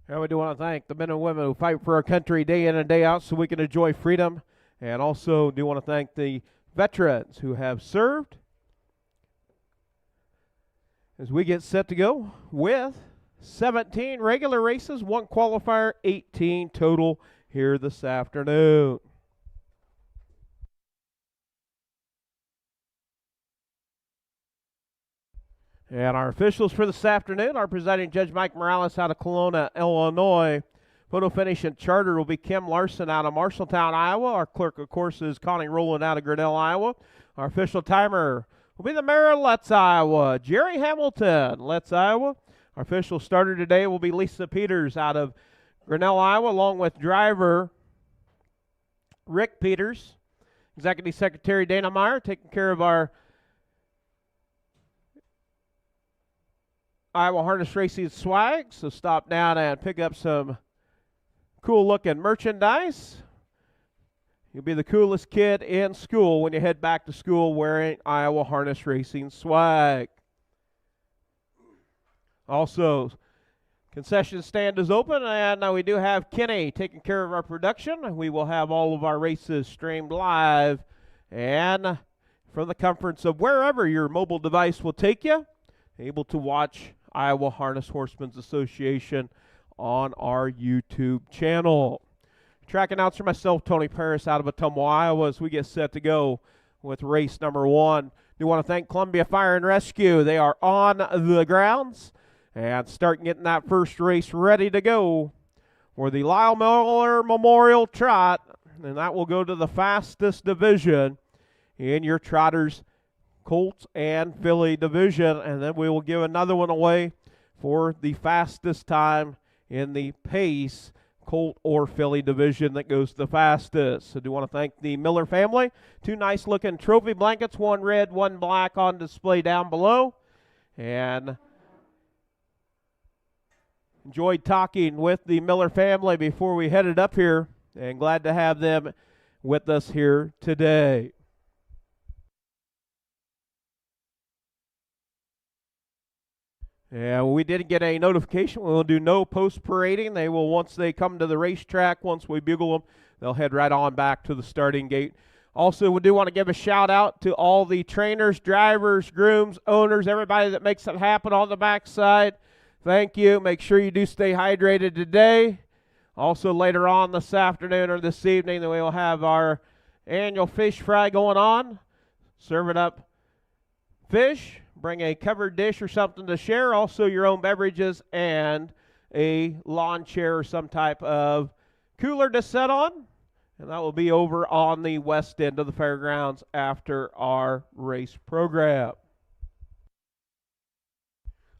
And we do want to thank the men and women who fight for our country day in and day out so we can enjoy freedom. And also do want to thank the veterans who have served as we get set to go with 17 regular races, 1 qualifier, 18 total here this afternoon. And our officials for this afternoon, our presiding judge Mike Morales out of Kelowna, Illinois. Photo finish and charter will be Kim Larson out of Marshalltown, Iowa. Our clerk, of course, is Connie Rowland out of Grinnell, Iowa. Our official timer will be the mayor of Letts, Iowa, Jerry Hamilton, Letts, Iowa. Our official starter today will be Lisa Peters out of Grinnell, Iowa, along with driver Rick Peters. Executive Secretary Dana Meyer taking care of our Iowa Harness Racing swag. So stop down and pick up some cool-looking merchandise. You'll be the coolest kid in school when you head back to school wearing Iowa Harness Racing swag. Also, concession stand is open, and we do have Kenny taking care of our production. We will have all of our races streamed live and from the comforts of wherever your mobile device will take you, able to watch Iowa Harness Horseman Association on our YouTube channel. Track announcer myself, Tony Paris, out of Ottumwa, Iowa, as we get set to go with race number 1. We want to thank Columbia Fire and Rescue. They are on the grounds and start getting that first race ready to go for the Lyle Miller Memorial Trot, and that will go to the fastest division in your Trotters Colts and Filly division, and then we will give another one away for the fastest time in the Pace Colt or Filly division that goes the fastest. So do want to thank the Miller family. 2 nice looking trophy blankets, 1 red, 1 black on display down below. And enjoyed talking with the Miller family before we headed up here, and glad to have them with us here today. Yeah, we did get a notification. We'll do no post-parading. They will, once they come to the racetrack, once we bugle them, they'll head right on back to the starting gate. Also, we do want to give a shout-out to all the trainers, drivers, grooms, owners, everybody that makes it happen on the backside. Thank you. Make sure you do stay hydrated today. Also, later on this afternoon or this evening, we will have our annual fish fry going on. Serving up fish. Bring a covered dish or something to share. Also, your own beverages and a lawn chair or some type of cooler to sit on. And that will be over on the west end of the fairgrounds after our race program.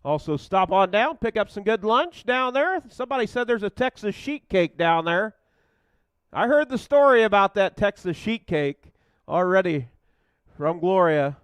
Also, stop on down, pick up some good lunch down there. Somebody said there's a Texas sheet cake down there. I heard the story about that Texas sheet cake already from Gloria.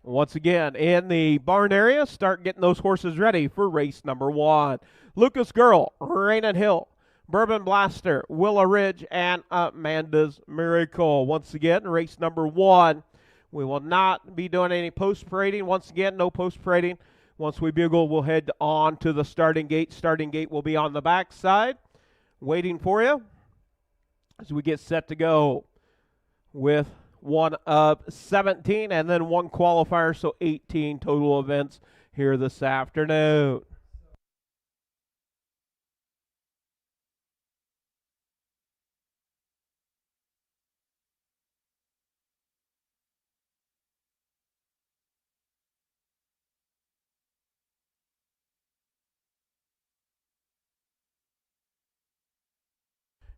Once again, in the barn area, start getting those horses ready for race number 1. Lucas Girl, Rainin' Hill, Bourbon Blaster, Willow Ridge, and Amanda's Miracle. Once again, race number 1. We will not be doing any post-parading. Once again, no post-parading. Once we bugle, we'll head on to the starting gate. Starting gate will be on the back side, waiting for you as we get set to go with one of 17 and then 1 qualifier, so 18 total events here this afternoon.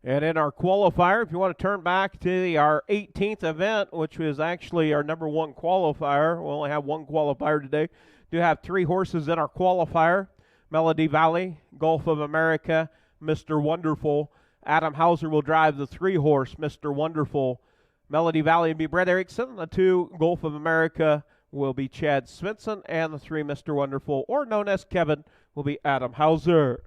And in our qualifier, if you want to turn back to our 18th event, which was actually our number one qualifier, we only have one qualifier today. Do have 3 horses in our qualifier. Melody Valley, Gulf of America, Mr. Wonderful. Adam Hauser will drive the 3-horse, Mr. Wonderful. Melody Valley will be Brett Erickson. The 2, Gulf of America, will be Chad Svensson. And the 3, Mr. Wonderful, or known as Kevin, will be Adam Hauser.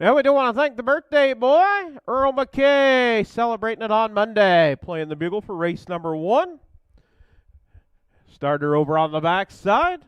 And we do want to thank the birthday boy, Earl McKay, celebrating it on Monday, playing the bugle for race number 1. Starter over on the back side.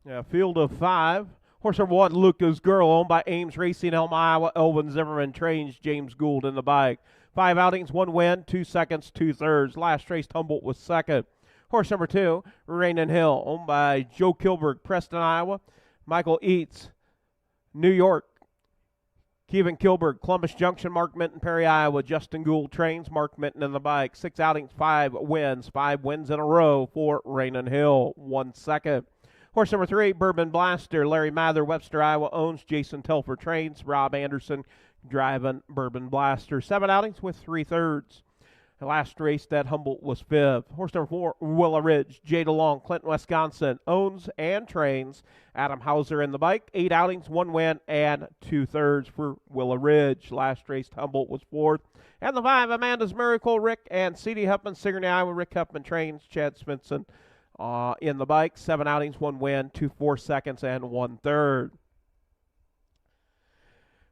Yeah, field of 5. Horse number 1, Luca's Girl, owned by Ames Racing, Elm, Iowa. Elvin Zimmerman trains James Gould in the bike. 5 outings, 1 win, 2 seconds, 2 thirds. Last race, Humboldt was second. Horse number 2, Rain and Hill, owned by Joe Kilberg, Preston, Iowa. Michael Eats, New York. Kevin Kilberg, Columbus Junction, Mark Minton, Perry, Iowa. Justin Gould trains Mark Minton in the bike. 6 outings, 5 wins. 5 wins in a row for Rain and Hill. 1 second. Horse number 3, Bourbon Blaster. Larry Mather, Webster, Iowa, owns. Jason Telfer trains. Rob Anderson driving Bourbon Blaster. 7 outings with 3 thirds. Last race at Humboldt was 5th. Horse number 4, Willow Ridge, Jay DeLong, Clinton, Wisconsin, owns and trains Adam Hauser in the bike. 8 outings, 1 win, and 2/3 for Willow Ridge. Last race at Humboldt was 4th. And the 5, Amanda's Miracle, Rick and C.D. Huffman, Sigourney, Iowa. Rick Huffman trains Chad Smithson in the bike. 7 outings, 1 win, 2 4-seconds, and 1/3.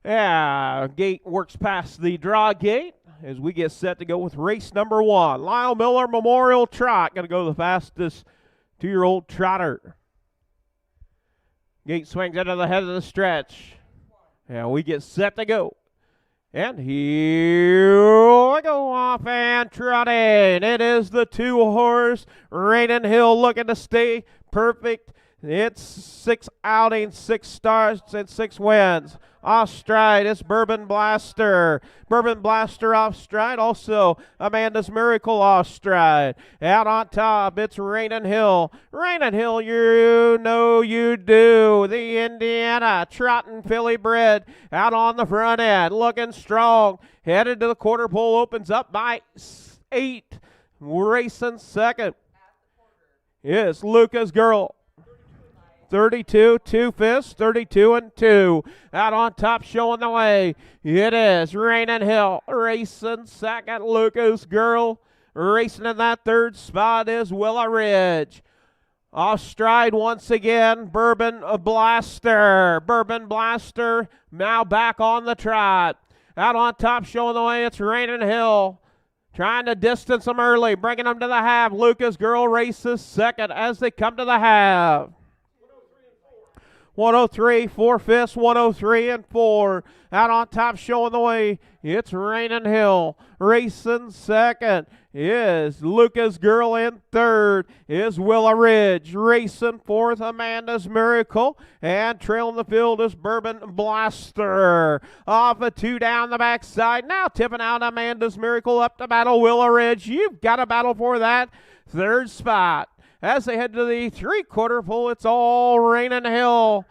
Yeah, gate works past the draw gate as we get set to go with race number 1. Lyle Miller Memorial Trot. Going to go the fastest 2-year-old trotter. Gate swings into the head of the stretch. And we get set to go. And here we go, off and trotting. It is the 2-horse, Raiden Hill, looking to stay perfect. It's 6 outings, 6 starts, and 6 wins. Off stride, it's Bourbon Blaster. Bourbon Blaster off stride. Also, Amanda's Miracle off stride. Out on top, it's Raiden Hill. Raiden Hill, you know you do. The Indiana trotting filly bred out on the front end, looking strong. Headed to the quarter pole, opens up by 8. Racing second. Yes, Luca's Girl. 32, 2 fists, 32 and 2. Out on top, showing the way. It is Rainin' Hill racing second. Lucas Girl racing in that 3rd spot is Willow Ridge. Off stride once again, Bourbon Blaster. Bourbon Blaster now back on the trot. Out on top, showing the way, it's Rainin' Hill. Trying to distance them early, bringing them to the half. Lucas Girl races second as they come to the half. 103, 4 fists, 103 and 4. Out on top, showing the way, it's Rainin' Hill. Racing second is Lucas Girl in 3rd is Willow Ridge. Racing 4th, Amanda's Miracle. And trailing the field is Bourbon Blaster. Off a 2 down the backside. Now tipping out Amanda's Miracle up to battle Willow Ridge. You've got a battle for that 3rd spot. As they head to the 3/4 pole, it's all Rainin' Hill.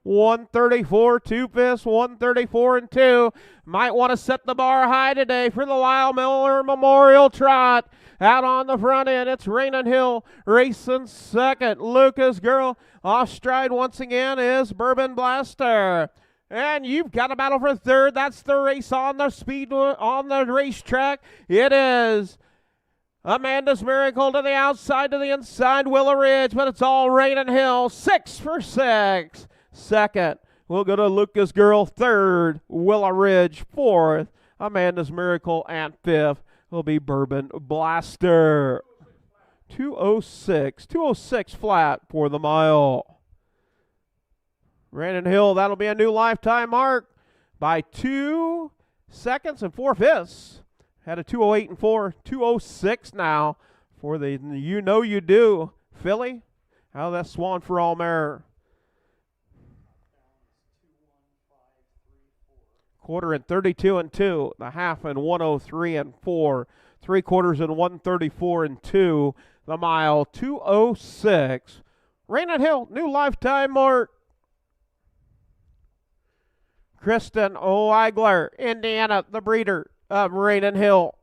134, 2 fists, 134 and 2. Might want to set the bar high today for the Lyle Miller Memorial Trot. Out on the front end, it's Rainin' Hill racing second. Lucas Girl off stride once again is Bourbon Blaster. And you've got a battle for 3rd. That's the race on the speed on the racetrack. It is Amanda's Miracle to the outside, to the inside, Willow Ridge, but it's all Rainin' Hill. 6 for 6. Second, we'll go to Lucas Girl. 3rd, Willow Ridge. 4th, Amanda's Miracle. And 5th will be Bourbon Blaster. 206 flat for the mile. Rainin' Hill, that'll be a new lifetime mark by 2 seconds and 4 fifths. Had a 208 and 4, 206 now for the You Know You Do filly. How that Swan for All mare. Quarter in 32 and 2, the half in 103 and 4, 3/4 in 134 and 2, the mile 206. Rainin' Hill, new lifetime mark. Kristen O'Eigler, Indiana, the breeder of Rainin' Hill.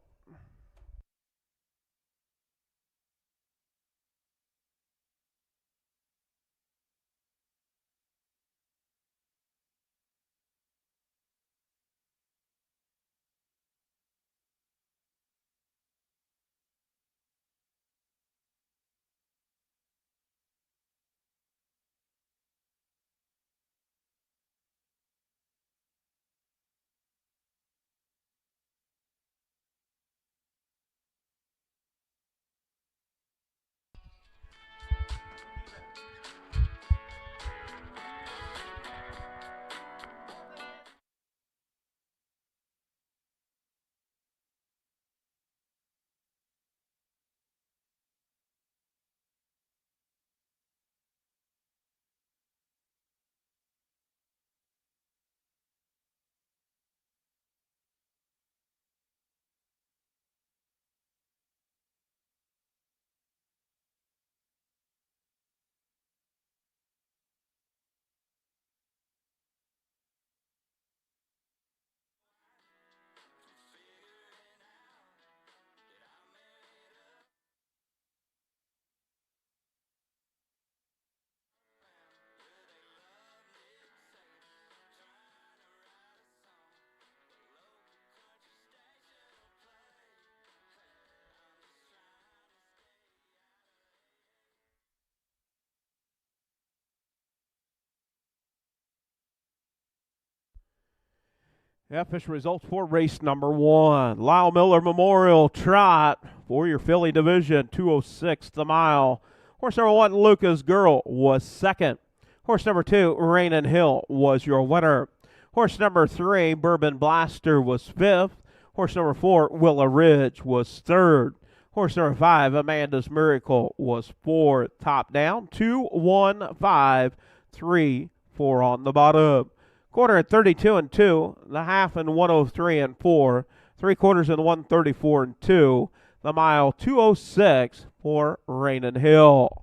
Official results for race number 1. Lyle Miller Memorial Trot for your Philly division, 2:06 the mile. Horse number 1, Lucas Girl, was second. Horse number 2, Rain and Hill, was your winner. Horse number 3, Bourbon Blaster, was fifth. Horse number 4, Willa Ridge, was third. Horse number 5, Amanda's Miracle, was fourth. Top down, 2, 1, 5, 3, 4 on the bottom. Quarter at 32 and 2, the half in 103 and 4, 3/4 in 134 and 2, the mile 2:06 for Rain and Hill.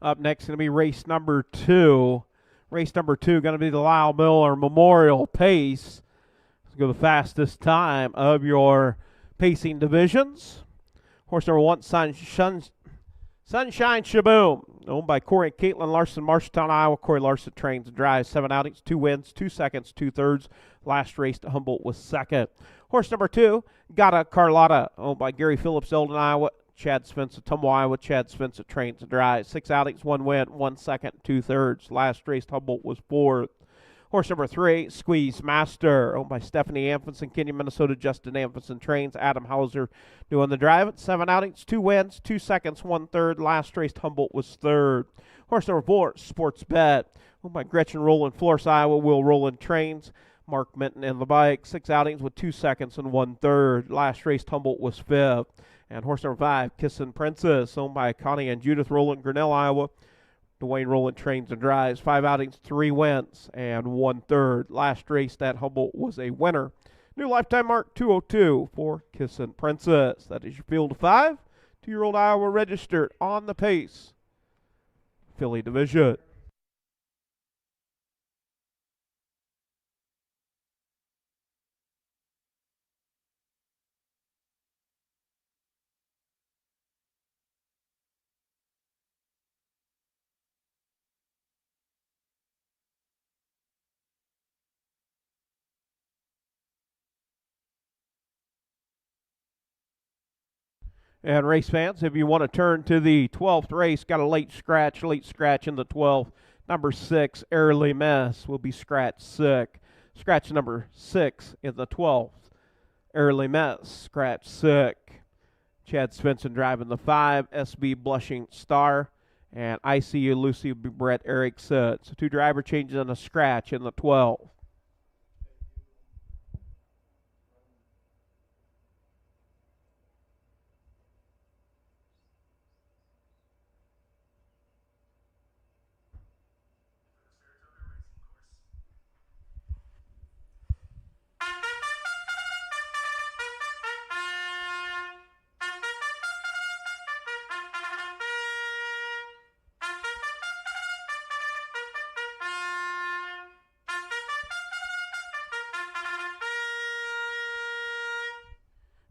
Up next going to be race number 2. Race number 2 going to be the Lyle Miller Memorial Pace. Let's go the fastest time of your pacing divisions. Horse number 1, Sunshine Shaboom, owned by Corey and Caitlin Larson, Marshalltown, Iowa. Corey Larson trains and drives. 7 outings, 2 wins, 2 seconds, 2/3. Last race to Humboldt was second. Horse number 2, Gata Carlotta, owned by Gary Phillips, Eldon, Iowa. Chad Spence at Tumble, Iowa. Chad Spence at trains and drives. 6 outings, 1 win, 1 second, 2/3. Last race to Humboldt was fourth. Horse number 3, Squeeze Master, owned by Stephanie Amphison, Kenyon, Minnesota. Justin Amphison trains. Adam Hauser doing the drive. 7 outings, 2 wins, 2 seconds, 1/3. Last race, Humboldt was third. Horse number 4, Sports Bet, owned by Gretchen Rowland, Florence, Iowa. Will Rowland trains. Mark Minton in the bike. 6 outings with 2 seconds and 1/3. Last race, Humboldt was fifth. And horse number 5, Kissin' Princess, owned by Connie and Judith Rowland, Grinnell, Iowa. Dwayne Rowland trains and drives. 5 outings, 3 wins, and 1/3. Last race at Humboldt was a winner. New lifetime mark 2:02 for Kissin' Princess. That is your field of 5. 2-year-old Iowa registered on the Pace Philly division. And race fans, if you want to turn to the 12th race, got a late scratch in the 12th. Number 6, Early Mess, will be scratch 6. Scratch number 6 in the 12th. Early Mess, scratch 6. Chad Svensson driving the 5, SB Blushing Star, and ICU Lucy Brett Erickson. So 2 driver changes and a scratch in the 12th.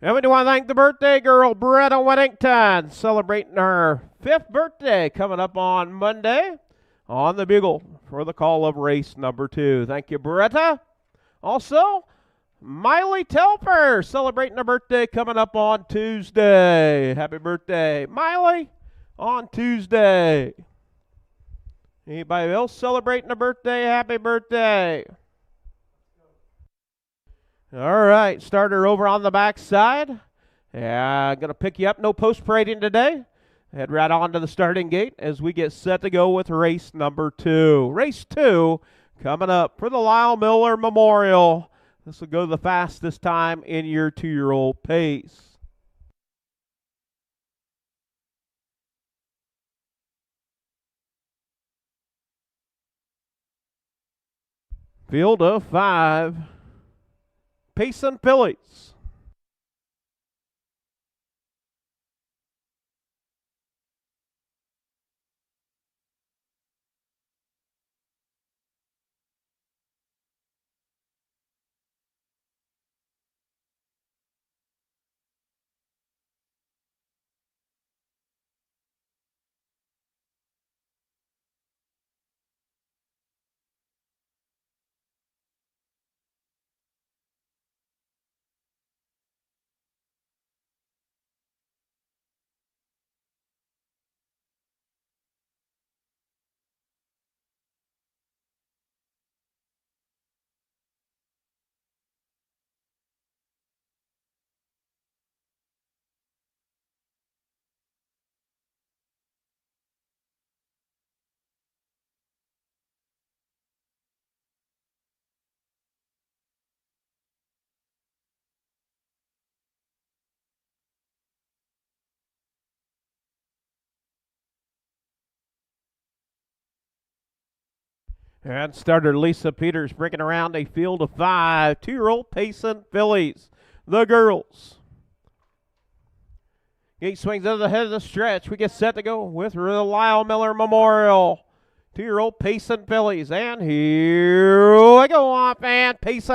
And we do want to thank the birthday girl, Beretta Whittington, celebrating her 5th birthday coming up on Monday on the bugle for the call of race number 2. Thank you, Beretta. Also, Miley Telfer celebrating her birthday coming up on Tuesday. Happy birthday, Miley, on Tuesday. Anybody else celebrating a birthday? Happy birthday. All right, starter over on the backside. Yeah, I'm going to pick you up. No post parading today. Head right on to the starting gate as we get set to go with race number 2. Race 2 coming up for the Lyle Miller Memorial. This will go the fastest time in your 2-year-old pace. Field of 5. Pace and Fillies. And starter Lisa Peters bringing around a field of 5 2-year-old Pace and Fillies. The girls. Gate swings over the head of the stretch. We get set to go with the Lyle Miller Memorial. 2-year-old Pace and Fillies. And here we go off and Pace.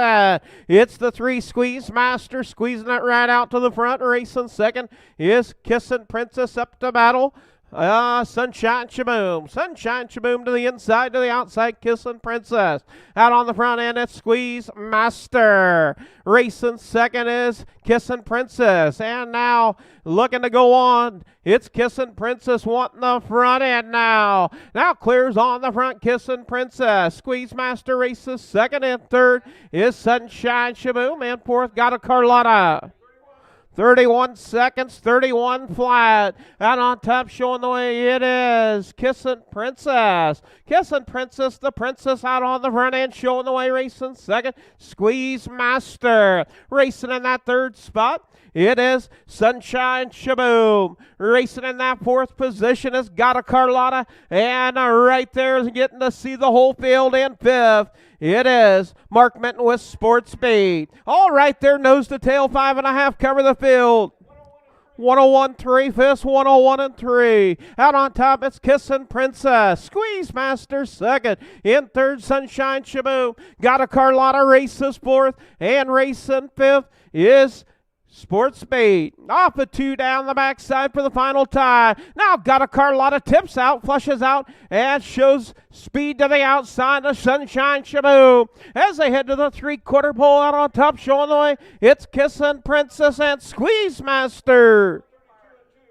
It's the 3 Squeeze Master squeezing it right out to the front. Racing second is Kissin' Princess up to battle. Sunshine Shaboom. Sunshine Shaboom to the inside, to the outside. Kissin' Princess. Out on the front end, it's Squeeze Master. Racing second is Kissin' Princess. And now, looking to go on, it's Kissin' Princess wanting the front end now. Now clears on the front, Kissin' Princess. Squeeze Master races second, and third is Sunshine Shaboom. And fourth, got a Carlotta. 31 seconds, 31 flat. Out on top, showing the way, it is Kissin' Princess. Kissin' Princess, the princess out on the front end, showing the way, racing second. Squeeze Master. Racing in that third spot, it is Sunshine Shaboom. Racing in that fourth position is Got a Carlotta. And right there is getting to see the whole field in fifth. It is Mark Minton with Sports Speed. All right there, nose to tail, 5.5, cover the field. 101 3/5, 101 and 3. Out on top, it's Kissin' Princess. Squeeze Master second. In third, Sunshine Shaboom. Got a Carlotta races fourth. And racing fifth is Sports Speed. Off a 2 down the backside for the final tie. Now Got a Carlotta tips out, flushes out, and shows speed to the outside of Sunshine Shaboom. As they head to the 3/4 pole, out on top, showing the way, it's Kissin' Princess and Squeeze Master.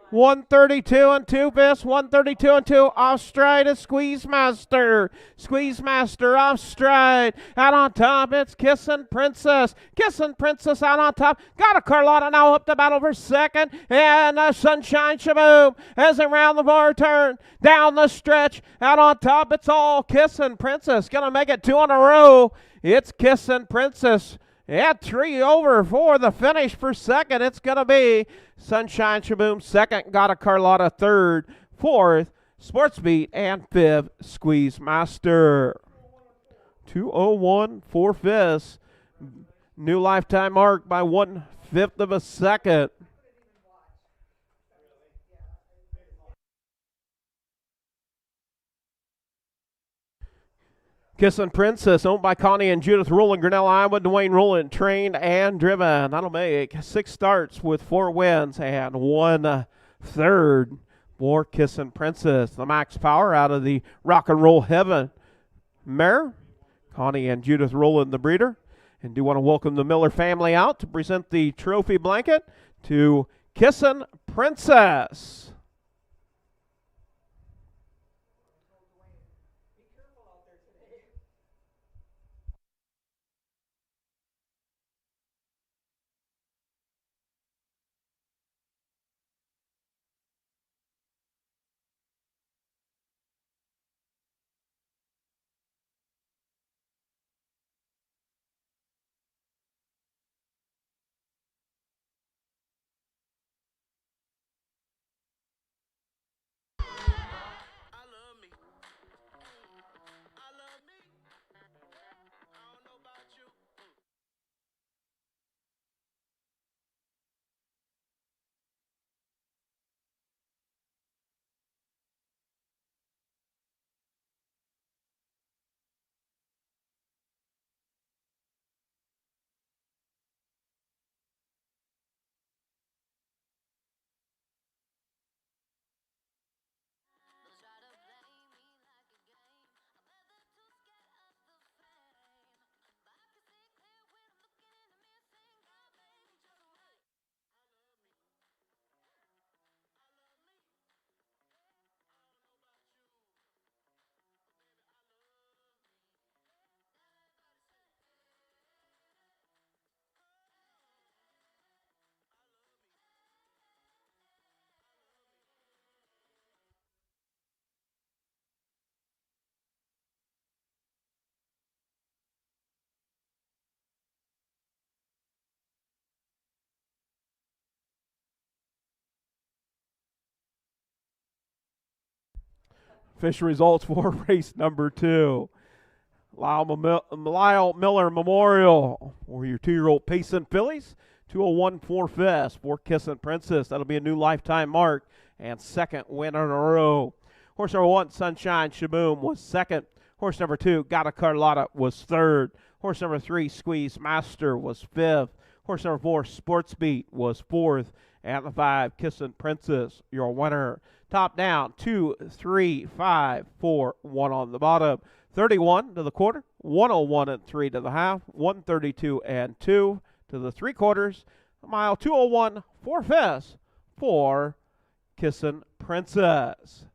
132 and 2/5, 132 and 2. Off stride is Squeeze Master. Squeeze Master off stride. Out on top, it's Kissin' Princess. Kissin' Princess out on top. Got a Carlotta now up to battle for second. And Sunshine Shaboom as they round the bar turn. Down the stretch. Out on top, it's all Kissin' Princess. Gonna make it 2 in a row. It's Kissin' Princess. At 3 over for the finish for second. It's going to be Sunshine Shaboom second, Got a Carlotta third, fourth, Sports Beat, and fifth, Squeeze Master. 2:01 4/5. New lifetime mark by 1/5 of a second. Kissin' Princess, owned by Connie and Judith Rowland, Grinnell, Iowa. Dwayne Rowland, trained and driven. That'll make 6 starts with 4 wins and 1 third for Kissin' Princess. The max power out of the Rock and Roll Heaven mare. Connie and Judith Rowland, the breeder. And do want to welcome the Miller family out to present the trophy blanket to Kissin' Princess. Official results for race number 2. Lyle Miller Memorial for your 2-year-old Payson fillies. 201 4/5 for Kissin' Princess. That'll be a new lifetime mark and 2nd win in a row. Horse number 1, Sunshine Shaboom, was 2nd. Horse number 2, Gata Carlotta, was 3rd. Horse number 3, Squeeze Master, was 5th. Horse number 4, Sports Beat, was 4th. And the 5, Kissin' Princess, your winner. Top down, 2, 3, 5, 4, 1 on the bottom. 31 to the quarter, 101 and 3 to the half, 132 and 2 to the 3/4. Mile 201 4/5 for Kissin' Princess.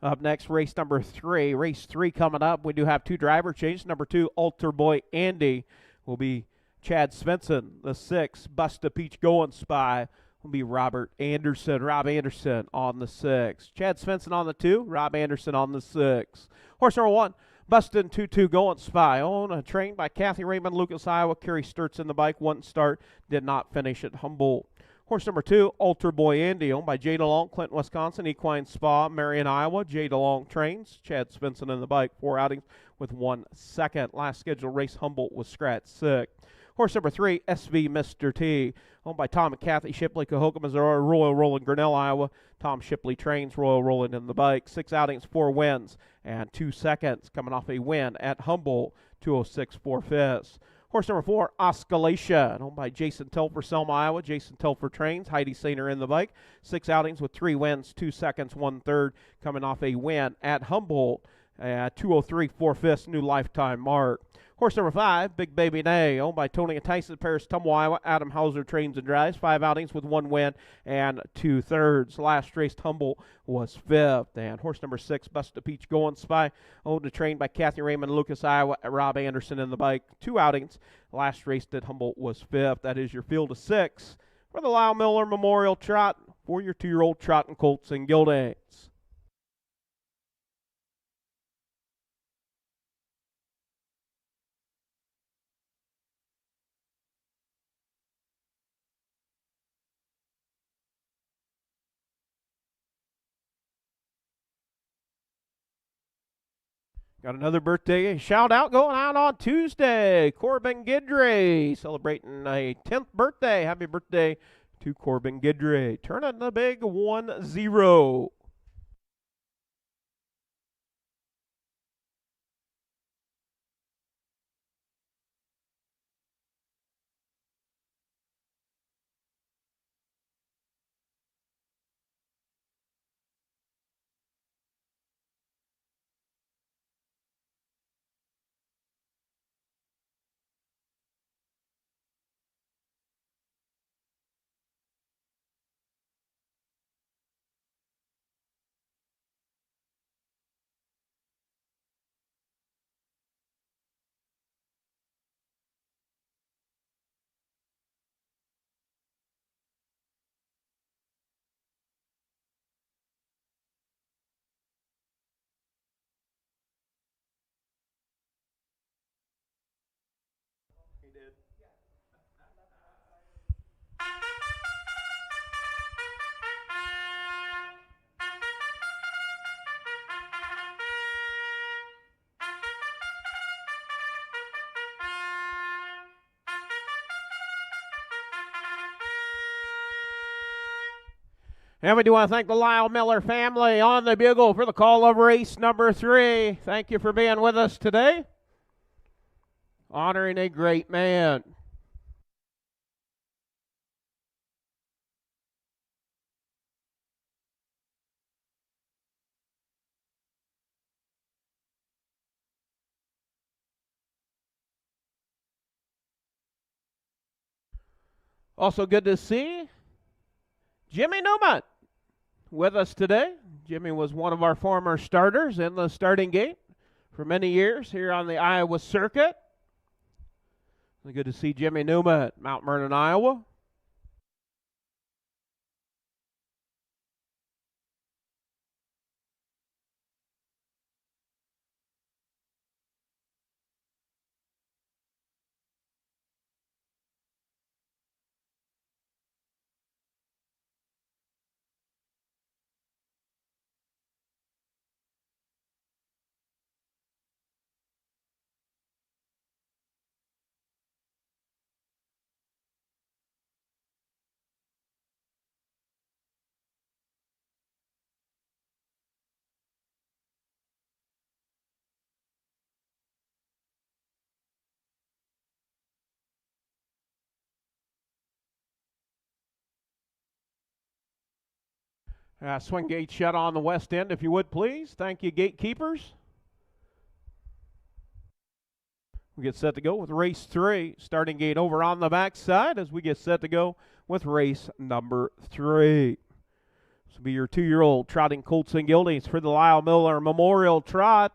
Up next, race number 3. Race 3 coming up. We do have 2 driver changes. Number 2, Altar Boy Andy, will be Chad Svensson. The 6, Busta Peach Going Spy, will be Rob Anderson on the 6. Chad Svensson on the 2, Rob Anderson on the 6. Horse number 1, Bustin' 2-2 Going Spy, trained by Kathy Raymond, Lucas, Iowa. Kerry Sturts in the bike. 1 start, did not finish at Humboldt. Horse number 2, Altar Boy Andy, owned by Jay DeLong, Clinton, Wisconsin. Equine Spa, Marion, Iowa. Jay DeLong trains. Chad Svensson in the bike. 4 outings with 1 second. Last scheduled race, Humboldt was scratched sick. Horse number 3, SV Mr. T, owned by Tom and Kathy Shipley, Keokuk, Missouri, Royal Roland, Grinnell, Iowa. Tom Shipley trains Royal Roland in the bike. 6 outings, 4 wins, and 2 seconds, coming off a win at Humboldt, 206 4/5. Horse number 4, Oscillation, owned by Jason Telfer, Selma, Iowa. Jason Telfer trains. Heidi Sainer in the bike. 6 outings with 3 wins, 2 seconds, 1/3, coming off a win at Humboldt at 203 4/5, new lifetime mark. Horse number 5, Big Baby Nay, owned by Tony and Tyson, Paris, Tumwa, Iowa. Adam Hauser trains and drives. 5 outings with 1 win and 2/3. Last race Humboldt was 5th. And horse number 6, Busta Peach Going Spy, owned and trained by Kathy Raymond, Lucas, Iowa. Rob Anderson in the bike. 2 outings. Last race at Humboldt was 5th. That is your field of 6 for the Lyle Miller Memorial Trot for your 2-year-old trotting colts and geldings. Got another birthday shout out going out on Tuesday. Corbin Gidry celebrating a 10th birthday. Happy birthday to Corbin Gidry. Turning the big 1-0. He did. And we do want to thank the Lyle Miller family on the bugle for the call of race number 3. Thank you for being with us today. Honoring a great man. Also good to see Jimmy Newman with us today. Jimmy was one of our former starters in the starting gate for many years here on the Iowa circuit. Good to see Jimmy Newman at Mount Vernon, Iowa. Swing gate shut on the west end, if you would, please. Thank you, gatekeepers. We get set to go with race 3. Starting gate over on the backside as we get set to go with race number 3. This will be your 2-year-old trotting colts and geldings for the Lyle Miller Memorial Trot.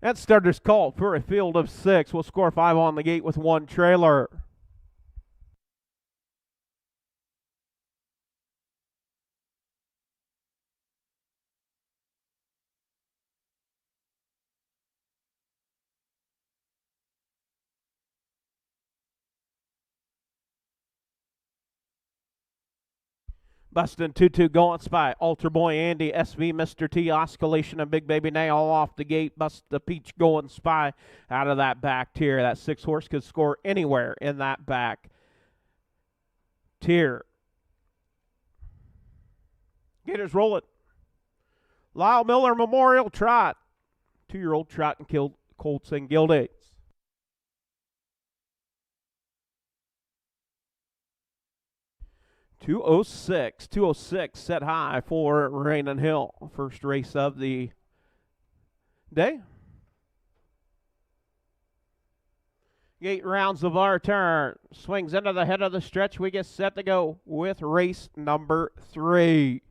That starter's called for a field of 6. We'll score 5 on the gate with 1 trailer. Bustin' 2-2 going spy. Altar Boy Andy, SV Mr. T, Oscillation, and Big Baby Nay all off the gate. Bust the Peach going spy out of that back tier. That 6 horse could score anywhere in that back tier. Gators roll it. Lyle Miller Memorial Trot. 2-year-old Trot and Colts and Gildates. $206 set high for Rain and Hill. First race of the day. 8 rounds of our turn. Swings into the head of the stretch. We get set to go with race number 3.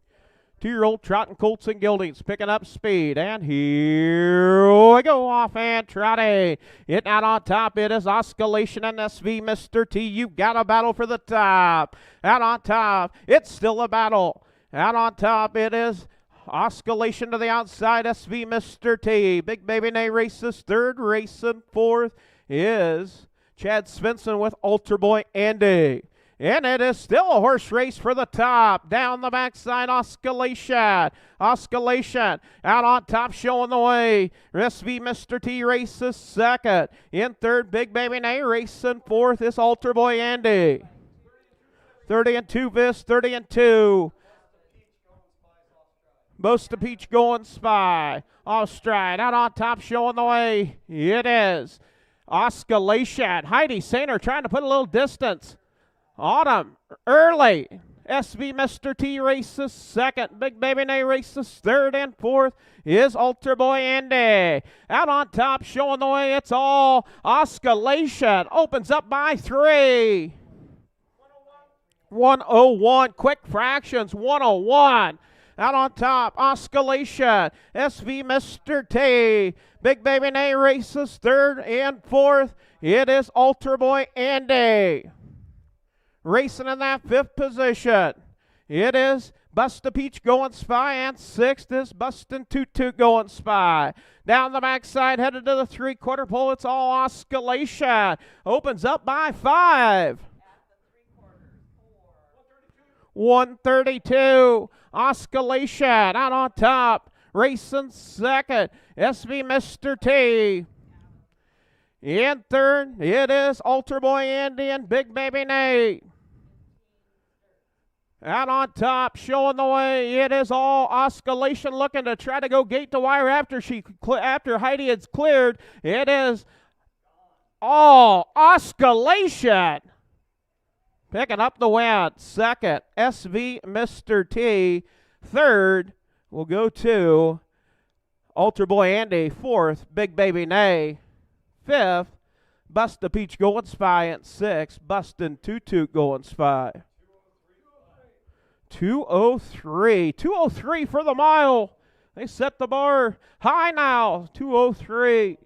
2-year-old Trot and Colts and Gildings picking up speed. And here we go, off and trotting. Hitting out on top, it is Oscillation and SV Mr. T. You've got a battle for the top. Out on top, it's still a battle. Out on top, it is Oscillation to the outside, SV Mr. T. Big Baby Nay races third, racing fourth is Chad Svensson with Altar Boy Andy. And it is still a horse race for the top. Down the backside, Oscillation. Oscillation out on top, showing the way. SV Mr. T races second. In third, Big Baby Nay racing fourth is Altar Boy Andy. 30 and 2, Vis, 30 and 2. Most of Peach going spy. Off stride, out on top, showing the way. It is Oscillation. Heidi Sainer trying to put a little distance. Autumn, early. SV Mr. T races second. Big Baby Nay races third, and fourth is Altar Boy Andy. Out on top, showing the way, it's all Oscillation. Opens up by 3. 101, quick fractions, 101. Out on top, Oscillation, SV Mr. T. Big Baby Nay races third and fourth. It is Altar Boy Andy. Racing in that 5th position, it is Busta Peach going spy, and 6th is Bustin' Toot going spy. Down the backside, headed to the 3/4 pole, it's all Oscillation. Opens up by 5. 132, Oscillation out on top. Racing second, SV Mr. T. In third, it is Altar Boy Andy and Big Baby Nay. Out on top, showing the way, it is all Oscillation looking to try to go gate to wire after Heidi has cleared. It is all Oscillation. Picking up the win. Second, SV Mr. T. Third will go to Altar Boy Andy. Fourth, Big Baby Nay. Fifth, Busta Peach going spy. And 6th, Bustin' Toot going spy. 203. 203 for the mile. They set the bar high now. 203.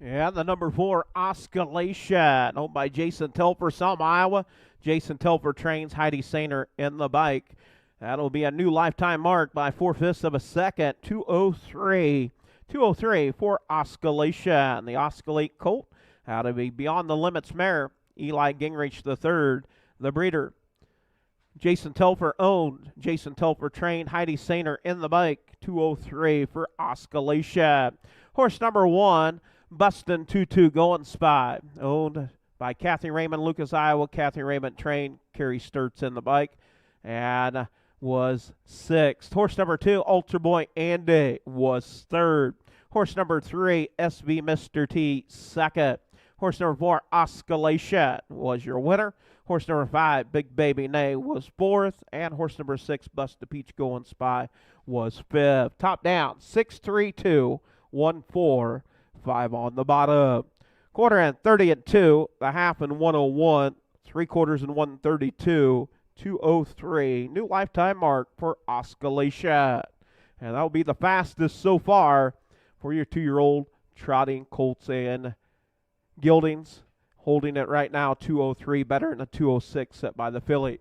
And the number 4, Oscillation, owned by Jason Telfer, Selma, Iowa. Jason Telfer trains Heidi Sainer in the bike. That'll be a new lifetime mark by 4/5 of a second, 2:03. 2:03 for Oscillation. The Oscillate Colt out of a Beyond the Limits mare, Eli Gingrich III, the breeder. Jason Telfer owned, Jason Telfer trained, Heidi Sainer in the bike, 2:03 for Oscillation. Horse number 1, Bustin' Tutu Going Spy, owned by Kathy Raymond, Lucas, Iowa. Kathy Raymond trained, Carrie Sturts in the bike, and was 6th. Horse number 2, Ultra Boy Andy, was 3rd. Horse number 3, SV Mr. T, 2nd. Horse number 4, Oscillation, was your winner. Horse number 5, Big Baby Nay, was 4th. And horse number 6, Bust the Peach Going Spy, was 5th. Top down, 6-3-2, 1-4, 5 on the bottom. Quarter and 30 and 2, the half and 101, 3/4 and 132, 2:03. New lifetime mark for Oscillation. And that will be the fastest so far for your 2-year-old trotting colts and geldings. Holding it right now, 2:03, better than a 2:06 set by the fillies.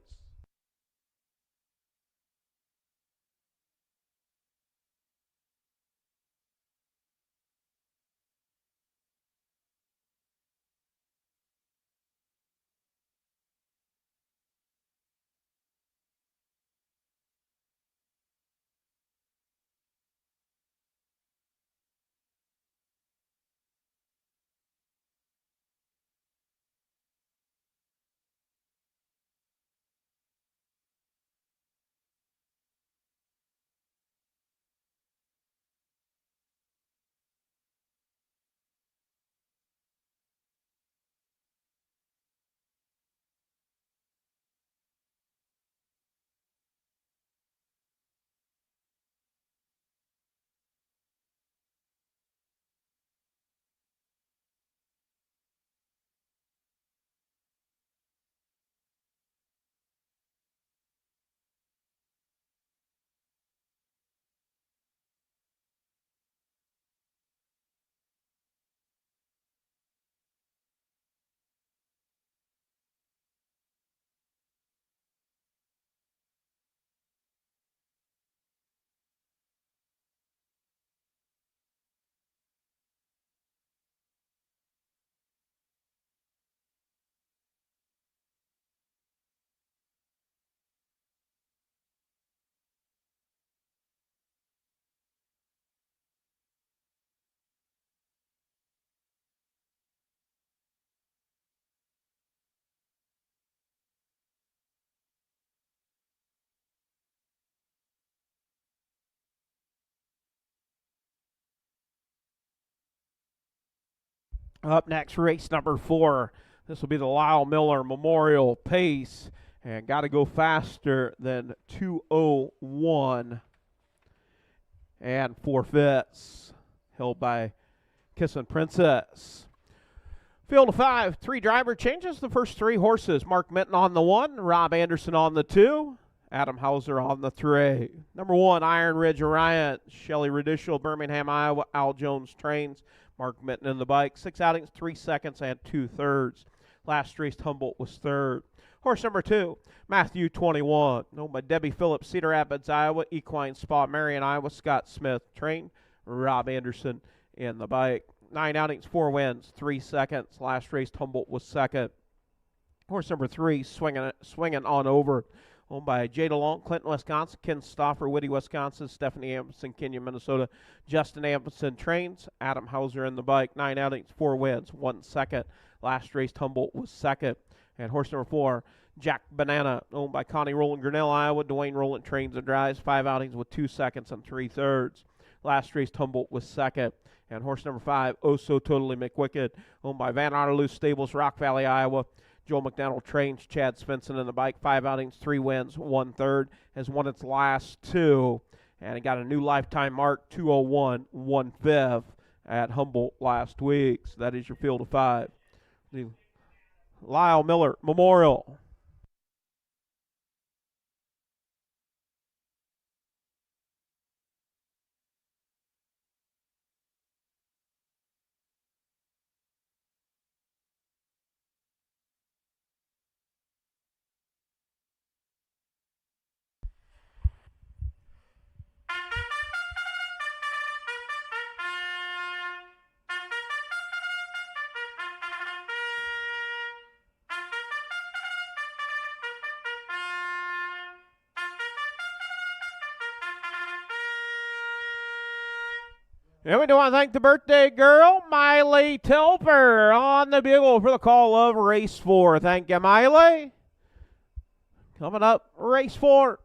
Up next, race number 4. This will be the Lyle Miller Memorial Pace. And got to go faster than 2:01 and 4/5. Held by Kissin' Princess. Field of 5, 3 driver changes. The first 3 horses. Mark Minton on the 1, Rob Anderson on the 2, Adam Hauser on the 3. Number 1, Iron Ridge Orion, Shelley Radishel, Birmingham, Iowa. Al Jones trains. Mark Minton in the bike. 6 outings, 3 seconds, and 2/3. Last race, Humboldt was 3rd. Horse number 2, Matthew 21, owned by Debbie Phillips, Cedar Rapids, Iowa. Equine Spa, Marion, Iowa. Scott Smith trained. Rob Anderson in the bike. 9 outings, 4 wins, 3 seconds. Last race, Humboldt was 2nd. Horse number 3, swinging on over, owned by Jada Long, Clinton, Wisconsin. Ken Stoffer, Whitty, Wisconsin. Stephanie Amundsen, Kenya, Minnesota. Justin Amundsen trains. Adam Hauser in the bike. 9 outings, 4 wins, 1 second. Last race, Humboldt was 2nd. And horse number 4, Jack Banana, owned by Connie Rowland, Grinnell, Iowa. Dwayne Rowland trains and drives. 5 outings with 2 seconds and 3/3. Last race, Humboldt was 2nd. And horse number 5, Oh So Totally McWicked, owned by Van Otterloo Stables, Rock Valley, Iowa. Joel McDonald trains. Chad Svensson in the bike. 5 outings, 3 wins, 1/3. Has won its last 2. And it got a new lifetime mark, 2:01, 1/5 at Humboldt last week. So that is your field of 5. The Lyle Miller Memorial. And we do want to thank the birthday girl, Miley Telfer, on the bugle for the call of race 4. Thank you, Miley. Coming up, race 4.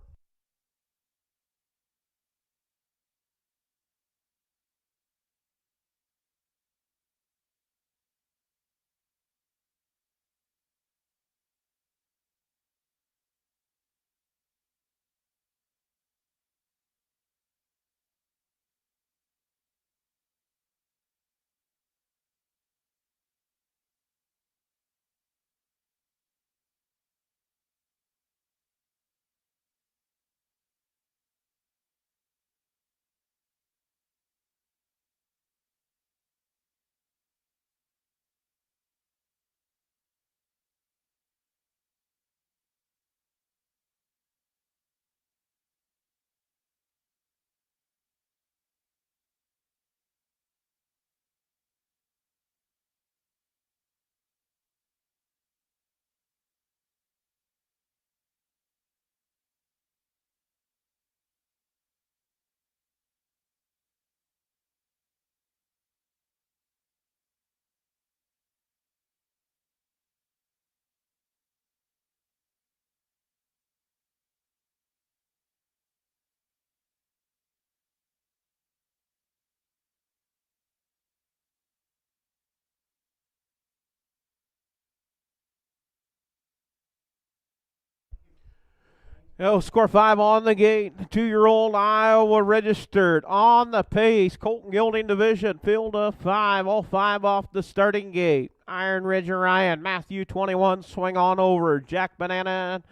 Score 5 on the gate. 2-year-old Iowa registered on the pace. Colton Gilding Division, field of 5. All 5 off the starting gate. Iron Ridge Orion, Matthew 21, swing on over. Jack Banana,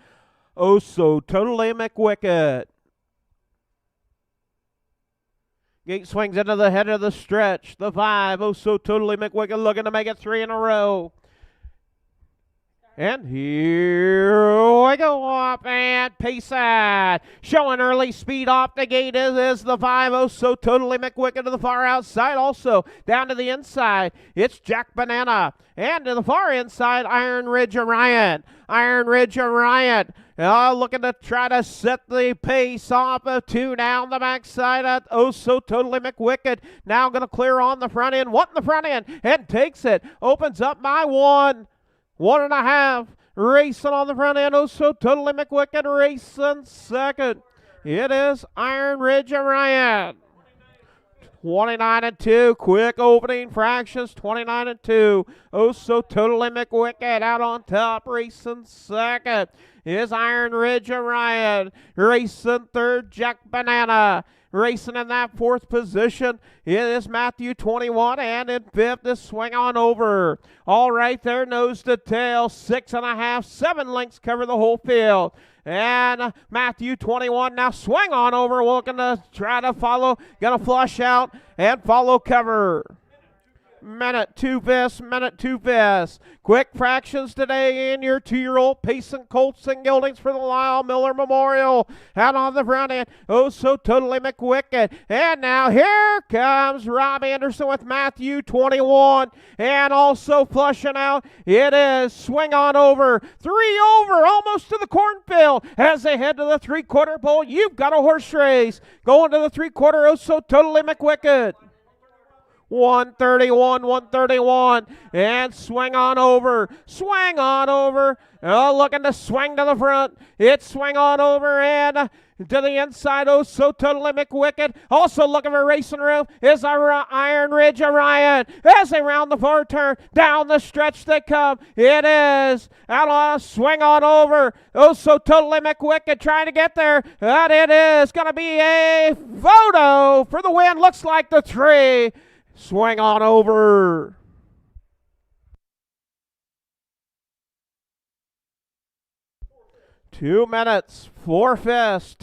Oso, Totally McWicked. Gate swings into the head of the stretch. The 5, Oso, Totally McWicked, looking to make it 3 in a row. And here we go up and Pace and showing early speed off the gate is the 5-0. So Totally McWicked to the far outside. Also down to the inside, it's Jack Banana. And to the far inside, Iron Ridge Orion. Iron Ridge Orion looking to try to set the pace off of 2 down the backside at So Totally McWicked. Now going to clear on the front end. What in the front end? And takes it. Opens up by 1. 1.5, racing on the front end. So Totally McWicked racing second. It is Iron Ridge Orion. 29-2, quick opening fractions. 29-2. So Totally McWicked out on top, racing second. Is Iron Ridge Orion. Racing third, Jack Banana. Racing in that 4th position, it is Matthew 21, and in 5th is Swing On Over. All right there, nose to tail, 6.5, 7 lengths cover the whole field. And Matthew 21 now Swing On Over, looking to try to follow, gonna flush out and follow cover. Minute 2 fifths. Quick fractions today in your 2-year-old Pace and Colts and Gildings for the Lyle Miller Memorial. Out on the front end, So Totally McWicked. And now here comes Rob Anderson with Matthew 21. And also flushing out, it is Swing On Over. 3 over, almost to the cornfield. As they head to the 3/4 pole, you've got a horse race. Going to the 3/4, So Totally McWicked. 131, and Swing On Over. Looking to swing to the front. It's Swing On Over and to the inside. So Totally McWicked. Also looking for racing room is our Iron Ridge Orion. As they round the far turn, down the stretch they come. It is out on Swing On Over. So Totally McWicked trying to get there. And it is going to be a photo for the win. Looks like the 3. Swing On Over. Two minutes, 4 fifths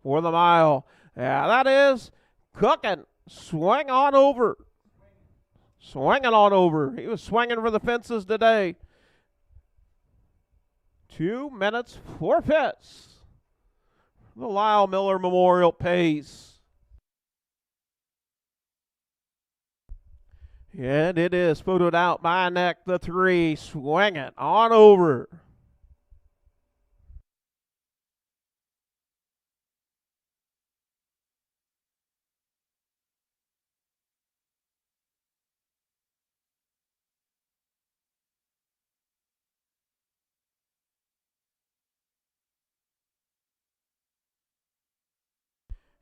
for the mile. Yeah, that is cooking. Swing On Over. Swinging on over. He was swinging for the fences today. 2 minutes, 4 fifths. The Lyle Miller Memorial Pace. And it is photoed out by Neck the 3, swinging on over.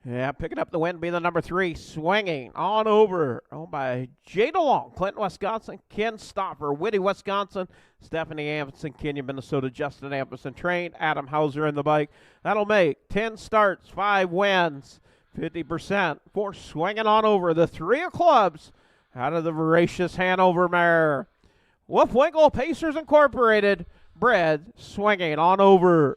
Yeah, picking up the win, be the number 3, Swinging on Over, owned by Jay DeLong, Clinton, Wisconsin, Ken Stopper, Whitty, Wisconsin, Stephanie Amundsen, Kenya, Minnesota, Justin Amundsen, trained, Adam Hauser in the bike. That'll make 10 starts, 5 wins, 50% for Swinging on Over. The 3 of clubs out of the voracious Hanover mare. Wolfwinkle Pacers Incorporated, bred Swinging on Over.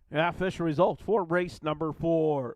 Yeah, official results for race number 4.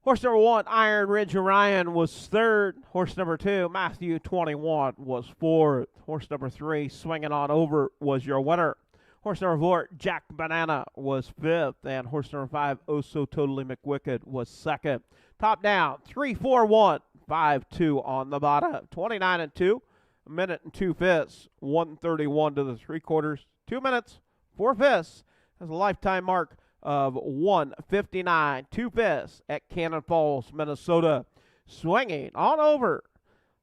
Horse number 1, Iron Ridge Orion, was 3rd. Horse number 2, Matthew 21, was 4th. Horse number 3, Swinging on Over, was your winner. Horse number 4, Jack Banana, was 5th. And horse number 5, Oh So Totally McWicked, was 2nd. Top down, 3-4-1, 5-2 on the bottom. 29-2, a minute and 2 fifths, 131 to the 3/4, 2 minutes, 4 fifths. Has a lifetime mark of 1:59, 2 fifths at Cannon Falls, Minnesota. Swinging on Over,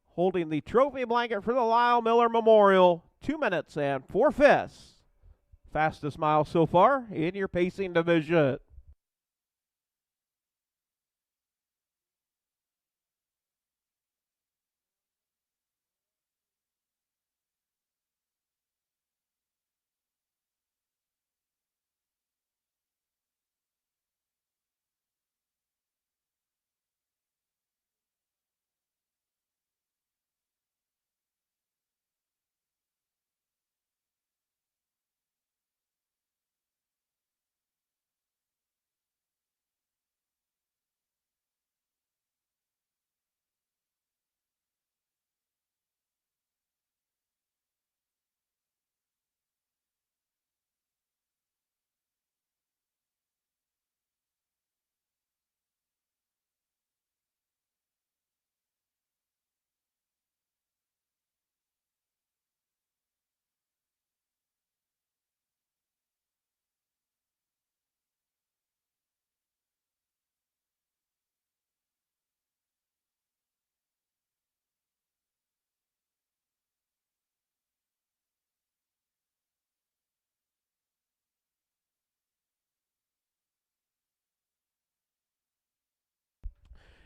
holding the trophy blanket for the Lyle Miller Memorial, 2 minutes and 4 fifths. Fastest mile so far in your pacing division.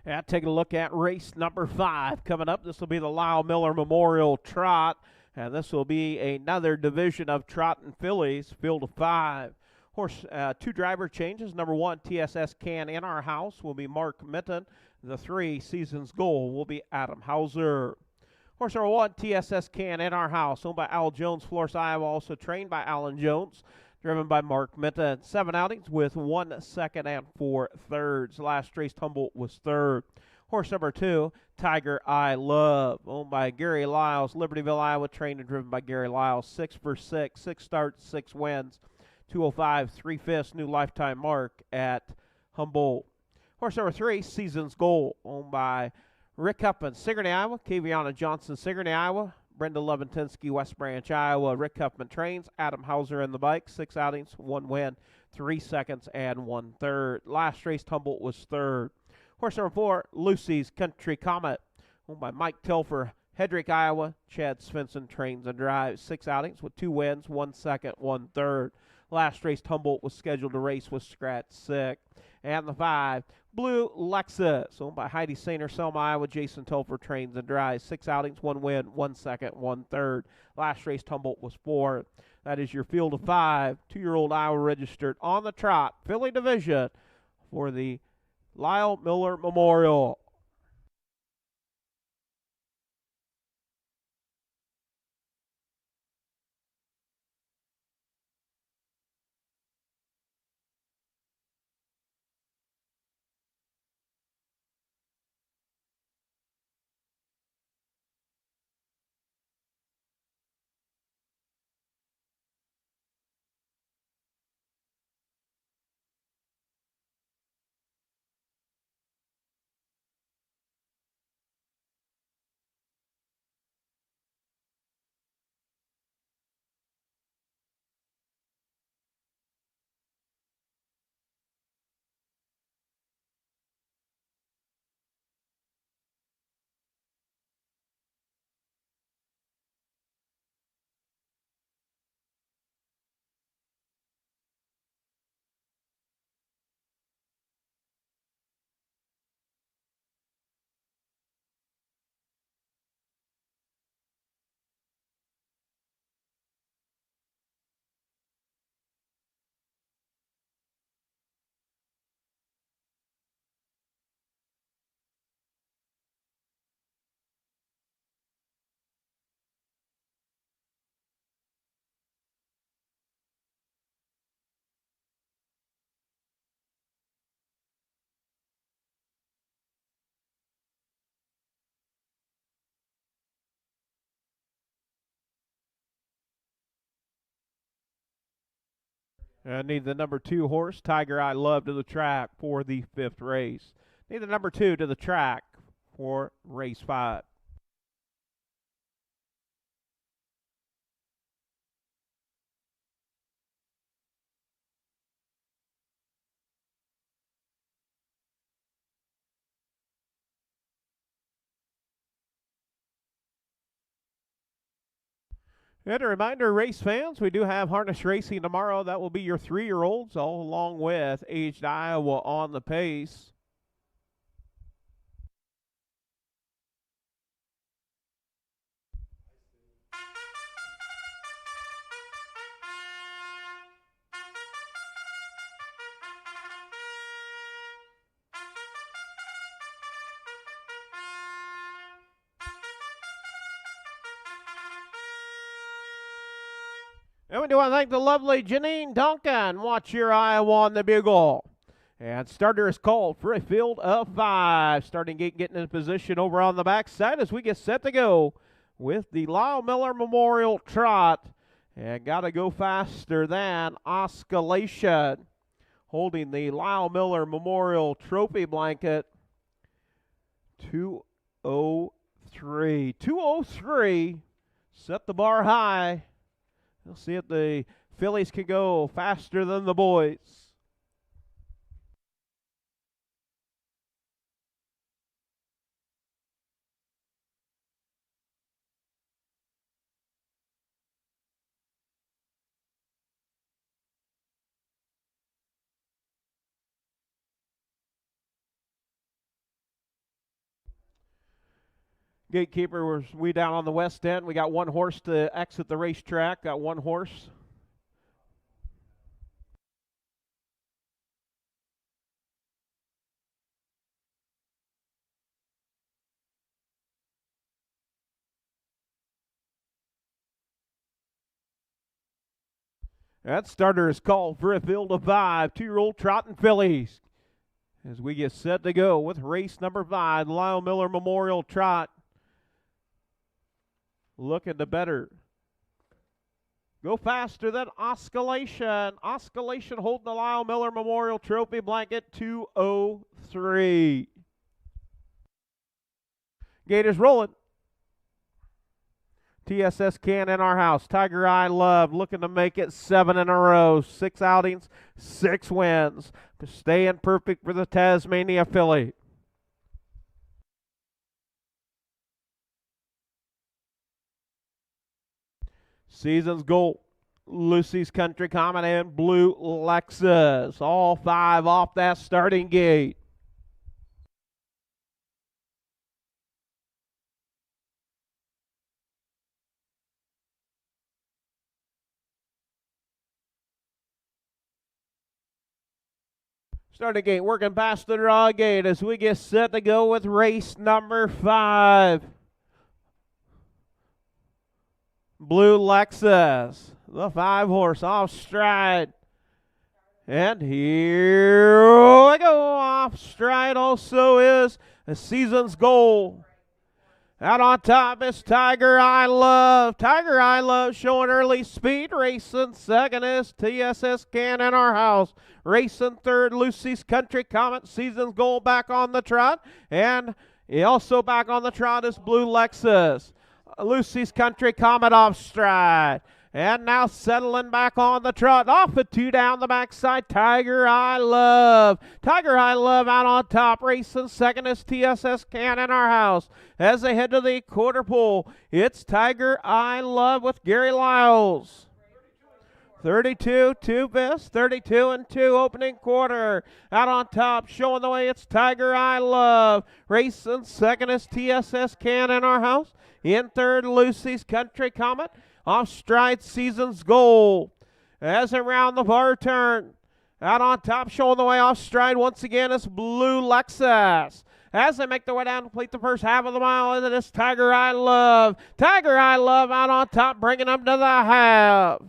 Yeah, taking a look at race number 5 coming up. This will be the Lyle Miller Memorial Trot, and this will be another division of trot and fillies, field of 5. Horse 2 driver changes. Number 1, TSS Can in Our House, will be Mark Minton. The 3, Season's Goal, will be Adam Hauser. Horse number 1, TSS Can in Our House, owned by Al Jones, Florence, Iowa, also trained by Alan Jones. Driven by Mark Minton. 7 outings with 1 second and 4 thirds. Last race, Humboldt was 3rd. Horse number 2, Tiger I Love, owned by Gary Lyles, Libertyville, Iowa, trained and driven by Gary Lyles. 6 for 6, 6 starts, 6 wins, 205, 3 fifths, new lifetime mark at Humboldt. Horse number 3, Season's Goal, owned by Rick Huffman, Sigourney, Iowa, Kaviana Johnson, Sigourney, Iowa, Brenda Leventinsky, West Branch, Iowa. Rick Huffman trains. Adam Hauser in the bike. 6 outings, 1 win, 3 seconds, and 1 third. Last race, Humboldt was 3rd. Horse number 4, Lucy's Country Comet, owned by Mike Telfer, Hedrick, Iowa. Chad Svensson trains and drives. 6 outings with 2 wins, 1 second, 1 third. Last race, Humboldt was scheduled to race with Scratch Sick. And the 5, Blue Lexus, owned by Heidi Sainer, Selma, Iowa. Jason Telfer trains and drives. 6 outings, 1 win, 1 second, 1 third. Last race, Humboldt was 4th. That is your field of 5, 2-year-old Iowa registered on the trot, filly division for the Lyle Miller Memorial. I need the number 2 horse, Tiger I Love, to the track for the 5th race. Need the number 2 to the track for race 5. And a reminder, race fans, we do have harness racing tomorrow. That will be your 3-year-olds, all along with aged Iowa on the pace. And we do want to thank the lovely Janine Duncan. Watch your Iowa on the bugle. And starter is called for a field of 5. Starting gate getting in position over on the backside as we get set to go with the Lyle Miller Memorial Trot. And got to go faster than Oscillation. Holding the Lyle Miller Memorial Trophy blanket. 2:03. 2:03. Set the bar high. We'll see if the fillies can go faster than the boys. Gatekeeper was we down on the west end. We got one horse to exit the racetrack. Got one horse. That starter is called for a field of 5. 2-year-old trotting fillies. As we get set to go with race number 5, Lyle Miller Memorial Trot. Looking to better. Go faster than Oscillation. Oscillation holding the Lyle Miller Memorial Trophy blanket. 2:03. Gate is rolling. TSS can in our house. Tiger I Love looking to make it 7 in a row. 6 outings, 6 wins. Staying perfect for the Tasmania filly. Season's goal, Lucy's Country Comet and Blue Lexus. All 5 off that starting gate. Starting gate working past the draw gate as we get set to go with race number 5. Blue Lexus, the 5 horse off stride. And here we go. Off stride also is a season's goal. Out on top is Tiger I Love. Tiger I Love showing early speed. Racing second is TSS Can in our house. Racing third, Lucy's Country Comet. Season's goal back on the trot. And also back on the trot is Blue Lexus. Lucy's Country Comet off stride. And now settling back on the trot. Off at 2 down the backside. Tiger I Love. Tiger I Love out on top. Racing second is TSS Can in our house. As they head to the quarter pole, it's Tiger I Love with Gary Lyles. 32, 2 best, 32 and 2 opening quarter. Out on top, showing the way, it's Tiger I Love. Racing second is TSS Can in our house. In third, Lucy's Country Comet. Off stride, Season's Goal. As around the bar turn. Out on top, showing the way off stride once again is Blue Lexus. As they make their way down to complete the first half of the mile, and it is Tiger I Love. Tiger I Love out on top, bringing them to the half.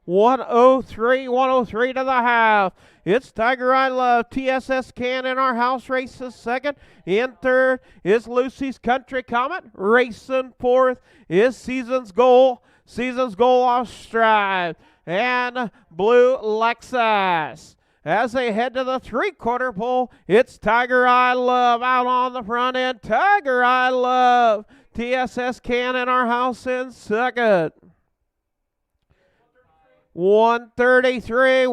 103 to the half. It's Tiger I Love. TSS Can in our house races second. In third is Lucy's Country Comet. Racing fourth is Season's Goal. Season's Goal off stride. and Blue Lexus. As they head to the three-quarter pole, it's Tiger I Love out on the front end. Tiger I Love. TSS Can in our house in second. 133,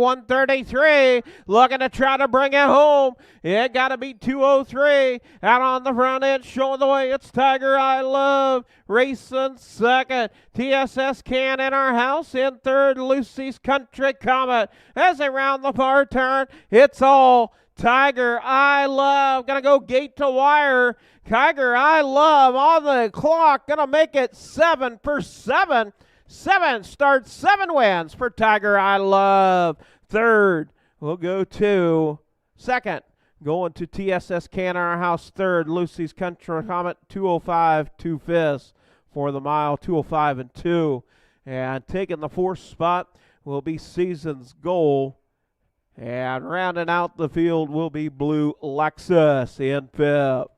looking to try to bring it home. It got to beat 203. Out on the front end, showing the way. It's Tiger I Love. Racing second. TSS Can in our house in third. Lucy's Country Comet. As they round the far turn, it's all Tiger I Love. Gonna go gate to wire. Tiger I Love on the clock. Gonna make it 7 for 7. 7 starts, 7 wins for Tiger I Love. Third will go to second. Going to TSS Can our house. Third, Lucy's Country Comet. 205, 2 fifths for the mile. 205 and 2. And taking the fourth spot will be Season's Goal. And rounding out the field will be Blue Lexus in fifth.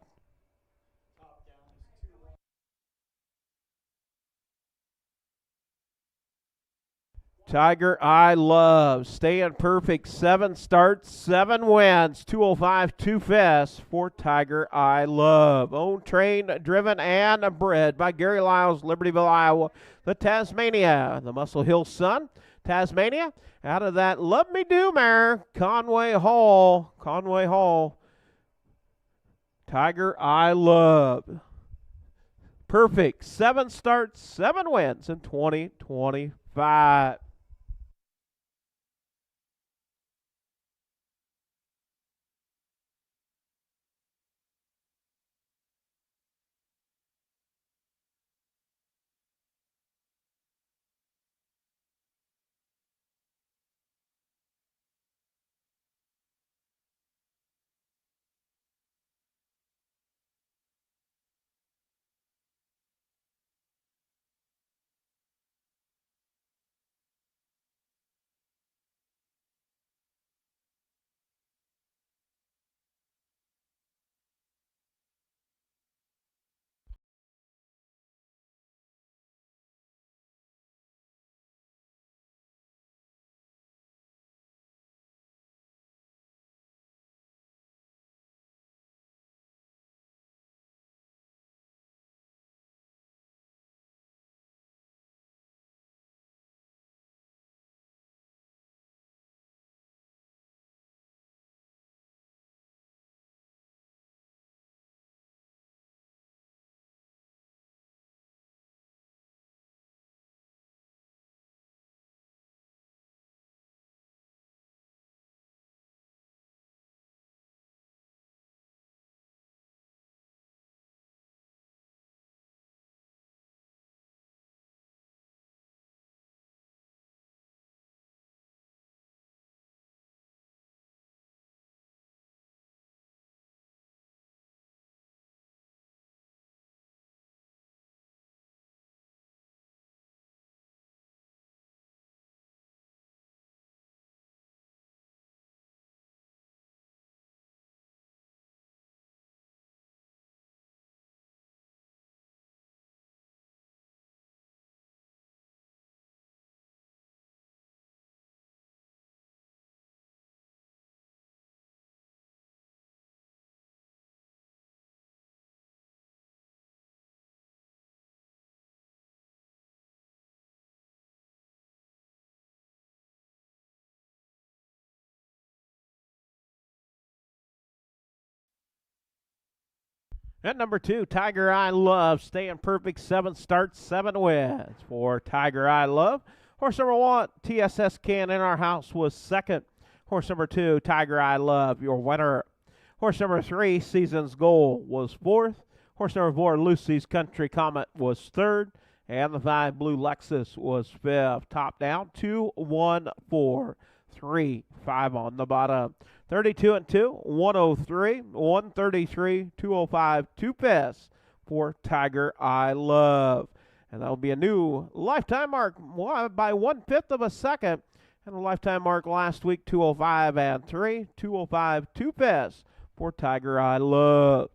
Tiger I Love, staying perfect. 7 starts, 7 wins. 205, 2 fifths for Tiger I Love. Owned, trained, driven, and bred by Gary Lyles, Libertyville, Iowa. The Tasmania, the Muscle Hill Sun. Tasmania, out of that Love Me Do mare, Conway Hall. Tiger I Love. Perfect. 7 starts, 7 wins in 2025. At number 2, Tiger I Love, staying perfect. 7 starts, 7 wins for Tiger I Love. Horse number 1, TSS Can in our house, was second. Horse number 2, Tiger I Love, your winner. Horse number 3, Season's Goal, was fourth. Horse number 4, Lucy's Country Comet, was third. And the 5, Blue Lexus, was fifth. Top down, 2, 1, 4, 3, 5 on the bottom. 32 and 2, 103, 133, 205, 2 fifths for Tiger I Love. And that'll be a new lifetime mark by 1/5 of a second. And a lifetime mark last week, 205 and 3, 205, 2 fifths for Tiger I Love.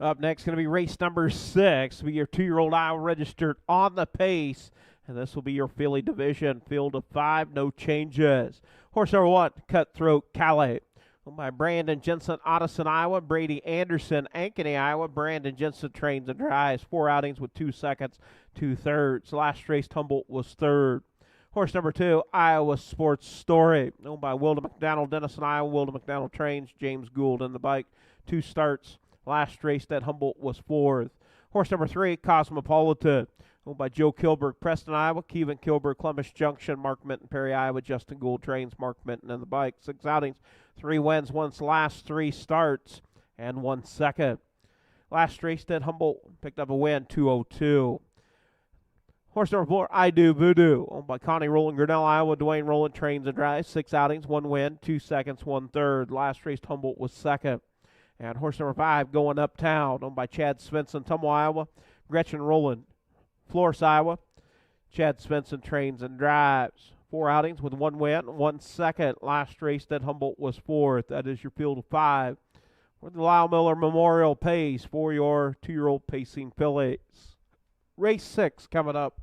Up next, going to be race number 6. Be your 2-year-old Iowa registered on the pace. And this will be your filly division. Field of 5, no changes. Horse number 1, Cutthroat Calais. Owned by Brandon Jensen, Otteson, Iowa. Brady Anderson, Ankeny, Iowa. Brandon Jensen trains and drives. 4 outings with 2 seconds, 2 thirds. Last race, Humboldt was 3rd. Horse number 2, Iowa Sports Story. Owned by Wilda McDonald, Denison, Iowa. Wilda McDonald trains. James Gould in the bike. 2 starts. Last race at Humboldt was 4th. Horse number 3, Cosmopolitan. Owned by Joe Kilberg, Preston, Iowa. Kevin Kilberg, Columbus Junction. Mark Minton, Perry, Iowa. Justin Gould trains. Mark Minton in the bike. 6 outings, 3 wins, 1 last 3 starts, and 1 second. Last race at Humboldt picked up a win, 202. Horse number 4, I Do Voodoo. Owned by Connie Rowland, Grinnell, Iowa. Dwayne Rowland trains and drives. 6 outings, 1 win, 2 seconds, 1 third. Last race, Humboldt was 2nd. And horse number 5, Going Uptown, owned by Chad Svensson, Tumwa, Iowa. Gretchen Rowland, Florence, Iowa. Chad Svensson trains and drives. 4 outings with 1 win, 1 second. Last race at Humboldt was 4th. That is your field of 5. For the Lyle Miller Memorial Pace for your 2-year-old pacing fillies. Race 6 coming up.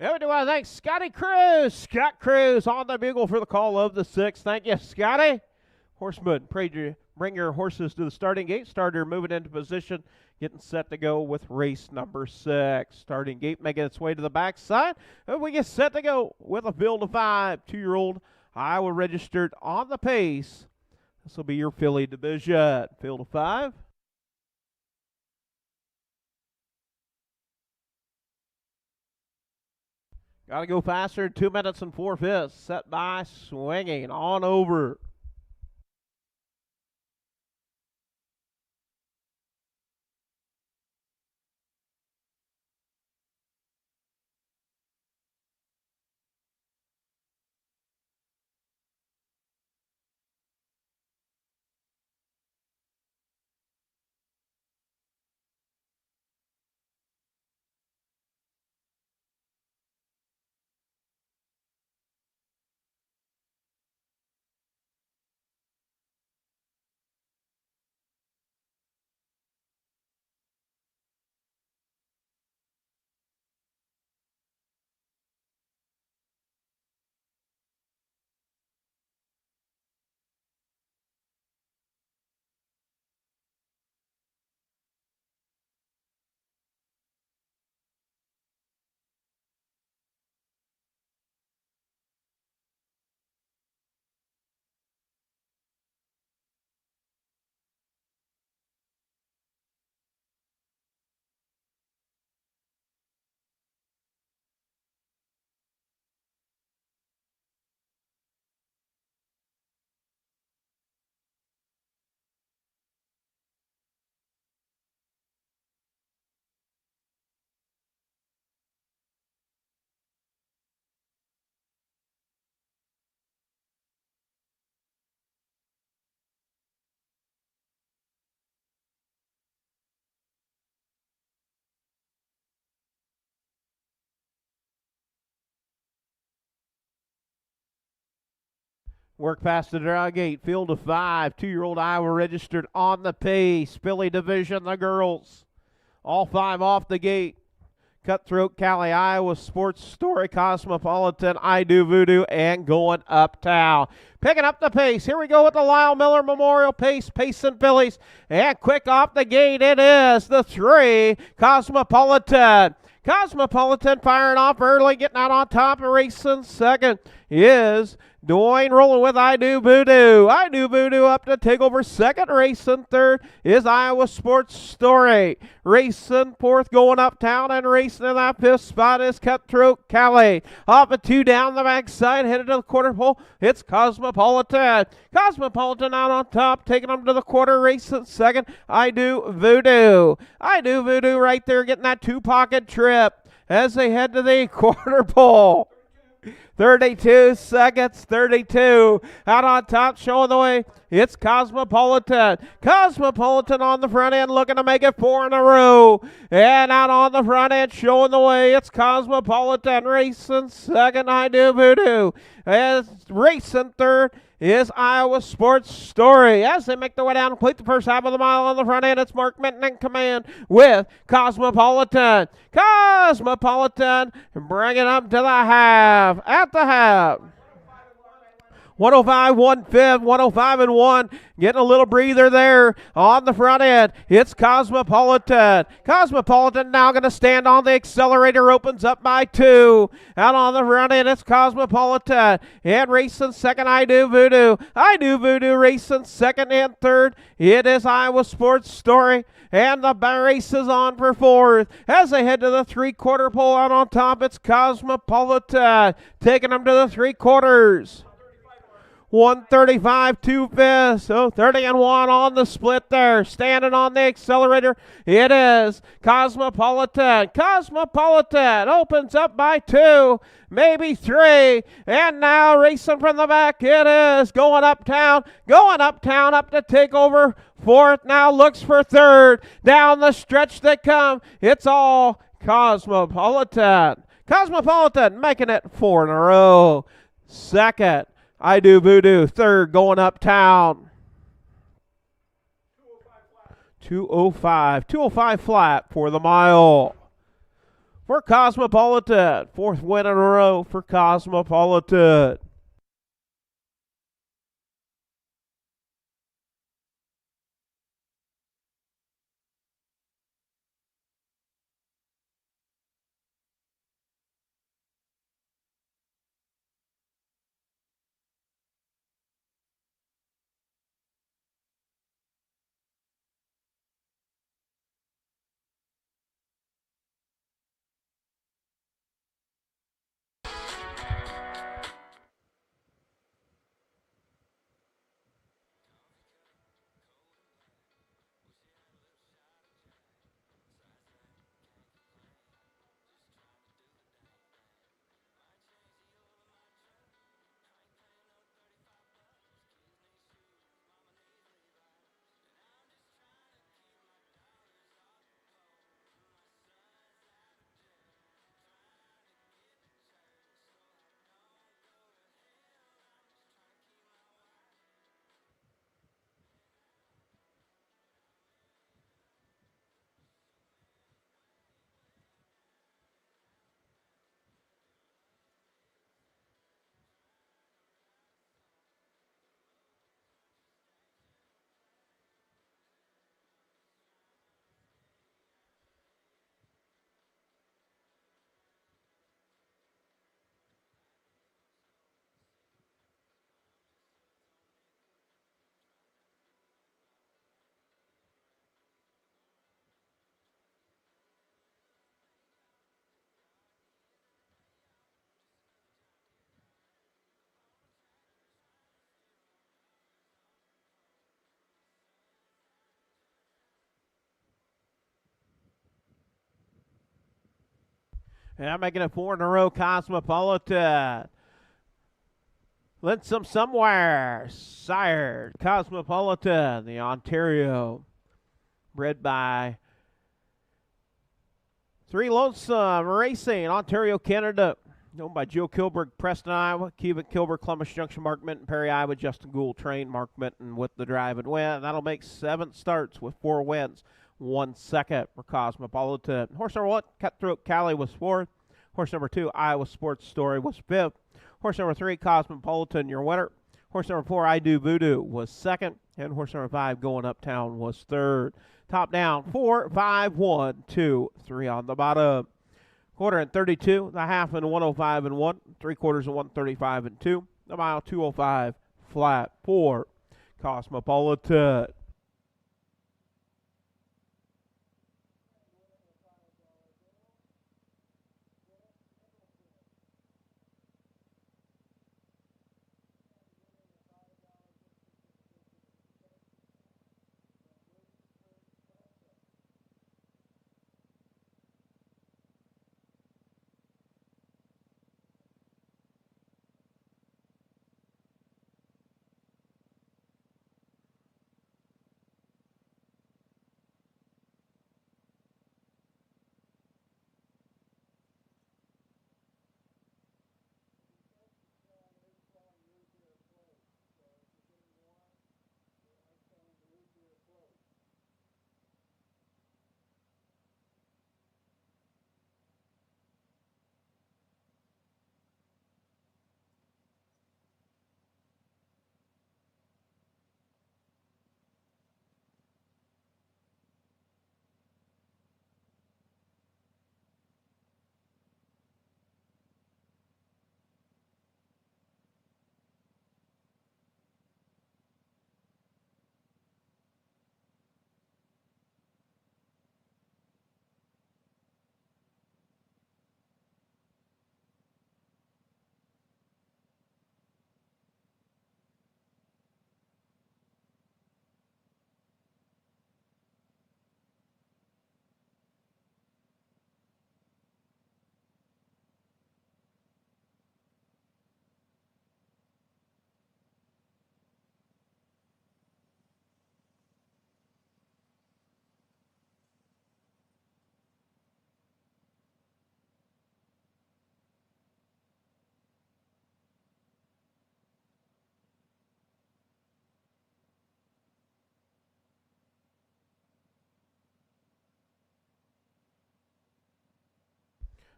Yeah, we do want to thank Scotty Cruz. Scott Cruz on the bugle for the call of the 6th. Thank you, Scotty. Horsemen, pray you bring your horses to the starting gate. Starter moving into position, getting set to go with race number 6. Starting gate making its way to the backside. And we get set to go with a field of 5. 2-year-old Iowa registered on the pace. This will be your filly division. Field of 5. Got to go faster. 2 minutes and 4/5. Set by Swinging on over. Work past the draw gate, field of 5. 2-year-old Iowa registered on the pace. Billy Division, the girls. All 5 off the gate. Cutthroat, Cali, Iowa, Sports Story, Cosmopolitan, I Do Voodoo, and Going Uptown. Picking up the pace. Here we go with the Lyle Miller Memorial Pace, Pace and Phillies. And quick off the gate, it is the 3, Cosmopolitan. Cosmopolitan firing off early, getting out on top and racing second is Dwayne rolling with I Do Voodoo. I Do Voodoo up to take over second. Racing third is Iowa Sports Story. Racing fourth, Going Uptown, and racing in that 5th spot is Cutthroat Cali. Off of 2 down the backside, headed to the quarter pole. It's Cosmopolitan. Cosmopolitan out on top, taking them to the quarter. Racing second, I Do Voodoo. I Do Voodoo right there, getting that 2-pocket trip as they head to the quarter pole. 32 seconds, 32. Out on top, showing the way, it's Cosmopolitan. Cosmopolitan on the front end, looking to make it 4 in a row. And out on the front end, showing the way, it's Cosmopolitan. Racing second, I Do Voodoo. As racing third is Iowa Sports Story. As they make their way down, complete the first half of the mile on the front end, it's Mark Minton in command with Cosmopolitan. Cosmopolitan bringing up to the half. At the half. 105, 1/5, 105 and 1. Getting a little breather there on the front end. It's Cosmopolitan. Cosmopolitan now going to stand on the accelerator. Opens up by 2. Out on the front end, it's Cosmopolitan. And racing second, I Do Voodoo. I Do Voodoo racing second and third. It is Iowa Sports Story. And the race is on for 4th. As they head to the 3-quarter pole, out on top, it's Cosmopolitan. Taking them to the 3 quarters. 135, 2/5, so 30 and 1 on the split there. Standing on the accelerator, it is Cosmopolitan. Cosmopolitan opens up by 2, maybe 3, and now racing from the back, it is Going Uptown. Going Uptown up to take over 4th, now looks for 3rd. Down the stretch they come, it's all Cosmopolitan. Cosmopolitan making it 4 in a row. Second, I Do Voodoo. Third, Going Uptown. 205 flat for the mile. For Cosmopolitan. 4th win in a row for Cosmopolitan. And I'm making it 4 in a row, Cosmopolitan. Linsome somewhere. Sired. Cosmopolitan, the Ontario. Bred by 3 Lonesome Racing, Ontario, Canada. Owned by Joe Kilberg, Preston, Iowa. Kevin Kilberg, Columbus Junction, Mark Minton, Perry, Iowa. Justin Gould, train. Mark Minton with the drive and win. That'll make 7 starts with 4 wins. 1 second for Cosmopolitan. Horse number 1, Cutthroat Cali, was 4th. Horse number 2, Iowa Sports Story, was 5th. Horse number 3, Cosmopolitan, your winner. Horse number 4, I Do Voodoo, was 2nd. And horse number 5, Going Uptown, was 3rd. Top down, 4, 5, 1, 2, 3 on the bottom. Quarter and 32, the half and 105 and 1, 3/4 and 135 and 2, the mile 205 flat for Cosmopolitan.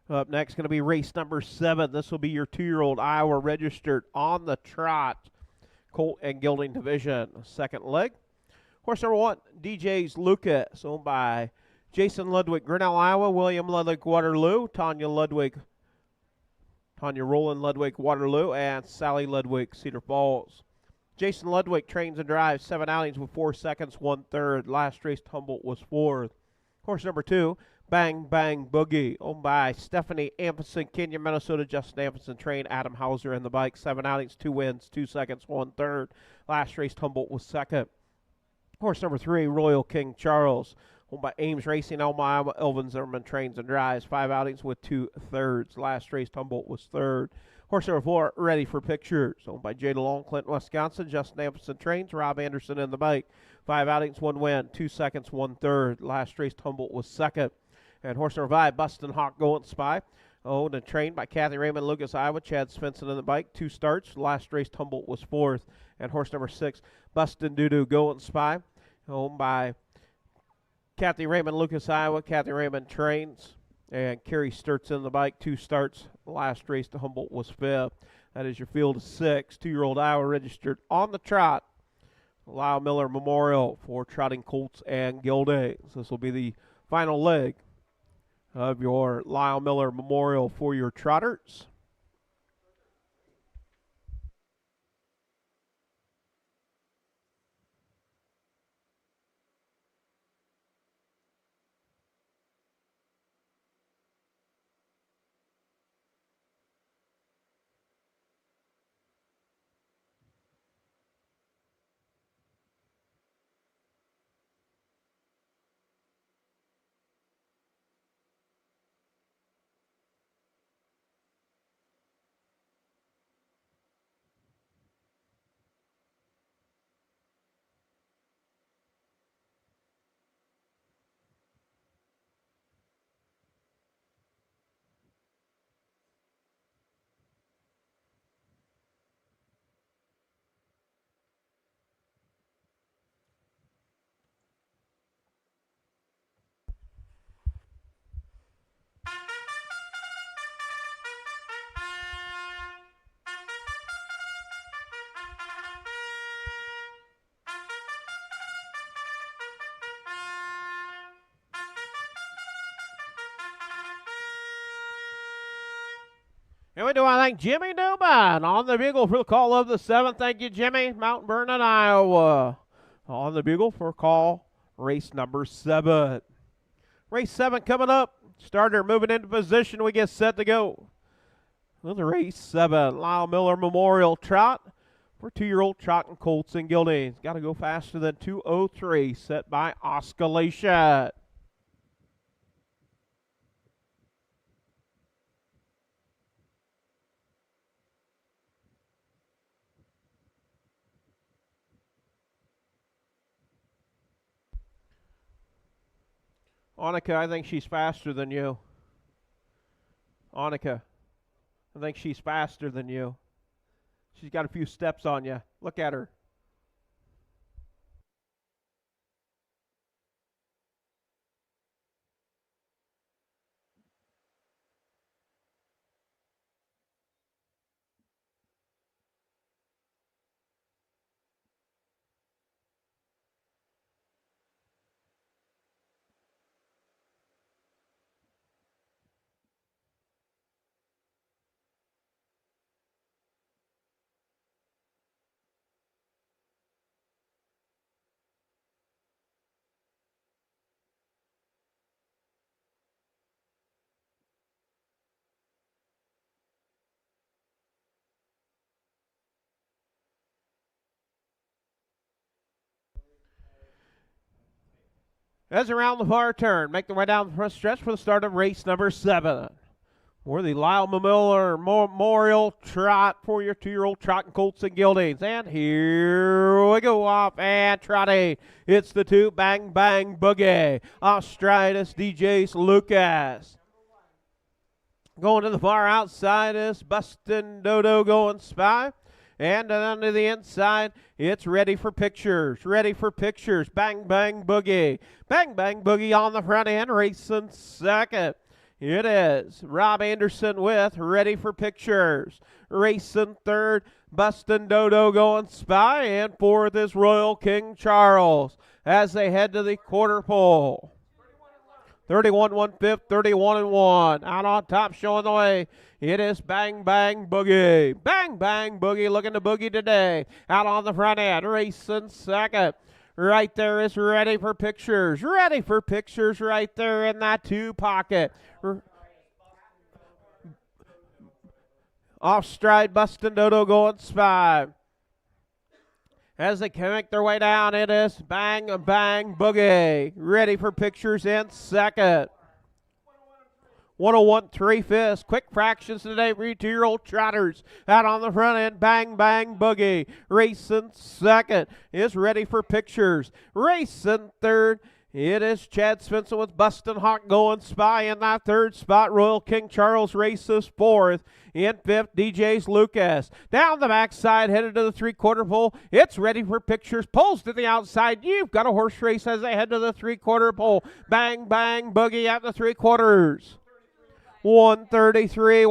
Up next, going to be race number 7. This will be your 2-year-old Iowa registered on the trot, Colt and Gelding division. Second leg. Horse number 1, DJ's Lucas, owned by Jason Ludwig, Grinnell, Iowa. William Ludwig, Waterloo. Tanya Roland Ludwig, Waterloo. And Sally Ludwig, Cedar Falls. Jason Ludwig trains and drives 7 outings with 4 seconds, 1/3. Last race, Humboldt was 4th. Horse number 2, Bang Bang Boogie, owned by Stephanie Amundsen, Kenya, Minnesota. Justin Amundsen, train. Adam Hauser in the bike. 7 outings, 2 wins, 2 seconds, 1/3. Last race, Humboldt was 2nd. Horse number 3, Royal King Charles, owned by Ames Racing, Elma, Iowa. Elvin Zimmerman trains and drives. 5 outings with 2/3. Last race, Humboldt was 3rd. Horse number 4, Ready for Pictures, owned by Jada Long, Clinton, Wisconsin. Justin Amundsen trains. Rob Anderson in the bike. 5 outings, 1 win, 2 seconds, 1/3. Last race, Humboldt was 2nd. And horse number 5, Bustin' Hawk Going Spy, owned and trained by Kathy Raymond, Lucas, Iowa. Chad Svensson in the bike. 2 starts. Last race, Humboldt was 4th. And horse number 6, Bustin' Doodoo Going Spy, owned by Kathy Raymond, Lucas, Iowa. Kathy Raymond trains. And Carrie Sturts in the bike. 2 starts. Last race to Humboldt was 5th. That is your field of 6. 2-year-old Iowa registered on the trot. Lyle Miller Memorial for trotting colts and geldings. This will be the final leg of your Lyle Miller Memorial for your trotters. And we do want to thank Jimmy Newman on the bugle for the call of the 7th. Thank you, Jimmy. Mount Vernon, Iowa. On the bugle for call race number 7. Race 7 coming up. Starter moving into position. We get set to go. With race 7, Lyle Miller Memorial Trot for 2-year-old trotting colts and geldings. Got to go faster than 2:03, set by Oscillation. Annika, I think she's faster than you. Annika, I think she's faster than you. She's got a few steps on you. Look at her. As around the far turn, make their way down the front stretch for the start of race number 7. For the Lyle Miller Memorial Trot for your 2-year-old trotting colts and geldings. And here we go off and trotting. It's the 2 Bang Bang Boogie. Ostridus DJs Lucas. Going to the far outside is Bustin' Dodo going spy. And on to the inside, it's Ready for Pictures. Ready for Pictures. Bang Bang Boogie. Bang Bang Boogie on the front end, racing second. It is Rob Anderson with Ready for Pictures. Racing third, Bustin' Dodo going spy. And fourth is Royal King Charles as they head to the quarter pole. 31 1/5, 31 1. Out on top, showing the way. It is Bang Bang Boogie. Bang Bang Boogie looking to boogie today. Out on the front end, racing second. Right there is Ready for Pictures. Ready for Pictures right there in that 2 pocket. Off stride, Bustin' Dodo going spy. As they make their way down, it is Bang Bang Boogie. Ready for Pictures in second. 101 3/5. Quick fractions today for you 2-year-old trotters. Out on the front end, Bang Bang Boogie. Racing second is Ready for Pictures. Racing third, it is Chad Svensson with Bustin' Hawk going spy in that 3rd spot. Royal King Charles races 4th. In 5th, DJ's Lucas. Down the backside, headed to the 3/4 pole. It's Ready for Pictures. Poles to the outside. You've got a horse race as they head to the 3/4 pole. Bang Bang Boogie at the 3/4. 133,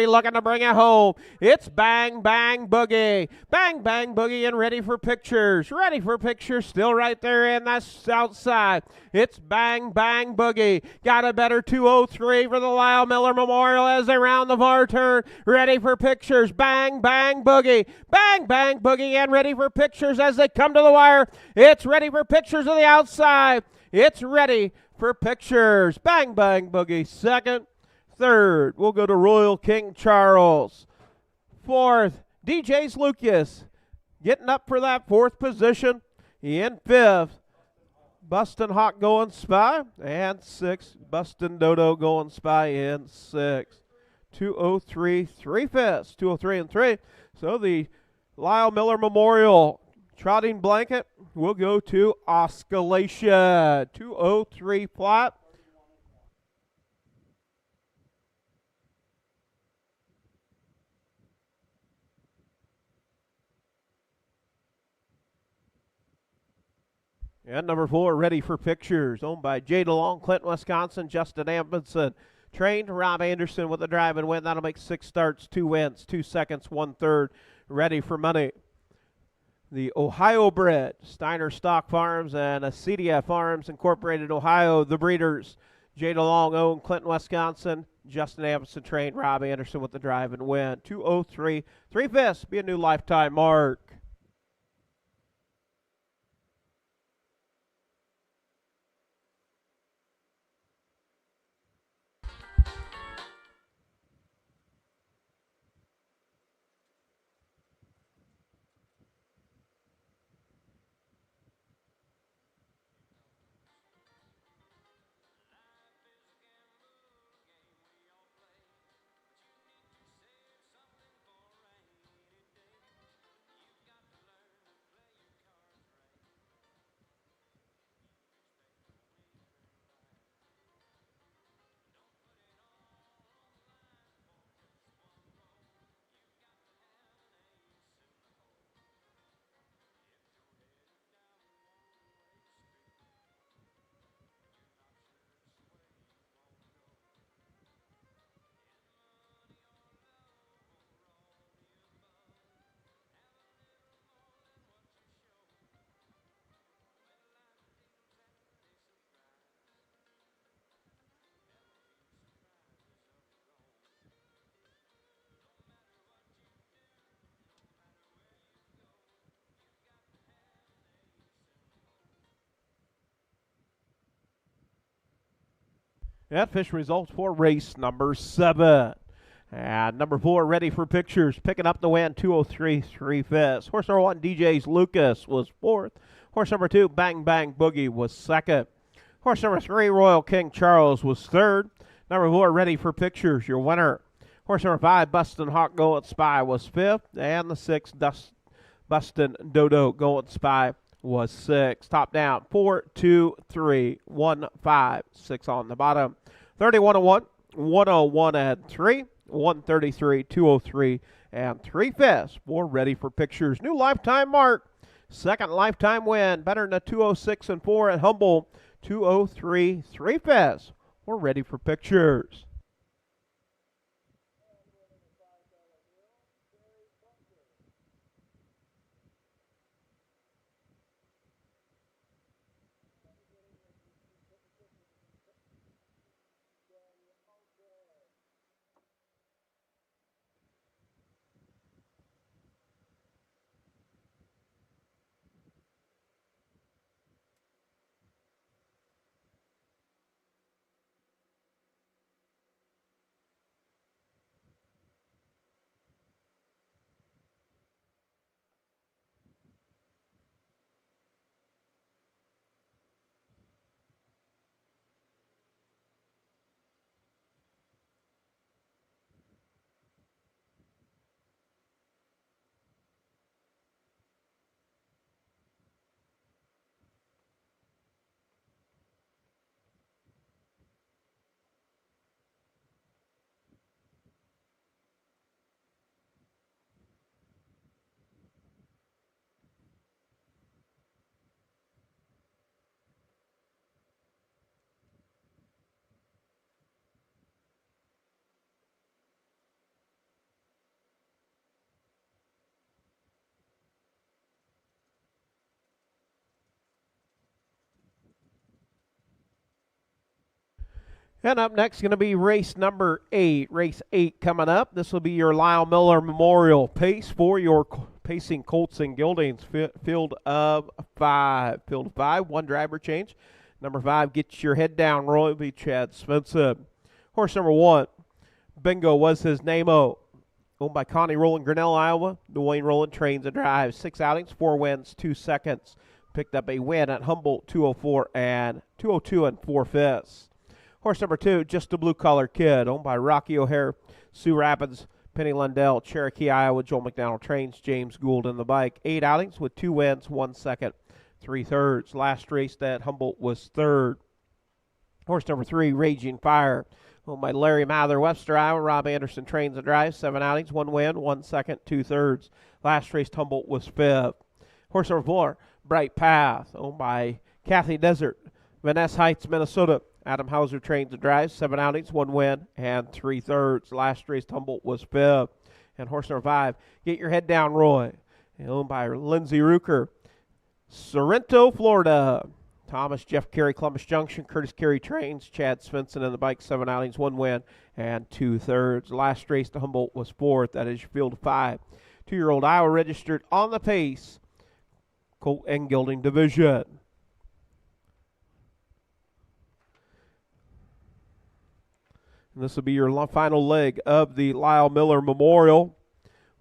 looking to bring it home. It's Bang Bang Boogie. Bang Bang Boogie and Ready for Pictures. Ready for Pictures still right there in that outside. It's Bang Bang Boogie. Got a better 2:03 for the Lyle Miller Memorial as they round the far turn. Ready for Pictures. Bang Bang Boogie. Bang Bang Boogie and Ready for Pictures as they come to the wire. It's Ready for Pictures to the outside. It's Ready for Pictures. Bang Bang Boogie second. Third, we'll go to Royal King Charles. 4th, DJ's Lucas getting up for that 4th position. In 5th, Bustin' Hawk going spy. And 6th, Bustin' Dodo going spy in 6th. 2:03 3/5, 2:03 and 3. So the Lyle Miller Memorial trotting blanket will go to Oscillation. 2:03 flat. And number 4, Ready for Pictures, owned by Jay DeLong, Clinton, Wisconsin, Justin Amundsen. Trained Rob Anderson with the drive and win. That'll make 6 starts, 2 wins, 2 seconds, 1/3. Ready for money. The Ohio bred, Steiner Stock Farms and Acedia Farms Incorporated, Ohio, the breeders. Jay DeLong owned, Clinton, Wisconsin, Justin Amundsen trained. Rob Anderson with the drive and win. 2:03 3/5. Be a new lifetime mark. That official results for race number 7. And number 4, Ready for Pictures, picking up the win, 2:03 3/5. Horse number 1, DJ's Lucas, was 4th. Horse number 2, Bang Bang Boogie, was 2nd. Horse number 3, Royal King Charles, was 3rd. Number 4, Ready for Pictures, your winner. Horse number 5, Bustin' Hawk Going Spy, was 5th. And the 6, Bustin' Dodo Going Spy, was 6. Top down, 4, 2, 3, 1, 5, 6 on the bottom. 31-1, 101 and 3, 133, 203 and 3/5 for Ready for Pictures. New lifetime mark, 2nd lifetime win, better than a 206 and 4 at Humboldt. 203 3/5 for Ready for Pictures. And up next going to be race number 8. Race 8 coming up. This will be your Lyle Miller Memorial Pace for your Pacing Colts and Gildings. Field of 5. Field of 5, one driver change. Number 5, Get Your Head Down, Roy, will be Chad Spencer. Horse number 1, Bingo Was His Name-O. Owned by Connie Rowland, Grinnell, Iowa. Dwayne Rowland trains and drives. 6 outings, 4 wins, 2 seconds. Picked up a win at Humboldt, 204 and 202 and 4/5. Horse number 2, Just a Blue Collar Kid, owned by Rocky O'Hare, Sioux Rapids, Penny Lundell, Cherokee, Iowa. Joel McDonald trains, James Gould in the bike. 8 outings with 2 wins, 1 second, 3/3. Last race at Humboldt was 3rd. Horse number 3, Raging Fire, owned by Larry Mather, Webster, Iowa. Rob Anderson trains and drives. 7 outings, 1 win, 1 second, 2/3. Last race Humboldt was 5th. Horse number 4, Bright Path, owned by Kathy Desert, Vanessa Heights, Minnesota. Adam Hauser trains and drives. 7 outings, 1 win, and 3/3. Last race Humboldt was 5th. And horse number 5, Get Your Head Down, Roy, owned by Lindsay Ruker, Sorrento, Florida. Thomas, Jeff Carey, Columbus Junction, Curtis Carey Trains, Chad Svensson in the bike, 7 outings, 1 win, and 2/3. Last race to Humboldt was 4th. That is your field of 5. 2-year-old Iowa registered on the Pace, Colt and Gelding Division. And this will be your final leg of the Lyle Miller Memorial.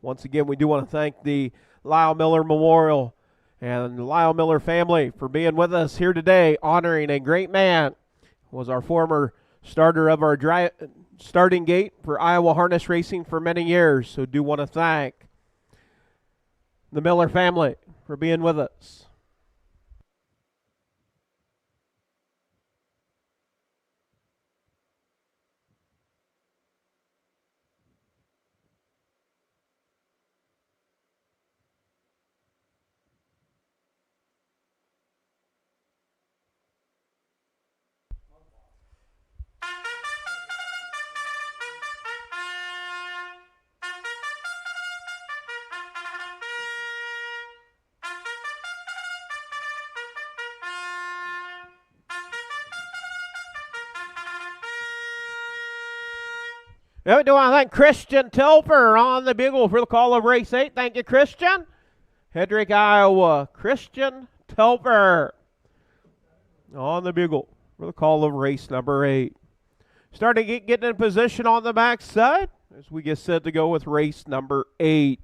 Once again, we do want to thank the Lyle Miller Memorial and the Lyle Miller family for being with us here today, honoring a great man. Was our former starter of our starting gate for Iowa Harness Racing for many years. So do want to thank the Miller family for being with us. We do want to thank Christian Telfer on the bugle for the call of race 8. Thank you, Christian. Hedrick, Iowa. Christian Telfer on the bugle for the call of race number 8. Starting getting in position on the backside as we get set to go with race number 8.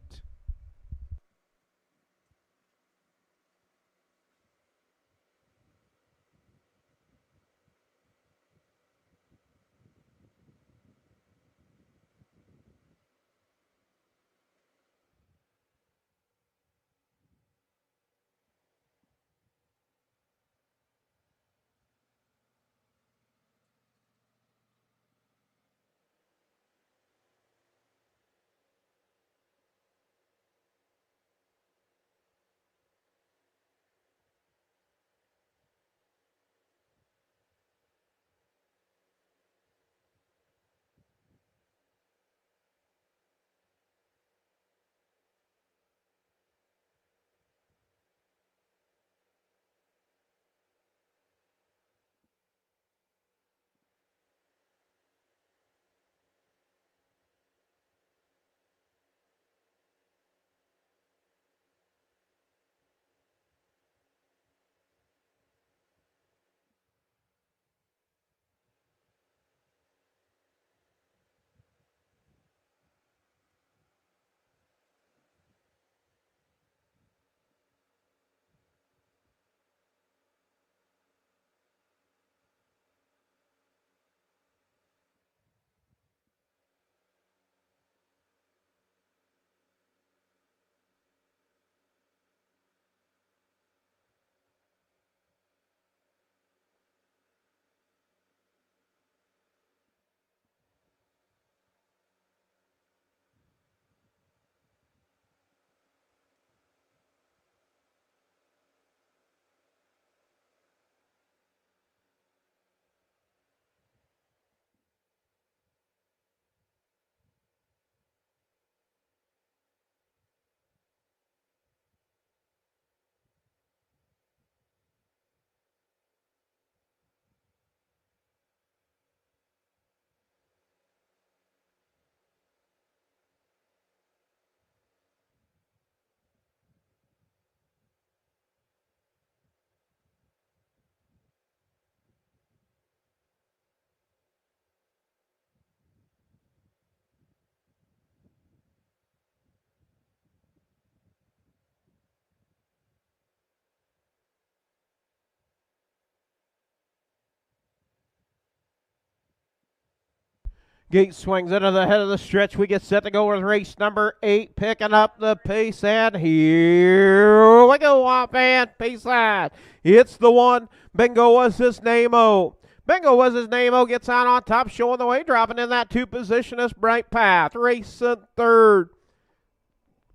Gate swings into the head of the stretch. We get set to go with race number 8, picking up the pace, and here we go, offhand, pace line. It's the one. Bingo was his name-o. Bingo was his name-o. Gets out on top, showing the way, dropping in that 2 position is Bright Path. Racing 3rd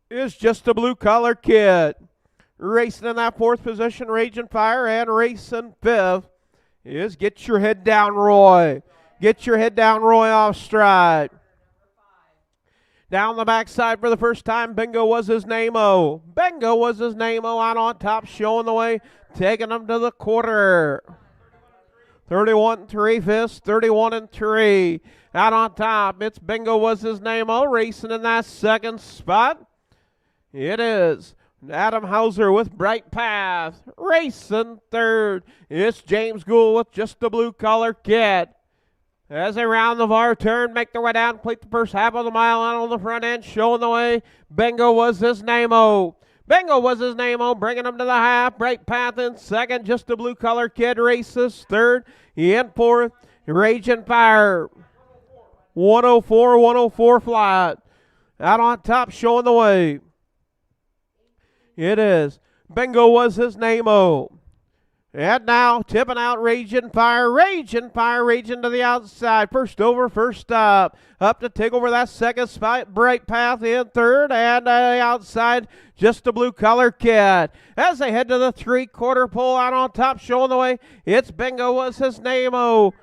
is Just a Blue Collar Kid. Racing in that 4th position, Raging Fire, and racing 5th is Get Your Head Down, Roy. Get Your Head Down, Roy, off stride. Down the backside for the first time, Bingo was his name-o. Bingo was his name-o, out on top, showing the way, taking him to the quarter. 31-3 fifths, 31-3. Out on top, it's Bingo was his name-o, racing in that second spot. It is Adam Hauser with Bright Path, racing third. It's James Gould with Just a Blue Collar Kid. As they round the far turn, make their way down, complete the first half of the mile out on the front end, showing the way. Bingo was his name-o. Bingo was his name-o, bringing him to the half. Bright Path in second. Just a Blue Collar Kid races third. In fourth, Raging Fire. 104 flat. Out on top, showing the way. It is Bingo was his name-o. And now, tipping out Raging Fire, Raging Fire, raging to the outside. First over, first up. Up to take over that second spot. Bright Path in third. And the outside, Just a Blue Collar Kid. As they head to the three-quarter pole out on top, showing the way. It's Bingo was his name-o.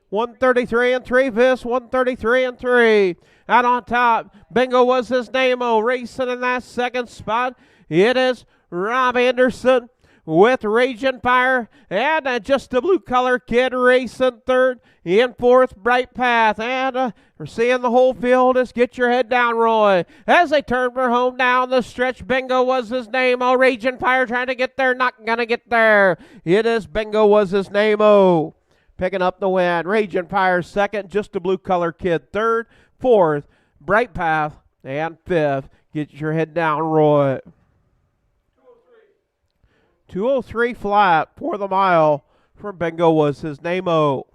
133 3 fifths, 133 3. Out on top, Bingo was his name-o. Racing in that second spot. It is Rob Anderson with Raging Fire, and Just a Blue Collar Kid racing third. In fourth, Bright Path, and we're seeing the whole field. Just get your head down, Roy. As they turn for home down the stretch, Bingo was his name-o. Raging Fire trying to get there, not gonna get there. It is Bingo was his name-o. Picking up the win. Raging Fire second, Just a Blue Collar Kid third, fourth, Bright Path, and fifth. Get your head down, Roy. 203 flat for the mile from Bingo was his name-o.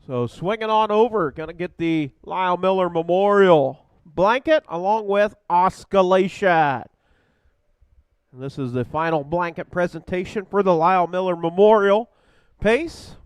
So swinging on over, going to get the Lyle Miller Memorial blanket along with Osculation. And this is the final blanket presentation for the Lyle Miller Memorial. Pace.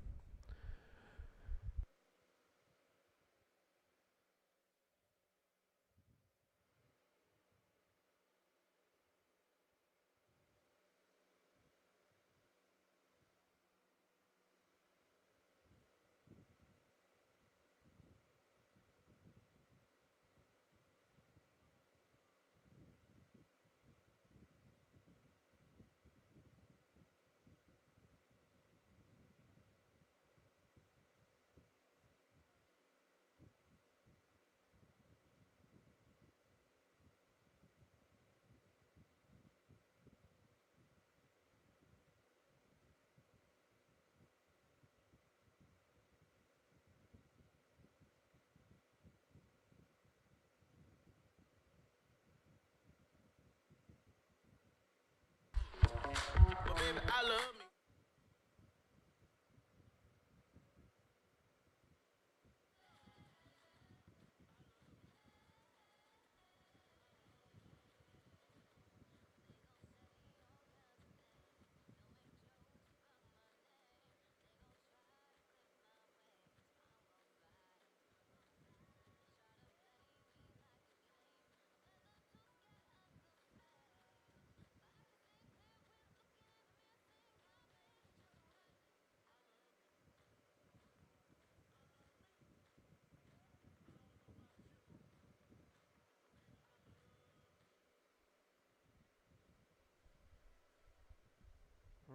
I love me.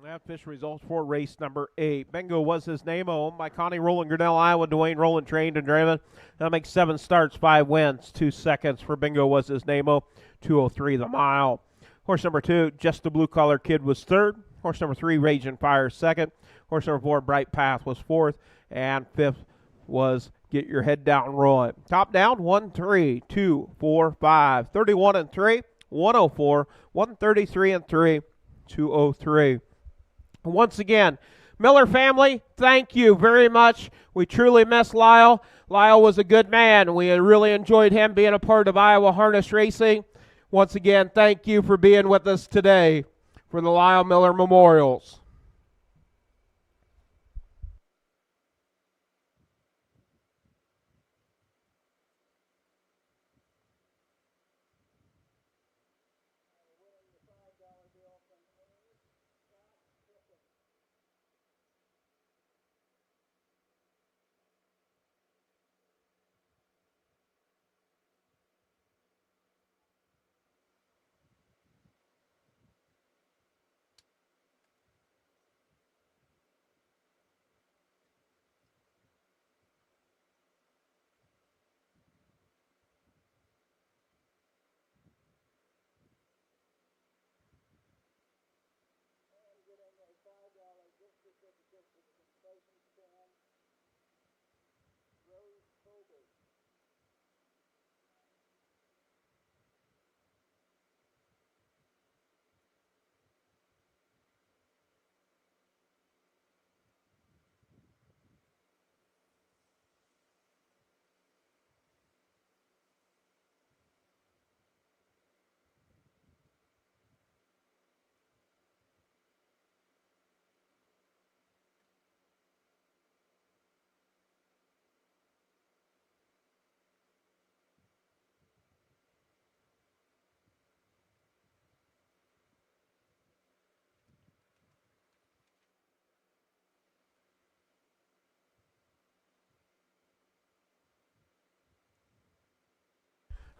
That fish results for race number 8. Bingo was his name, owned by Connie Rowland, Grinnell, Iowa. Dwayne Rowland trained and driven. That makes 7 starts, 5 wins, 2 seconds for Bingo was his name, 2:03 the mile. Horse number 2, Just a Blue Collar Kid, was third. Horse number 3, Raging Fire, second. Horse number 4, Bright Path, was fourth. And fifth was Get Your Head Down, Roy. Top down, 1, 3, 2, 4, 5. 31 and 3. 104, 133 and 3, 203. Once again, Miller family, thank you very much. We truly miss Lyle. Lyle was a good man. We really enjoyed him being a part of Iowa Harness Racing. Once again, thank you for being with us today for the Lyle Miller Memorials.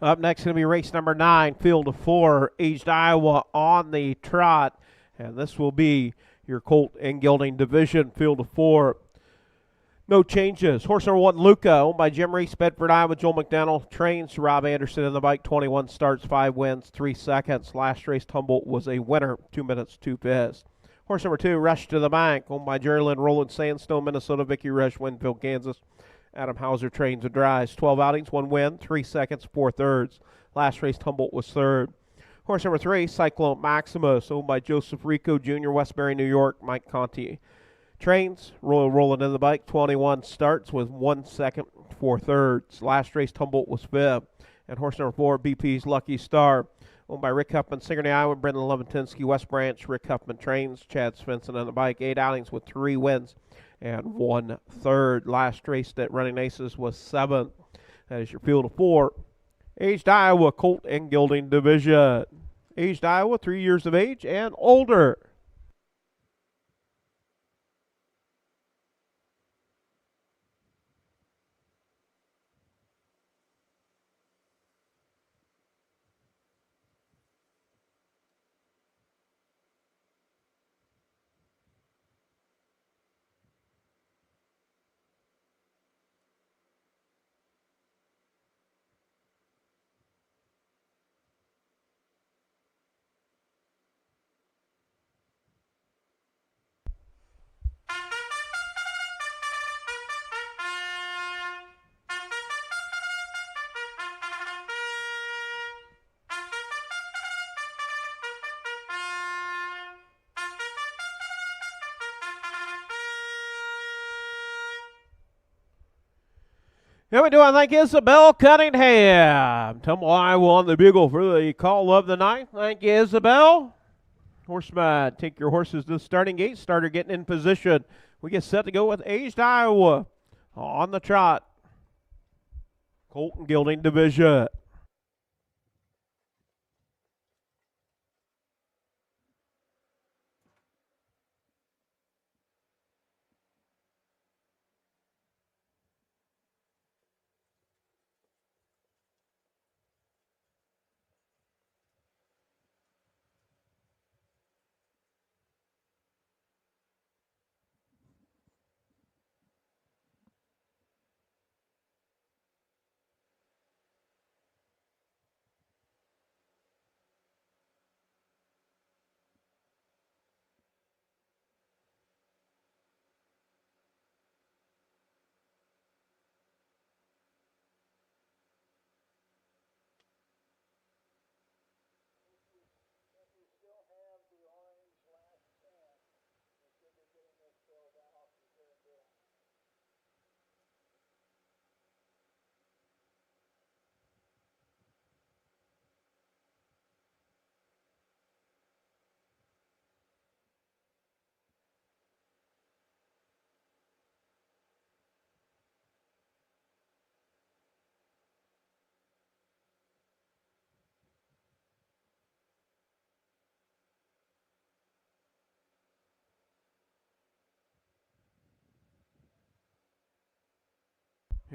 Up next is going to be race number 9, field of 4, aged Iowa on the trot. And this will be your colt and gelding division, field of 4. No changes. Horse number 1, Luca, owned by Jim Reese, Bedford, Iowa. Joel McDonnell trains. Rob Anderson in the bike, 21 starts, 5 wins, 3 seconds. Last race, Humboldt was a winner, 2 minutes, 2 fifths. Horse number 2, Rush to the Bank, owned by Jerry Lynn, Roland Sandstone, Minnesota, Vicky Rush, Winfield, Kansas. Adam Hauser trains and drives. 12 outings, 1 win, 3 seconds, 4 thirds. Last race, Humboldt was 3rd. Horse number 3, Cyclone Maximus, owned by Joseph Rico Jr., Westbury, New York. Mike Conti trains. Royal Roland in the bike, 21 starts with 1 second, 4 thirds. Last race, Humboldt was 5th. And horse number 4, BP's Lucky Star, owned by Rick Huffman, Sigourney, Iowa. Brendan Leventinsky, West Branch. Rick Huffman trains. Chad Svensson on the bike, 8 outings with 3 wins and 1 third. Last race at Running Aces was 7th. That is your field of 4. Aged Iowa colt and gelding division. Aged Iowa, 3 years of age and older. Here we do, I thank Isabel Cunningham. Tumble Iowa on the bugle for the call of the night. Thank you, Isabel. Horseman, take your horses to the starting gate. Starter getting in position. We get set to go with aged Iowa on the trot. Colt and gelding division.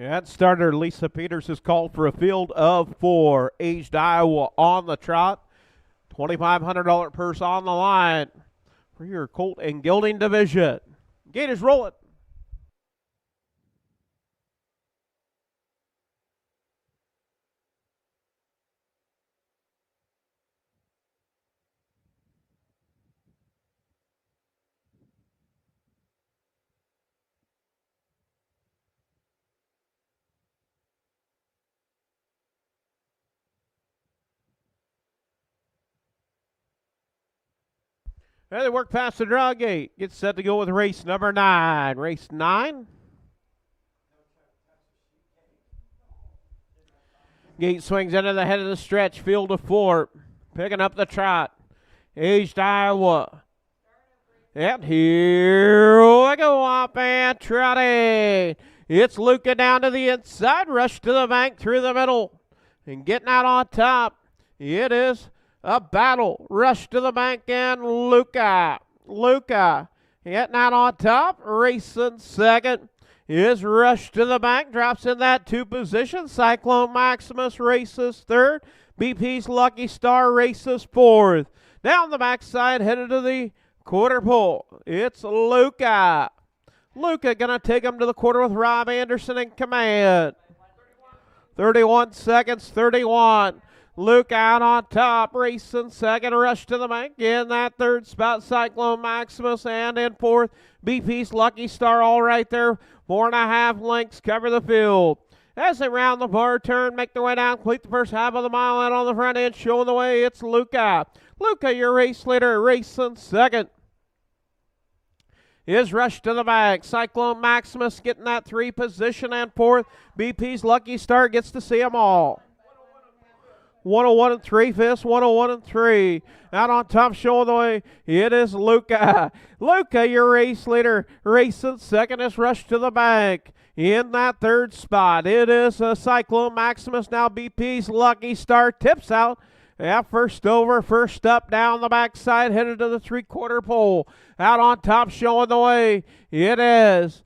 And starter Lisa Peters is called for a field of 4. Aged Iowa on the trot. $2,500 purse on the line for your colt and gelding division. Gators roll it. And they work past the draw gate. Gets set to go with race number 9. Race 9. Gate swings into the head of the stretch. Field of 4. Picking up the trot. Aged Iowa. And here we go, up and trotting. It's Luca down to the inside. Rush to the bank through the middle. And getting out on top. It is a battle. Rush to the bank and Luca. Luca getting out on top. Racing second is Rush to the bank. Drops in that 2 position. Cyclone Maximus races third. BP's Lucky Star races fourth. Down the backside, headed to the quarter pole. It's Luca. Luca going to take him to the quarter with Rob Anderson in command. 31 seconds, 31. Luke out on top, racing second, Rush to the bank. In that third spot, Cyclone Maximus, and in fourth, BP's Lucky Star, all right there. 4.5 lengths cover the field. As they round the bar turn, make their way down, complete the first half of the mile out on the front end, showing the way, it's Luca. Luca, your race leader, racing second. Is Rush to the back. Cyclone Maximus getting that 3 position, and fourth, BP's Lucky Star gets to see them all. 101 and 3/5, 101 and 3. Out on top, showing the way, it is Luca. Luca, your race leader, racing second, is Rush to the back. In that third spot, it is Cyclone Maximus. Now BP's Lucky Star tips out. Yeah, first over, first up, down the backside, headed to the 3/4 pole. Out on top, showing the way, it is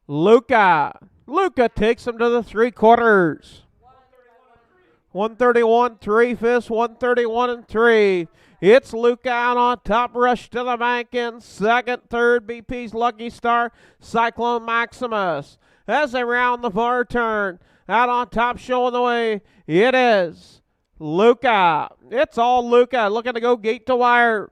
Luca. Luca takes him to the 3/4. 131 3/5, 131 and 3. It's Luca out on top, Rush to the bank in second, third, BP's Lucky Star, Cyclone Maximus. As they round the far turn, out on top, showing the way, it is Luca. It's all Luca, looking to go gate to wire.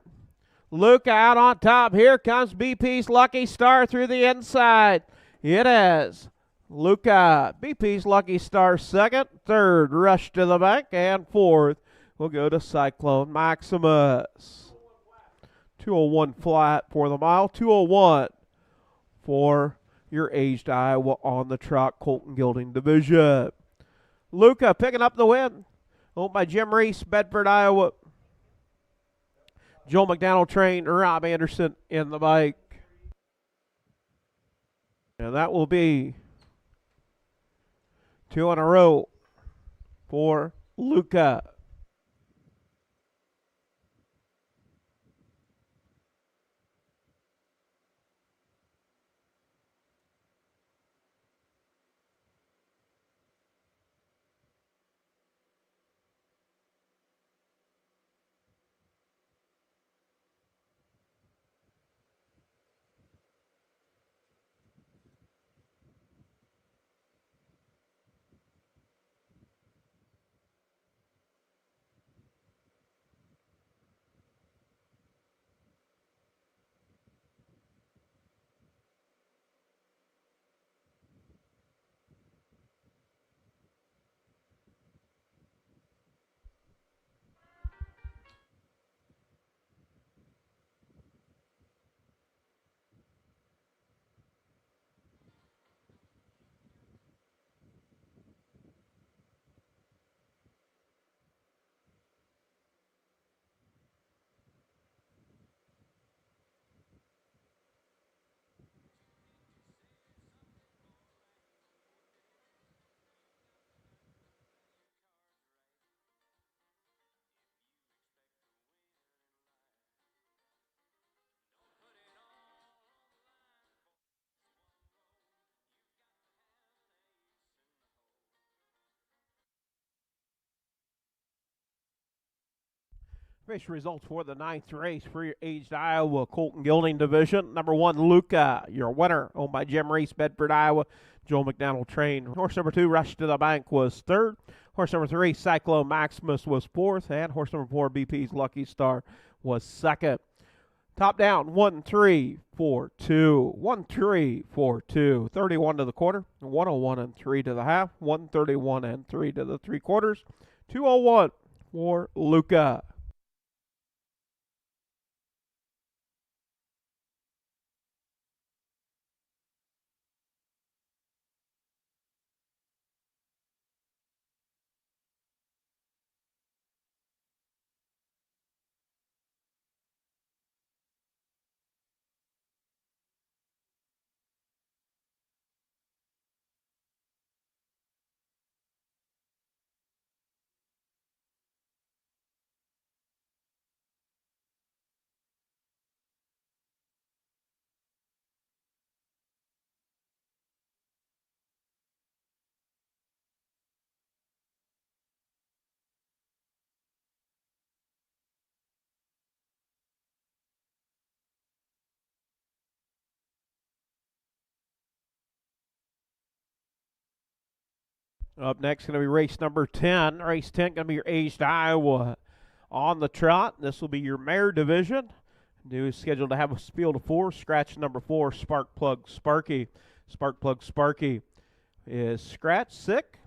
Luca out on top. Here comes BP's Lucky Star through the inside. It is Luca. BP's Lucky Star second, third, Rush to the bank, and fourth will go to Cyclone Maximus. 201 flat for the mile, 201 for your Aged Iowa on the trot Colton Gelding division. Luca picking up the win. Owned by Jim Reese, Bedford, Iowa. Joe McDonald trained, Rob Anderson in the bike. And that will be 2 in a row for Luca. Race results for the 9th race for your aged Iowa Colt and Gelding division. Number 1, Luca, your winner, owned by Jim Reese, Bedford, Iowa. Joel McDonald trained. Horse number 2, Rush to the Bank, was 3rd. Horse number 3, Cyclone Maximus, was 4th. And horse number 4, BP's Lucky Star, was 2nd. Top down, 1, 3, 4, 2. 1, 3, 4, 2. 31 to the quarter. 101 and 3 to the half. 131 and 3 to the 3/4. 201 for Luca. Up next, going to be race number 10. Race 10 going to be your aged Iowa on the trot. This will be your mare division. New is scheduled to have a field of 4. Scratch number 4, Sparkplug Sparky. Sparkplug Sparky is scratch sick.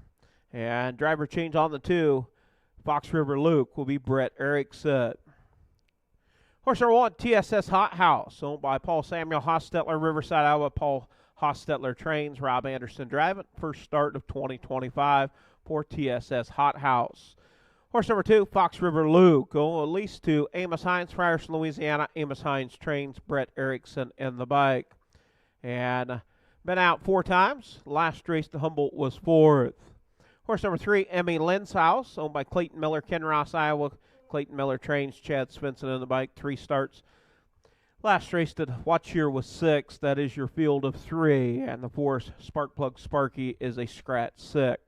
And driver change on the 2. Fox River Luke will be Brett Erickson. Horse number 1, TSS Hot House, owned by Paul Samuel Hostetler, Riverside, Iowa. Paul Hostetler trains, Rob Anderson driving. First start of 2025 for TSS Hot House. Horse number 2, Fox River Luke, at least to Amos Hines, Frierson, Louisiana. Amos Hines trains, Brett Erickson in the bike. And been out 4 times. Last race to Humboldt was 4th. Horse number 3, Emmy Lynn's House, owned by Clayton Miller, Kinross, Iowa. Clayton Miller trains, Chad Svensson in the bike. 3 starts. Last race to watch here was 6. That is your field of 3. And the 4th, Sparkplug Sparky, is a scratch sick.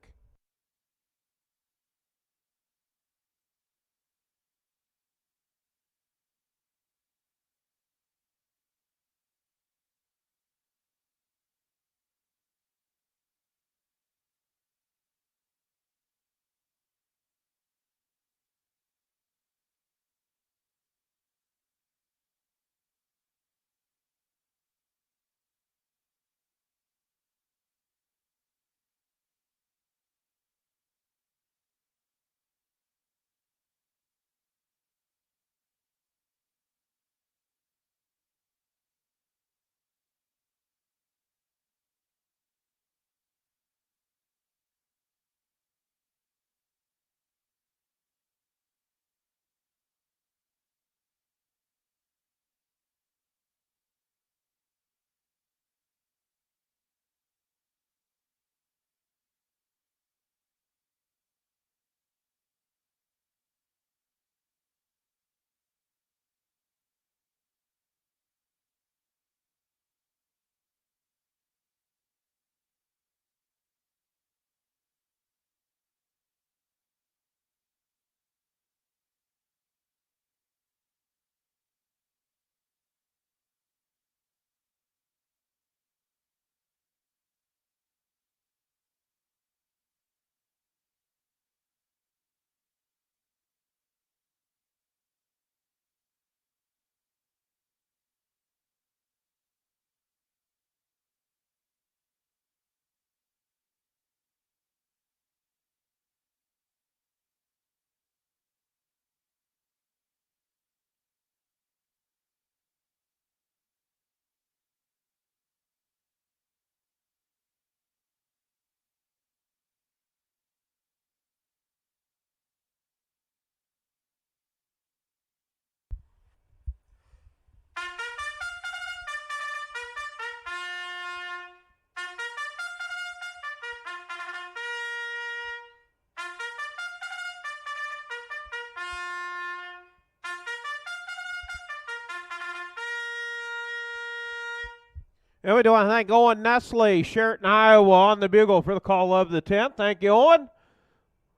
And we do want to thank Owen Nestle, Sheraton, Iowa, on the bugle for the call of the 10th. Thank you, Owen.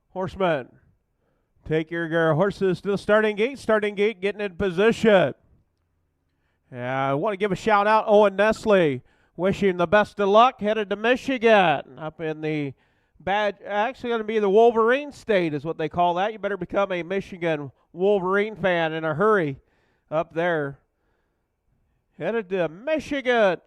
Horseman Take your horses to the starting gate. Starting gate getting in position. I want to give a shout out Owen Nestle. Wishing the best of luck. Headed to Michigan. Up in the actually going to be the Wolverine State is what they call that. You better become a Michigan Wolverine fan in a hurry up there. Headed to Michigan.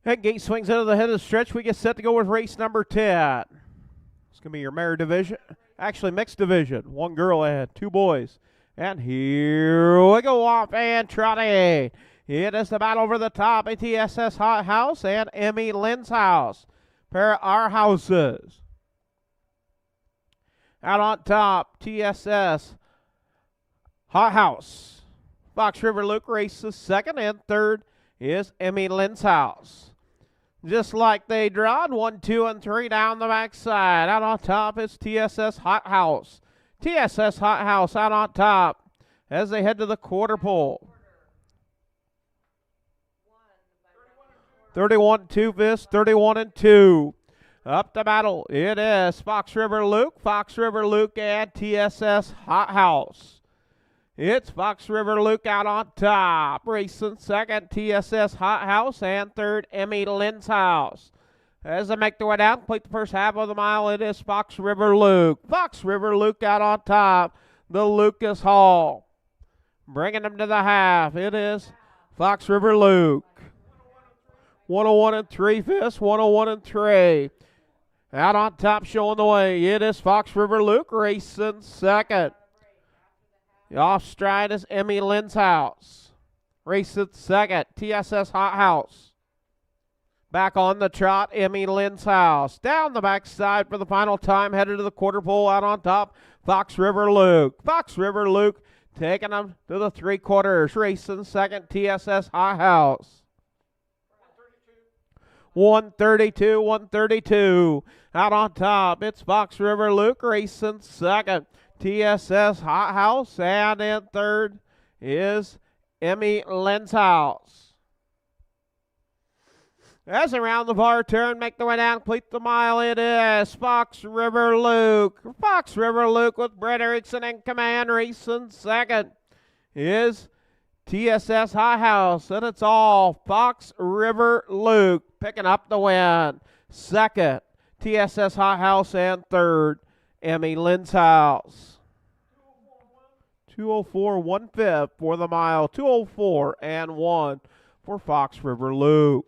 That gate swings out of the head of the stretch. We get set to go with race number 10. It's going to be your mare division. Actually, mixed division. One girl ahead, two boys. And here we go off and trotting. It is the battle over the top. ATSS Hot House and Emmy Lynn's house. Pair of our houses. Out on top, TSS Hot House. Fox River Luke races second, and third is Emmy Lynn's house. Just like they drawed, 1, 2, and 3 down the backside. Out on top is TSS Hot House. TSS Hot House out on top as they head to the quarter pole. 31-2 this, 31-2. Up the battle, it is Fox River Luke, and TSS Hot House. It's Fox River Luke out on top. Racing second, TSS Hot House, and third, Emmy Lynn's house. As they make their way down, complete the first half of the mile, it is Fox River Luke. Fox River Luke out on top, the Lucas Hall. Bringing them to the half, it is Fox River Luke. 101 and 3/5, 101 and 3. Out on top, showing the way, it is Fox River Luke racing second. Off stride is Emmy Lynn's house. Racing second, TSS Hot House. Back on the trot, Emmy Lynn's house. Down the backside for the final time, headed to the quarter pole. Out on top, Fox River Luke. Fox River Luke taking them to the 3/4. Racing second, TSS Hot House. 132. Out on top, it's Fox River Luke racing second. TSS Hot House. And in third is Emmy Lenshouse. As around the bar turn, make the way down, complete the mile, it is Fox River Luke. Fox River Luke with Brett Erickson in command. Racing second is TSS High House, and it's all Fox River Luke picking up the win. Second, TSS High House, and third, Emmy Lenshouse. 2:04 1/5 for the mile. 2:04 and 1 for Fox River Luke.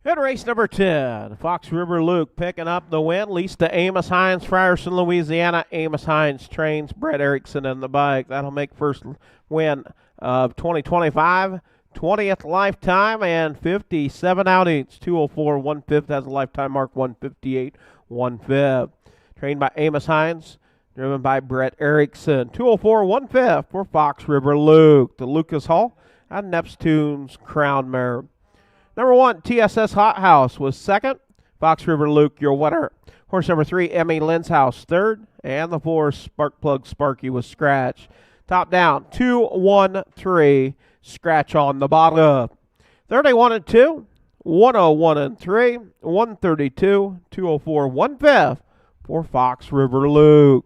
In race number 10, Fox River Luke picking up the win. Leased to Amos Hines, Frierson, Louisiana. Amos Hines trains Brett Erickson in the bike. That'll make first win of 2025. 20th lifetime and 57 outings. 2:04 1/5 has a lifetime mark. 1:58 1/5. Trained by Amos Hines, driven by Brett Erickson. 2:04 1/5 for Fox River Luke. The Lucas Hall and Neptune's Crown Mare. Number 1, TSS Hot House was second. Fox River Luke, your winner. Horse number 3, Emmy Lenshouse, third. And the 4, Sparkplug Sparky was scratch. Top down, 2, 1, 3. Scratch on the bottom. 31 and 2, 101 and 3, 132, 2:04 1/5 for Fox River Luke.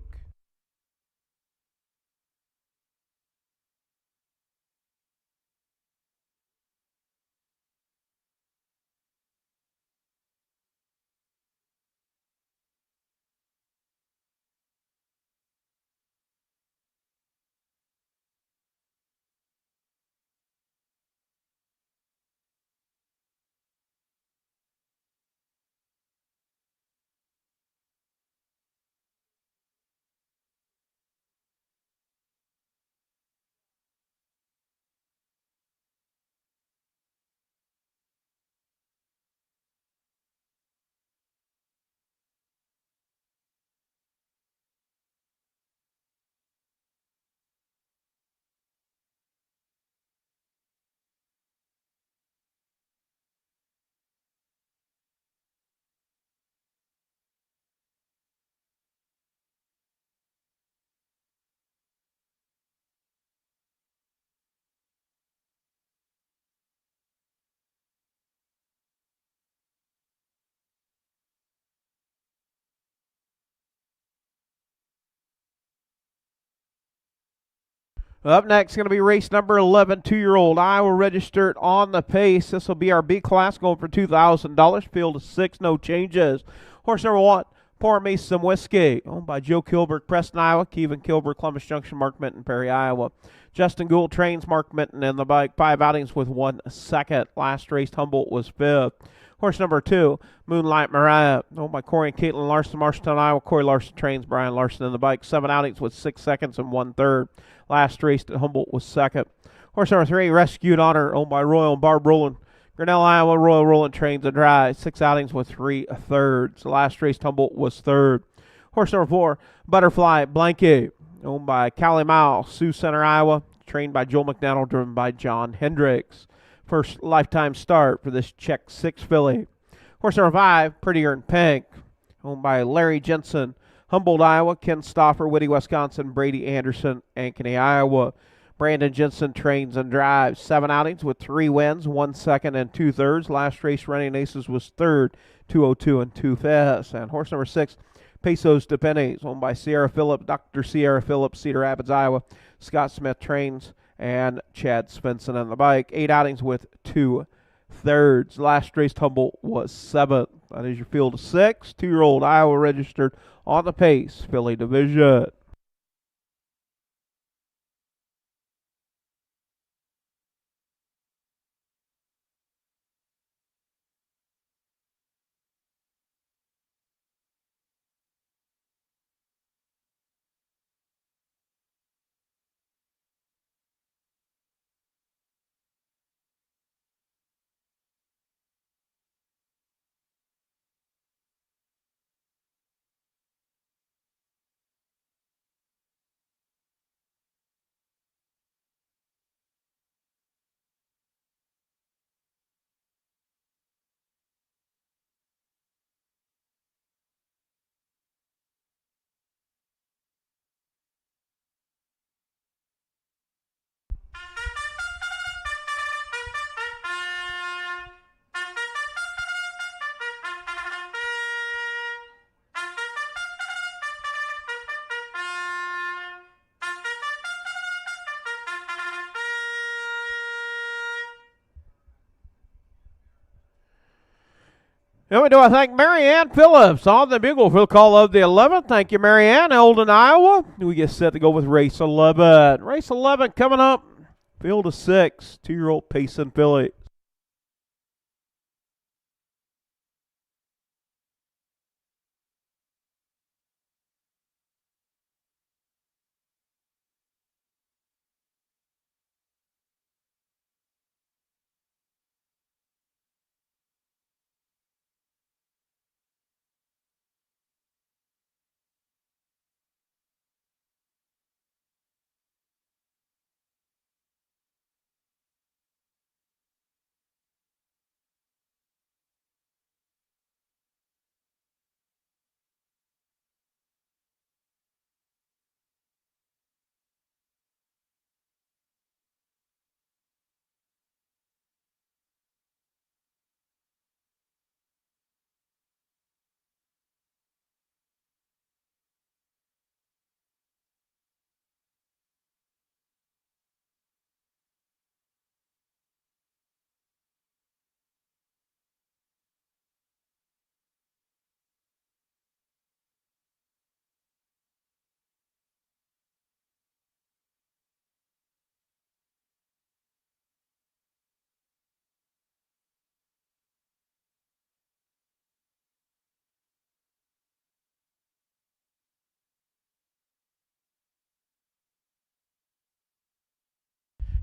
Up next, going to be race number 11, 2-year-old Iowa registered on the pace. This will be our B class, going for $2,000. Field of 6, no changes. Horse number 1, Pour Me Some Whiskey, owned by Joe Kilberg, Preston, Iowa. Kevin Kilberg, Columbus Junction, Mark Minton, Perry, Iowa. Justin Gould trains Mark Minton in the bike. 5 outings with 1 second. Last race, Humboldt was 5th. Horse number 2, Moonlight Mariah, owned by Corey and Caitlin Larson, Marshalltown, Iowa. Corey Larson trains Brian Larson in the bike. 7 outings with 6 seconds and 1/3. Last race at Humboldt was 2nd. Horse number 3, Rescued Honor, owned by Royal and Barb Rowland. Grinnell, Iowa. Royal Rowland trains and drives. 6 outings with 3/3. Last race, Humboldt was 3rd. Horse number 4, Butterfly Blanket, owned by Callie Mouse, Sioux Center, Iowa. Trained by Joel McDonald, driven by John Hendricks. First lifetime start for this Czech 6 filly. Horse number 5, Prettier in Pink, owned by Larry Jensen, Humboldt, Iowa. Ken Stoffer, Whitty, Wisconsin. Brady Anderson, Ankeny, Iowa. Brandon Jensen trains and drives. 7 outings with 3 wins, 1 second and 2/3. Last race running aces was 3rd, 202 and 2/5. And horse number 6, Pesos de Pennies, owned by Sierra Phillip, Dr. Sierra Phillips, Cedar Rapids, Iowa. Scott Smith trains and Chad Svensson on the bike. 8 outings with 2/3. Last race, Humboldt was 7th. That is your field of 6. 2-year-old Iowa registered on the pace, filly division. And we do want to thank Marianne Phillips on the bugle for the call of the 11th. Thank you, Marianne. Eldon, Iowa. We get set to go with race 11. Race 11 coming up. Field of 6. 2-year-old Pace and filly.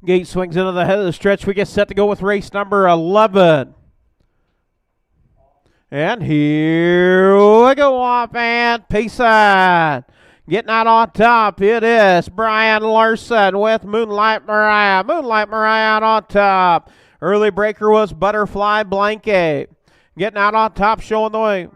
Gate swings into the head of the stretch. We get set to go with race number 11. And here we go off and pacing. Getting out on top, it is Brian Larson with Moonlight Mariah. Moonlight Mariah out on top. Early breaker was Butterfly Blanket. Getting out on top, showing the way.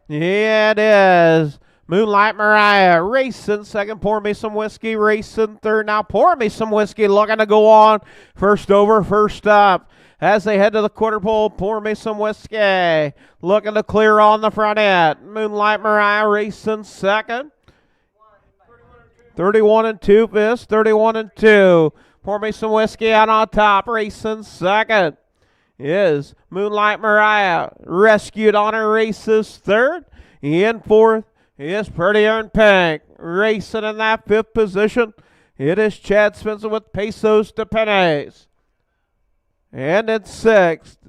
Yeah, it is Moonlight Mariah racing second. Pour Me Some Whiskey racing third. Now Pour Me Some Whiskey looking to go on. First over, first up. As they head to the quarter pole, Pour Me Some Whiskey looking to clear on the front end. Moonlight Mariah racing second. 31-2 fifths, 31-2. Pour me some whiskey out on top. Racing second is Moonlight Mariah. Rescued Honor races third. In fourth is Prettier in Pink. Racing in that fifth position, it is Chad Spencer with Pesos de Penes. And in sixth,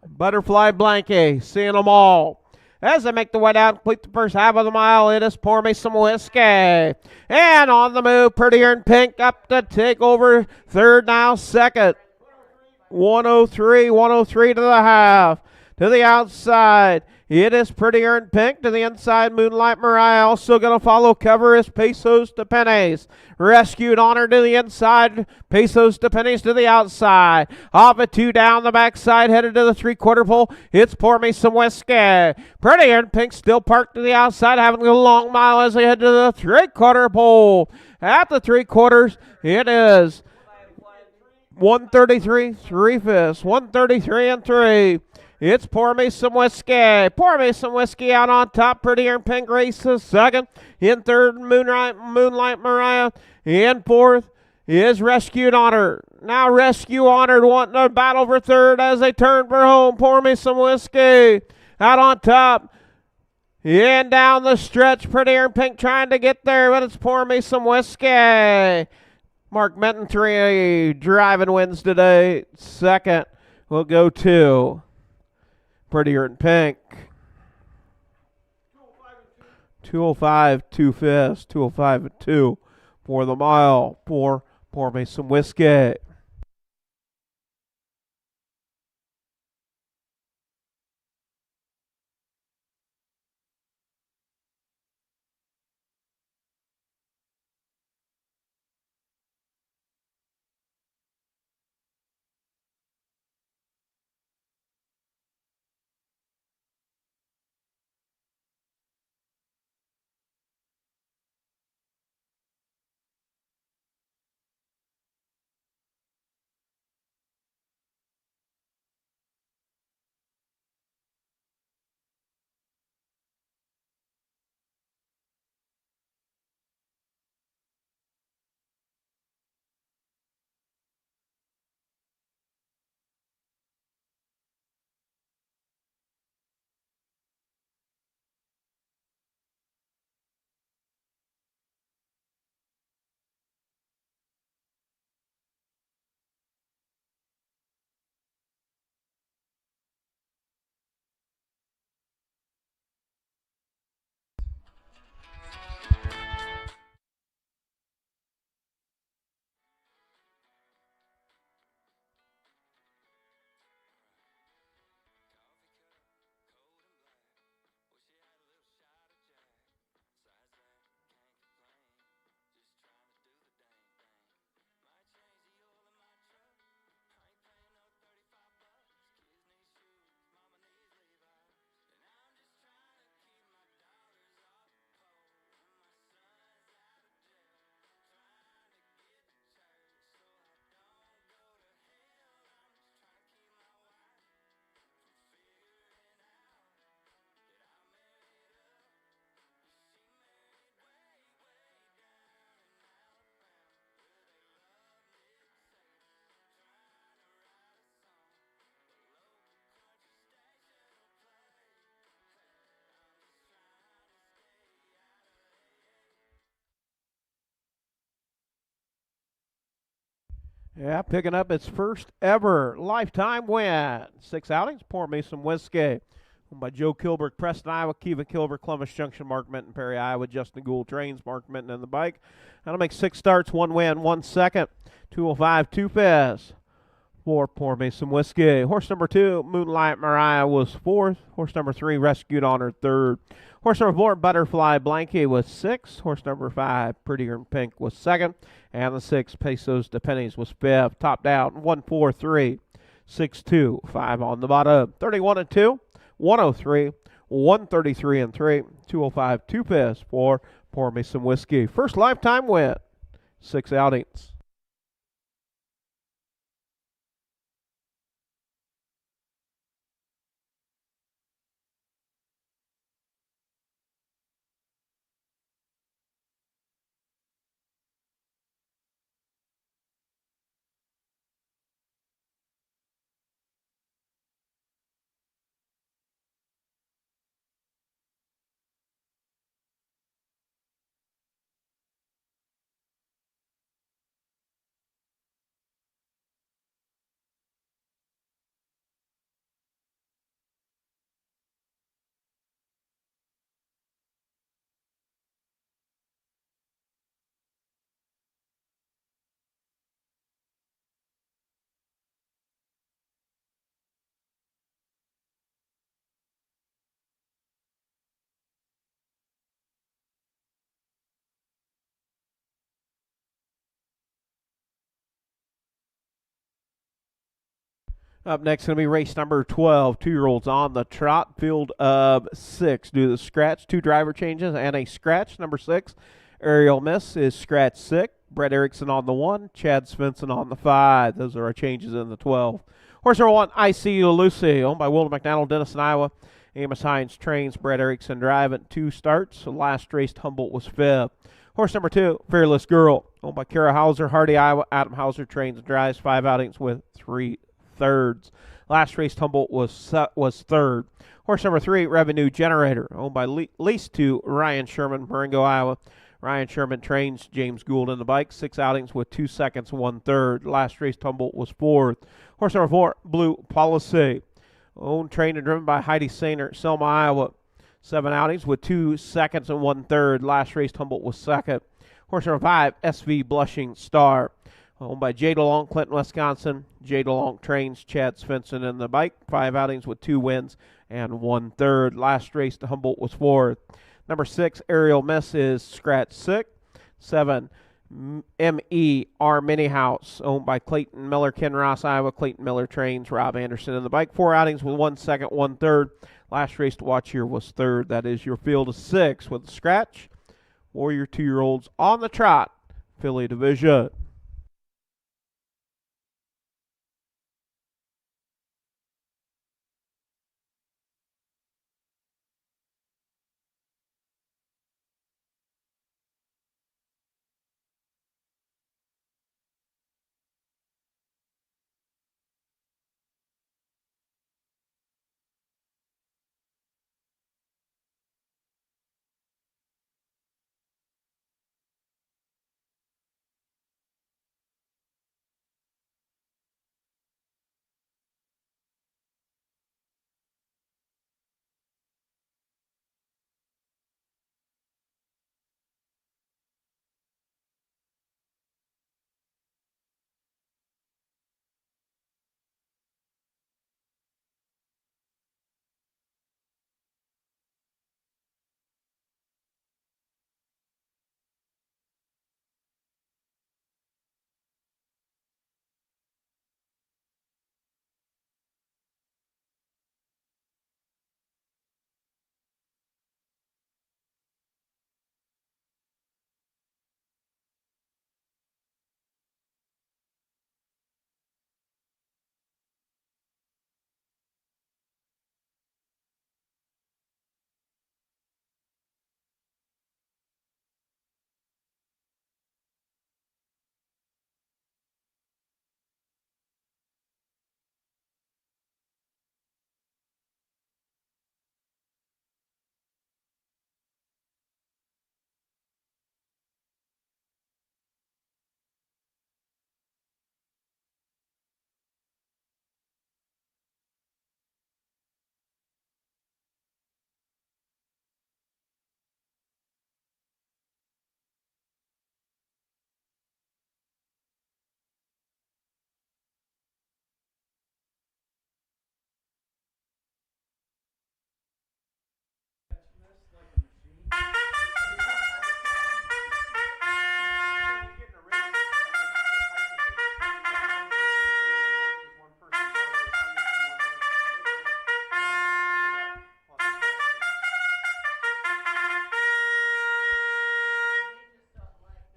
Butterfly Blanque. Seeing them all. As they make the way down, complete the first half of the mile, it is Pour Me Some Whiskey. And on the move, Prettier in Pink up to take over third, now second. 103 to the half. To the outside, it is Prettier in Pink. To the inside, Moonlight Mariah. Also going to follow cover is Pesos de Penes. Rescued Honor to the inside. Pesos de Penes to the outside. Off at two down the backside, headed to the three-quarter pole. It's Pour Me Some Whiskey. Prettier in Pink still parked to the outside, having a long mile as they head to the three-quarter pole. At the three-quarters, it is 133 3 fifths. 133 3. It's Pour Me Some Whiskey. Pour Me Some Whiskey out on top. Prettier in Pink races second. In third, Moonlight Mariah. In fourth is Rescued Honor. Now Rescue Honor wanting a battle for third as they turn for home. Pour Me Some Whiskey out on top. In down the stretch, Prettier in Pink trying to get there, but it's Pour Me Some Whiskey. Mark Menton 3 driving wins today. Second will go to Prettier in Pink. 205 2 fifths. 205 2 for the mile. Pour Me Some Whiskey. Yeah, picking up its first ever lifetime win. 6 outings, Pour Me Some Whiskey. Owned by Joe Kilberg, Preston, Iowa, Kiva Kilberg, Columbus Junction, Mark Minton, Perry, Iowa, Justin Gould trains, Mark Minton in the bike. That'll make 6 starts, 1 win, 1 second. 205 2 fifths for Pour Me Some Whiskey. Horse number 2, Moonlight Mariah, was 4th. Horse number 3, Rescued Honor, 3rd. Horse number 4, Butterfly Blanque, was 6th. Horse number 5, Prettier in Pink, was 2nd. And the 6, Pesos de Penes, was 5th. Top down, 1 4 3 6 2 5 on the bottom. 31-2, 103, 133 3, 205 2 fifths for Pour Me Some Whiskey. First lifetime win. 6 outings. Up next is going to be race number 12. 2-year-olds on the trot. Field of 6. Do the scratch. 2 driver changes and a scratch. Number 6, Aerial Miss is scratch 6. Brett Erickson on the 1. Chad Svensson on the 5. Those are our changes in the 12. Horse number 1, I See You Lucy, owned by Wilder McDonald, Denison, Iowa. Amos Hines trains. Brett Erickson driving. 2 starts. The last race, Humboldt was 5th. Horse number 2, Fearless Girl, owned by Kara Hauser, Hardy, Iowa. Adam Hauser trains and drives. 5 outings with 3 thirds. Last race, Humboldt was 3rd. Horse number 3, Revenue Generator, owned by lease to Ryan Sherman, Marengo, Iowa. Ryan Sherman trains. James Gould in the bike. 6 outings with 2 seconds, 1 third. Last race, Humboldt was 4th. Horse number 4, Blue Policy, owned, trained, and driven by Heidi Sainer, Selma, Iowa. 7 outings with 2 seconds and 1 third. Last race, Humboldt was 2nd. Horse number 5, SV Blushing Star, owned by Jay DeLong, Clinton, Wisconsin. Jay DeLong trains. Chad Svensson in the bike. 5 outings with 2 wins and 1 third. Last race, the Humboldt was 4th. Number 6, Aerial Miss is scratch 6. 7, M.E.R. Mini House, owned by Clayton Miller, Ken Ross, Iowa. Clayton Miller trains. Rob Anderson in the bike. 4 outings with 1 second, 1 third. Last race to watch here was 3rd. That is your field of 6 with a scratch. Warrior 2-year-olds on the trot, filly division.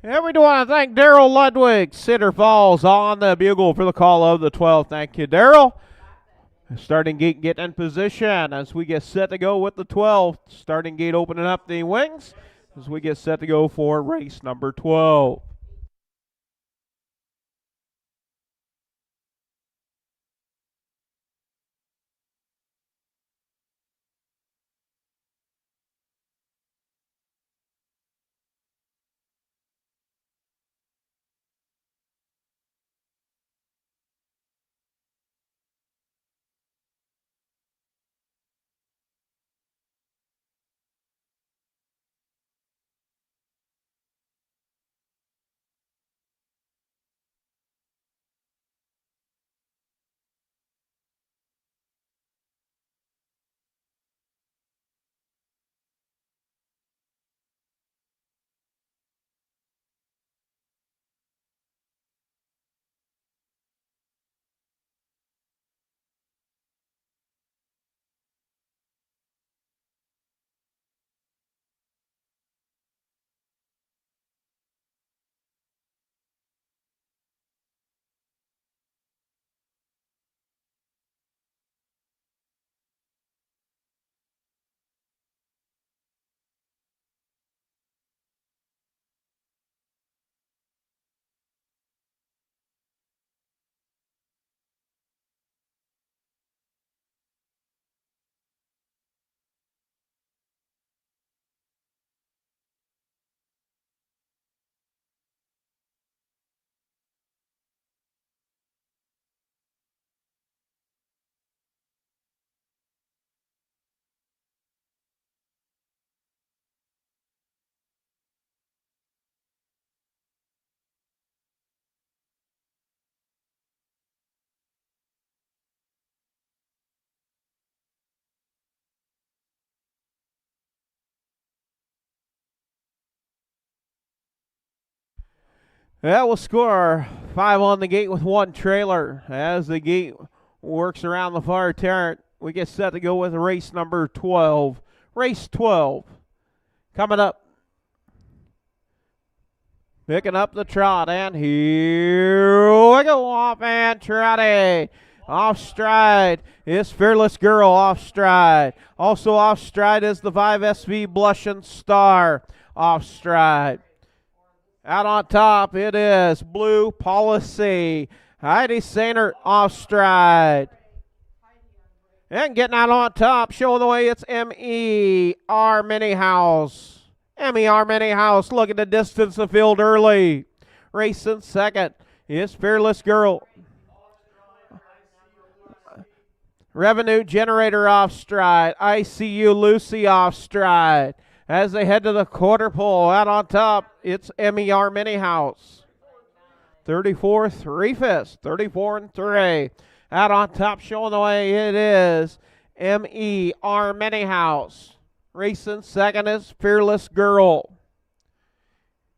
And we do want to thank Daryl Ludwig, Cedar Falls, on the bugle for the call of the 12th. Thank you, Daryl. Starting gate get in position as we get set to go with the 12th. Starting gate opening up the wings as we get set to go for race number 12. That will score 5 on the gate with 1 trailer. As the gate works around the far turn, we get set to go with race number 12. Race 12 coming up. Picking up the trot, and here we go. Off and trotty. Off stride is Fearless Girl off stride. Also off stride is the 5 SV Blushing Star off stride. Out on top it is Blue Policy. Heidi Sainer off stride. And getting out on top, showing the way, it's M.E.R. Mini House. M.E.R. Mini House looking to distance the field early. Racing second is Fearless Girl. Revenue Generator off stride. ICU Lucy off stride. As they head to the quarter pole, out on top, it's M.E.R. Mini House. 34-3 34-3. Out on top, showing the way, it is M.E.R. Mini House. Racing second is Fearless Girl.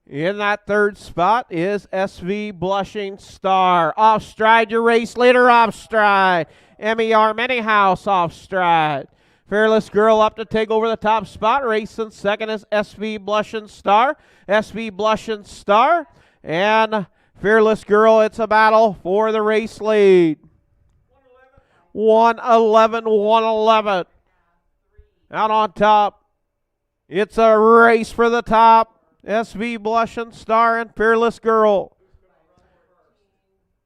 In that third spot is SV Blushing Star. Off stride, your race leader off stride. M.E.R. Mini House off stride. Fearless Girl up to take over the top spot. Racing second is SV Blushing Star. SV Blushing Star and Fearless Girl. It's a battle for the race lead. 111, 111. Out on top, it's a race for the top. SV Blushing Star and Fearless Girl.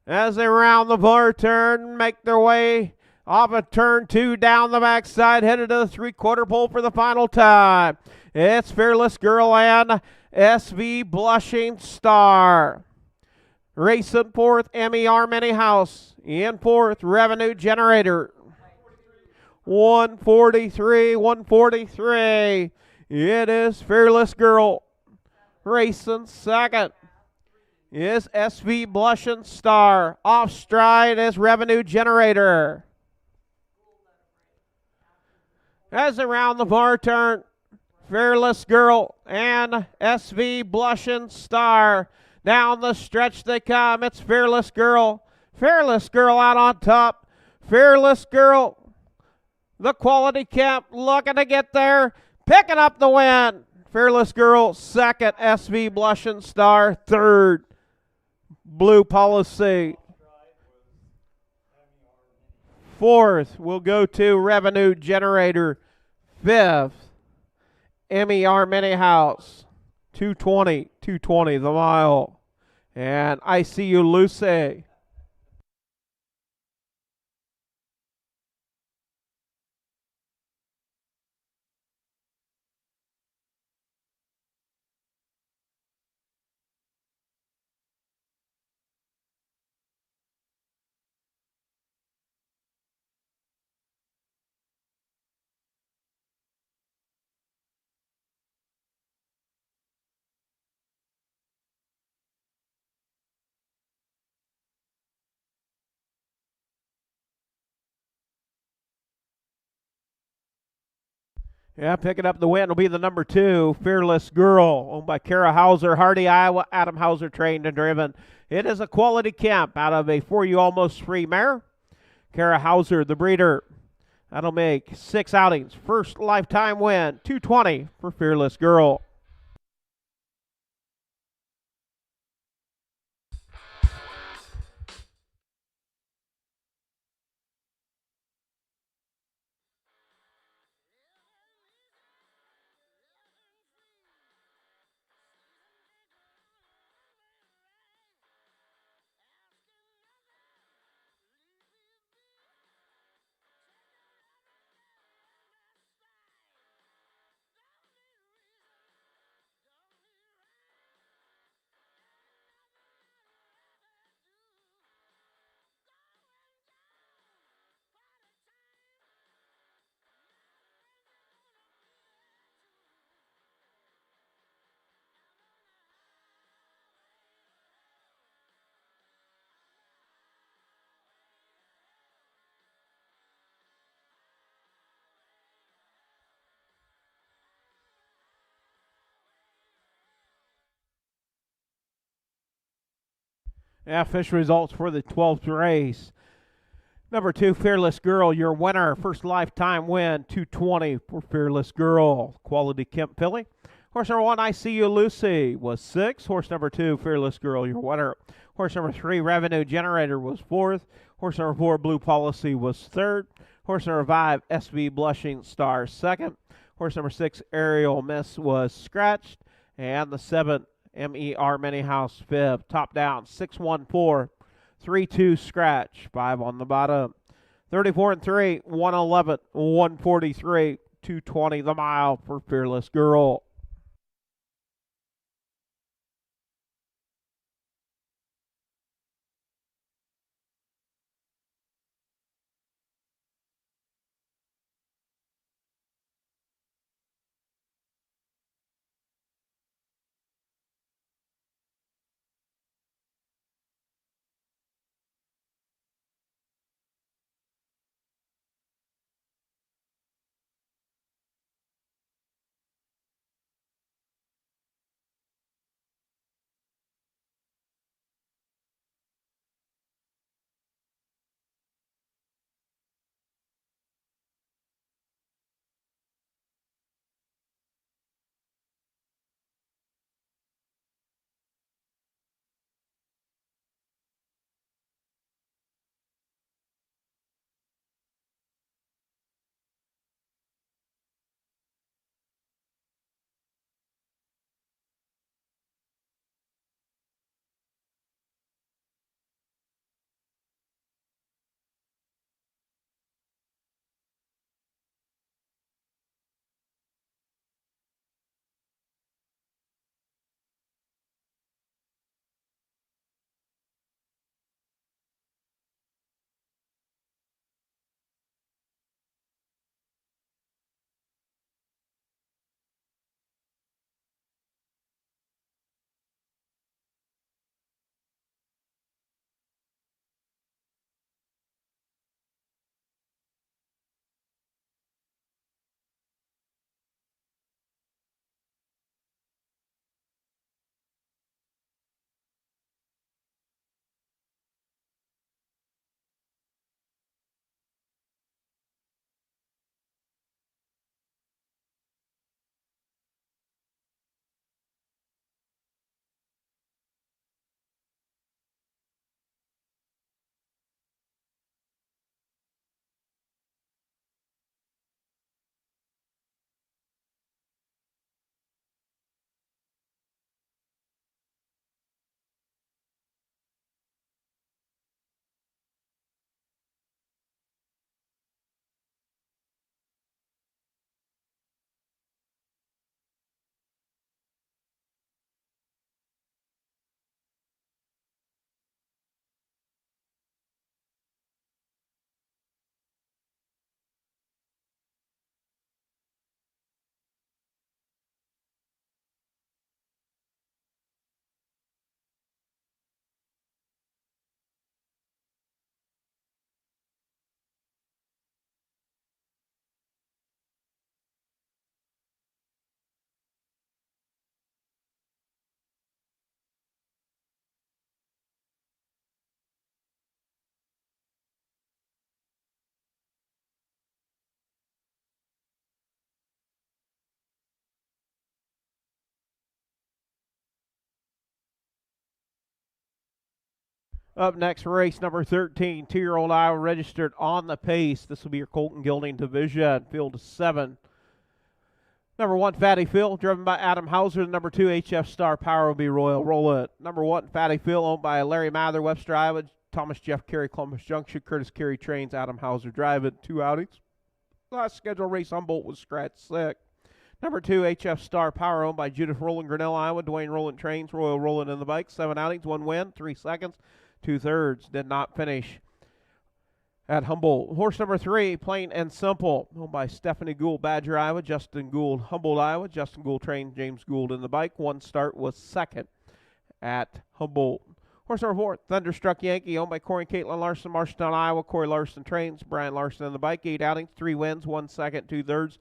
As they round the bar turn, make their way off of turn 2 down the backside, headed to the 3/4 pole for the final time. It's Fearless Girl and SV Blushing Star. Racing fourth, M.E.R. Mini House. In fourth, Revenue Generator. 143, 143. It is Fearless Girl. Racing second is SV Blushing Star. Off stride is Revenue Generator. As around the bar turn, Fearless Girl and SV Blushing Star. Down the stretch they come. It's Fearless Girl. Fearless Girl out on top. Fearless Girl, the quality camp, looking to get there. Picking up the win. Fearless Girl second. SV Blushing Star third. Blue Policy. Fourth will go to Revenue Generator. Fifth, M.E.R. Mini House. 220 the mile. And ICU Lucy. Yeah, picking up the win will be the number 2, Fearless Girl, owned by Kara Hauser, Hardy, Iowa, Adam Hauser trained and driven. It is a quality camp out of a 4U Almost Free mare. Kara Hauser, the breeder. That'll make 6 outings. First lifetime win, 220 for Fearless Girl. Official results for the 12th race. Number 2, Fearless Girl, your winner. First lifetime win, 220 for Fearless Girl. Quality Kemp filly. Horse number 1, I See You Lucy, was 6th. Horse number 2, Fearless Girl, your winner. Horse number 3, Revenue Generator, was 4th. Horse number 4, Blue Policy, was 3rd. Horse number 5, SB Blushing Star, 2nd. Horse number 6, Aerial Miss, was scratched. And the 7th, MER Mini House, 5th. Top down, 614. 3-2 scratch, 5 on the bottom. 34 and 3, 111, 143, 220 the mile for Fearless Girl. Up next, race number 13, 2-year-old Iowa registered on the pace. This will be your Colton Gilding division, field 7. Number 1, Fatty Phil, driven by Adam Hauser. Number 2, HF Star Power will be Royal Roll It. Number 1, Fatty Phil, owned by Larry Mather, Webster, Iowa. Thomas Jeff Carey, Columbus Junction. Curtis Carey trains, Adam Hauser drive it. 2 outings. Last scheduled race, Humboldt was scratched 6. Number 2, HF Star Power, owned by Judith Rowland, Grinnell, Iowa. Dwayne Rowland trains, Royal Rowland in the bike. 7 outings, 1 win, 3 seconds, 2/3. Did not finish at Humboldt. Horse number 3, Plain and Simple, owned by Stephanie Gould, Badger, Iowa. Justin Gould, Humboldt, Iowa. Justin Gould trained James Gould in the bike. 1 start, was 2nd at Humboldt. Horse number 4, Thunderstruck Yankee, owned by Corey and Caitlin Larson, Marshalltown, Iowa. Corey Larson trains, Brian Larson in the bike. 8 outings, 3 wins, 1 second, 2/3.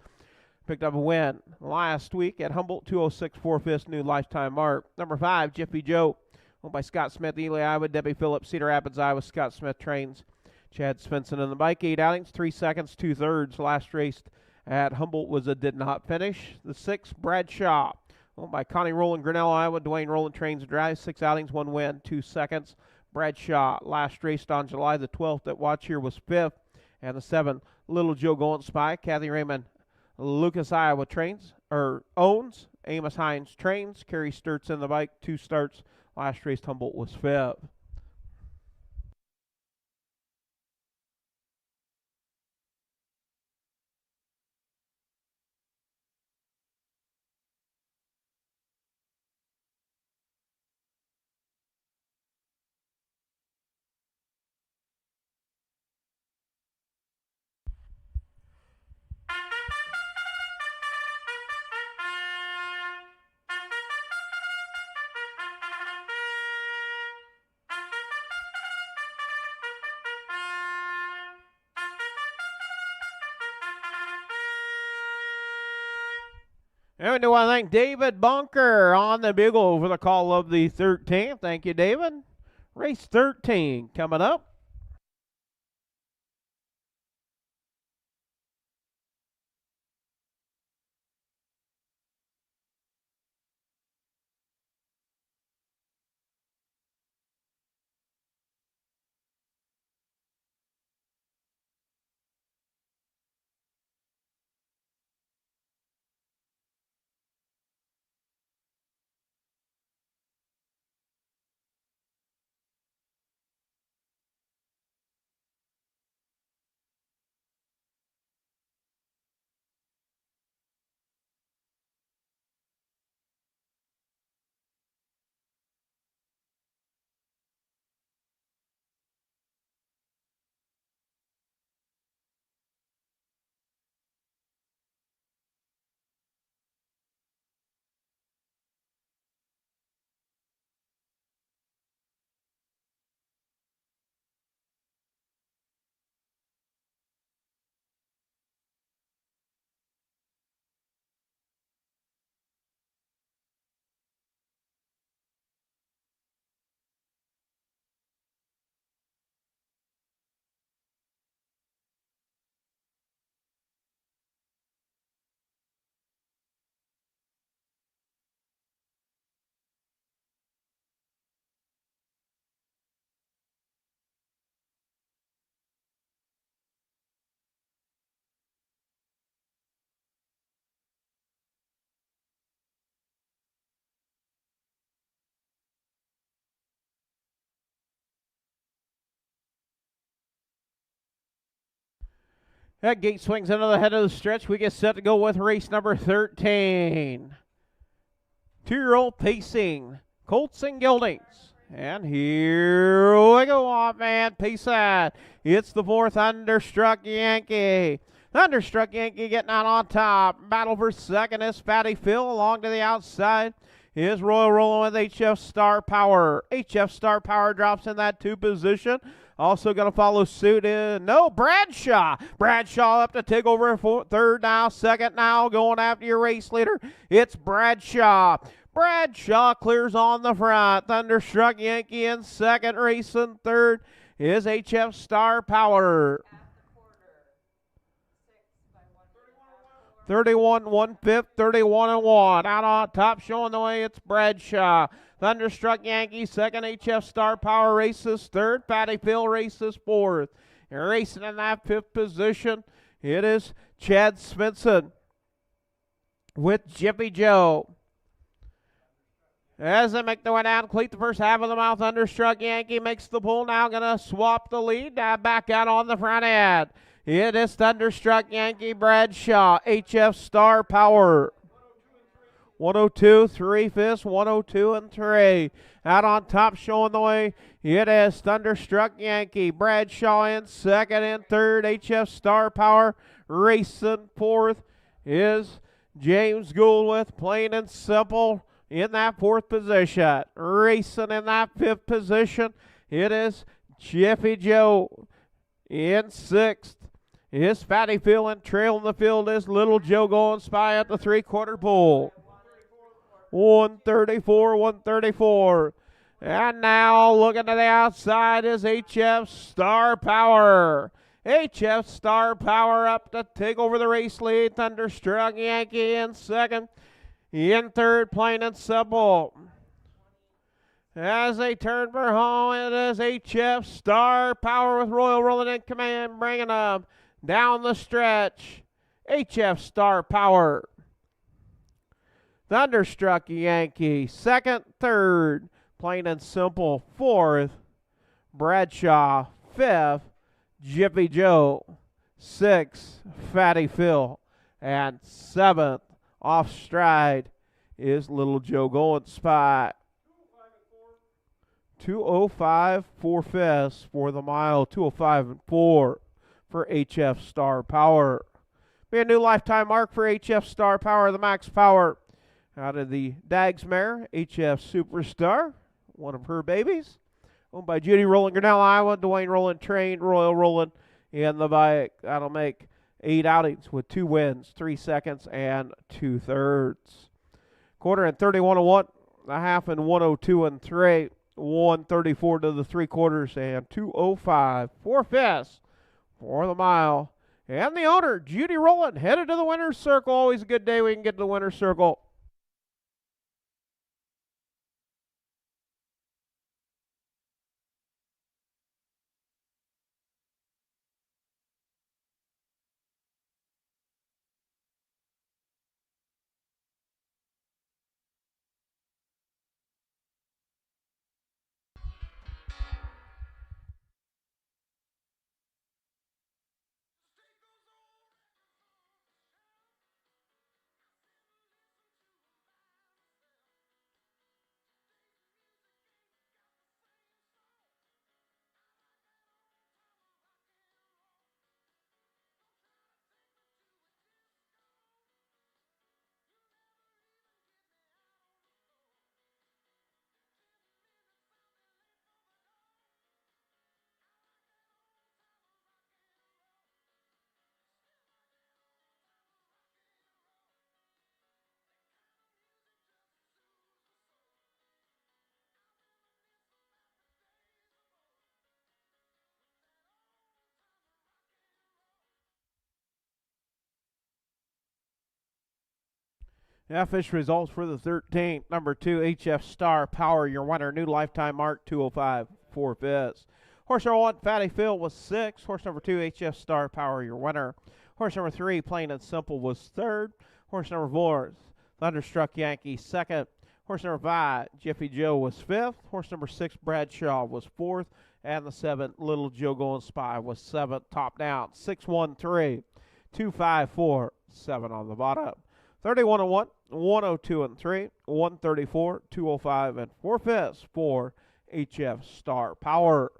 Picked up a win last week at Humboldt, 206 4/5 new lifetime mark. Number 5, Jiffy Joe, Owned by Scott Smith, Ely, Iowa. Debbie Phillips, Cedar Rapids, Iowa. Scott Smith trains Chad Svensson in the bike. 8 outings, 3 seconds, 2/3. Last race at Humboldt was a did not finish. The 6, Bradshaw. Owned by Connie Rowland, Grinnell, Iowa. Dwayne Rowland trains and drives. 6 outings, 1 win, 2 seconds. Bradshaw last raced on July the 12th at Watch Here was 5th. And the 7, Little Joe Going Spy. Kathy Raymond, Lucas, Iowa owns. Amos Hines trains. Kerry Sturts in the bike. 2 starts. Last race Humboldt was 5th. And we do want to thank David Bunker on the bugle for the call of the 13th. Thank you, David. Race 13 coming up. That gate swings into the head of the stretch. We get set to go with race number 13. 2-year-old pacing, Colts and Geldings. And here we go off, man. Pace that. It's the 4th, Thunderstruck Yankee. Thunderstruck Yankee getting out on top. Battle for second is Fatty Phil along to the outside. Is Royal rolling with HF Star Power. HF Star Power drops in that 2 position. Also going to follow suit is, Bradshaw. Bradshaw up to take over 3rd now, 2nd now, going after your race leader. It's Bradshaw. Bradshaw clears on the front. Thunderstruck Yankee in 2nd, racing 3rd is HF Star Power. 31 1/5, 31 1. Out on top, showing the way, it's Bradshaw. Thunderstruck Yankee, 2nd. HF Star Power races 3rd. Patty Phil races 4th. And racing in that 5th position, it is Chad Svensson with Jiffy Joe. As they make their way down, complete the first half of the mouth, Thunderstruck Yankee makes the pull. Now going to swap the lead. Back out on the front end. It is Thunderstruck Yankee, Bradshaw, HF Star Power. 102, 3/5, 102 and 3. Out on top, showing the way, it is Thunderstruck Yankee, Bradshaw in 2nd and 3rd. HF Star Power racing 4th is James Gould with Plain and Simple in that 4th position. Racing in that 5th position, it is Jiffy Joe in 6th. Is Fatty Phil, and trailing the field is Little Joe Going Spy at the 3/4 pole. 134, 134. And now looking to the outside is HF Star Power. HF Star Power up to take over the race lead. Thunderstruck Yankee in second. In third, Plain and Simple. As they turn for home, it is HF Star Power with Royal Rolling in command, bringing them down the stretch. HF Star Power. Thunderstruck Yankee, second, third. Plain and Simple, fourth. Bradshaw, fifth. Jiffy Joe, sixth. Fatty Phil, and seventh. Off stride is Little Joe Golden Spot. 2:05 4 fifths for the mile. 2:05 and 4 for HF Star Power. Be a new lifetime mark for HF Star Power, the max power. Out of the Dags mare, HF Superstar, one of her babies. Owned by Judy Rowland, Grinnell, Iowa. Dwayne Rowland trained, Royal Rowland in the bike. That'll make 8 outings with 2 wins, 3 seconds, and 2/3. Quarter and 31 and 1, a half and 102 and 3, 134 to the 3/4, and 2:05 4 fifths for the mile. And the owner, Judy Rowland, headed to the winner's circle. Always a good day we can get to the winner's circle. Official results for the 13th. Number 2, HF Star Power, your winner. New lifetime mark, 2:05 4 fifths. Horse number 1, Fatty Phil, was 6. Horse number 2, HF Star Power, your winner. Horse number 3, Plain and Simple, was 3rd. Horse number 4, Thunderstruck Yankee, 2nd. Horse number 5, Jiffy Joe, was 5th. Horse number 6, Bradshaw, was 4th. And the 7th, Little Joe Golden Spy, was 7th. Top down, 6-1-3, 2-5-4, 7 on the bottom. 31 and 1, 102 and 3, 134, 205 and 4 fifths for HF Star Power.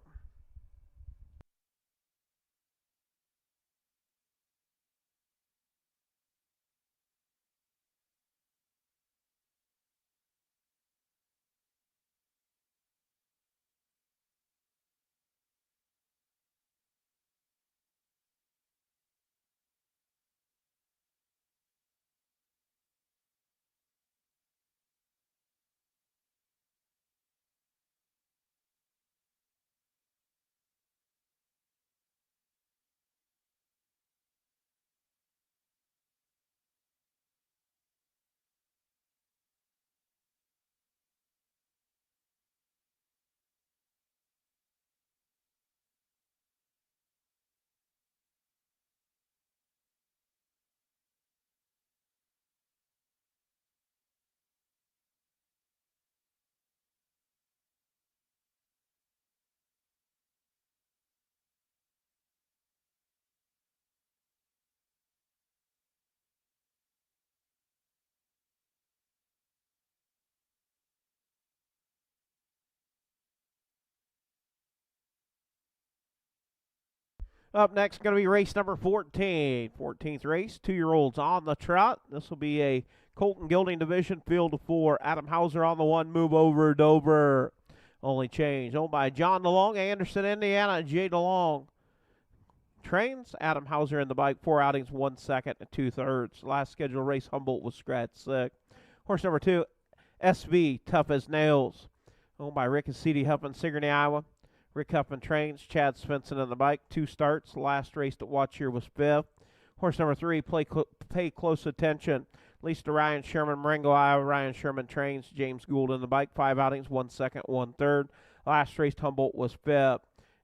Up next, going to be race number 14. 14th race, 2-year-olds on the trot. This will be a Colton Gilding division, field of 4. Adam Hauser on the 1, move over, Dover. Only change. Owned by John DeLong, Anderson, Indiana, Jay DeLong. Trains, Adam Hauser in the bike, 4 outings, 1 second and 2/3. Last scheduled race, Humboldt was scratched sick. Horse number 2, SV, Tough as Nails. owned by Rick and C.D. Huffman, Sigourney, Iowa. Rick Huffman trains, Chad Svensson on the bike. 2 starts. Last race to watch here was 5th. Horse number 3, Pay Close Attention. Leased to Ryan Sherman, Marengo, Iowa. Ryan Sherman trains, James Gould in the bike. 5 outings, 1 second, 1 third. Last race, Humboldt was 5th.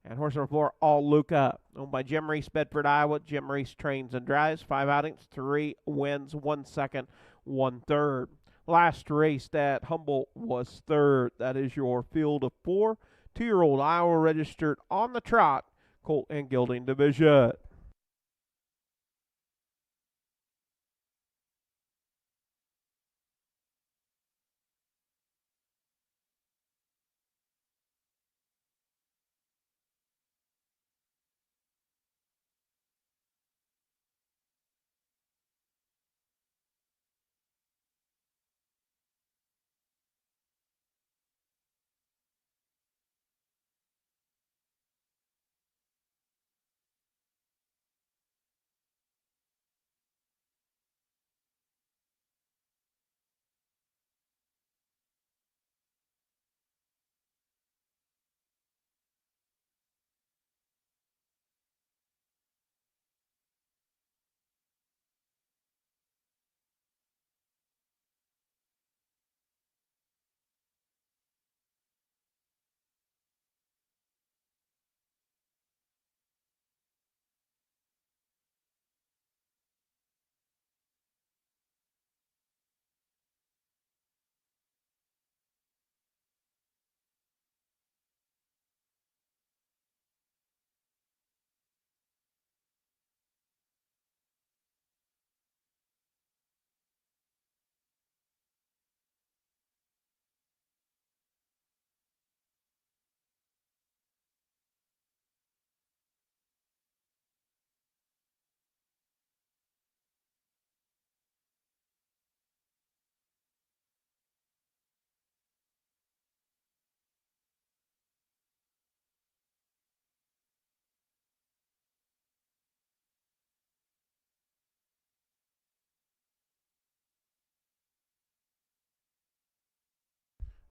And horse number 4, All Luca, owned by Jim Reese, Bedford, Iowa. Jim Reese trains and drives. 5 outings, 3 wins, 1 second, 1 third. Last race at Humboldt was 3rd. That is your field of 4 2-year-old Iowa registered on the trot, colt and gelding division.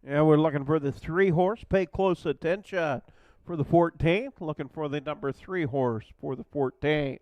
And we're looking for the 3 horse. Pay close attention for the 14th. Looking for the number 3 horse for the 14th.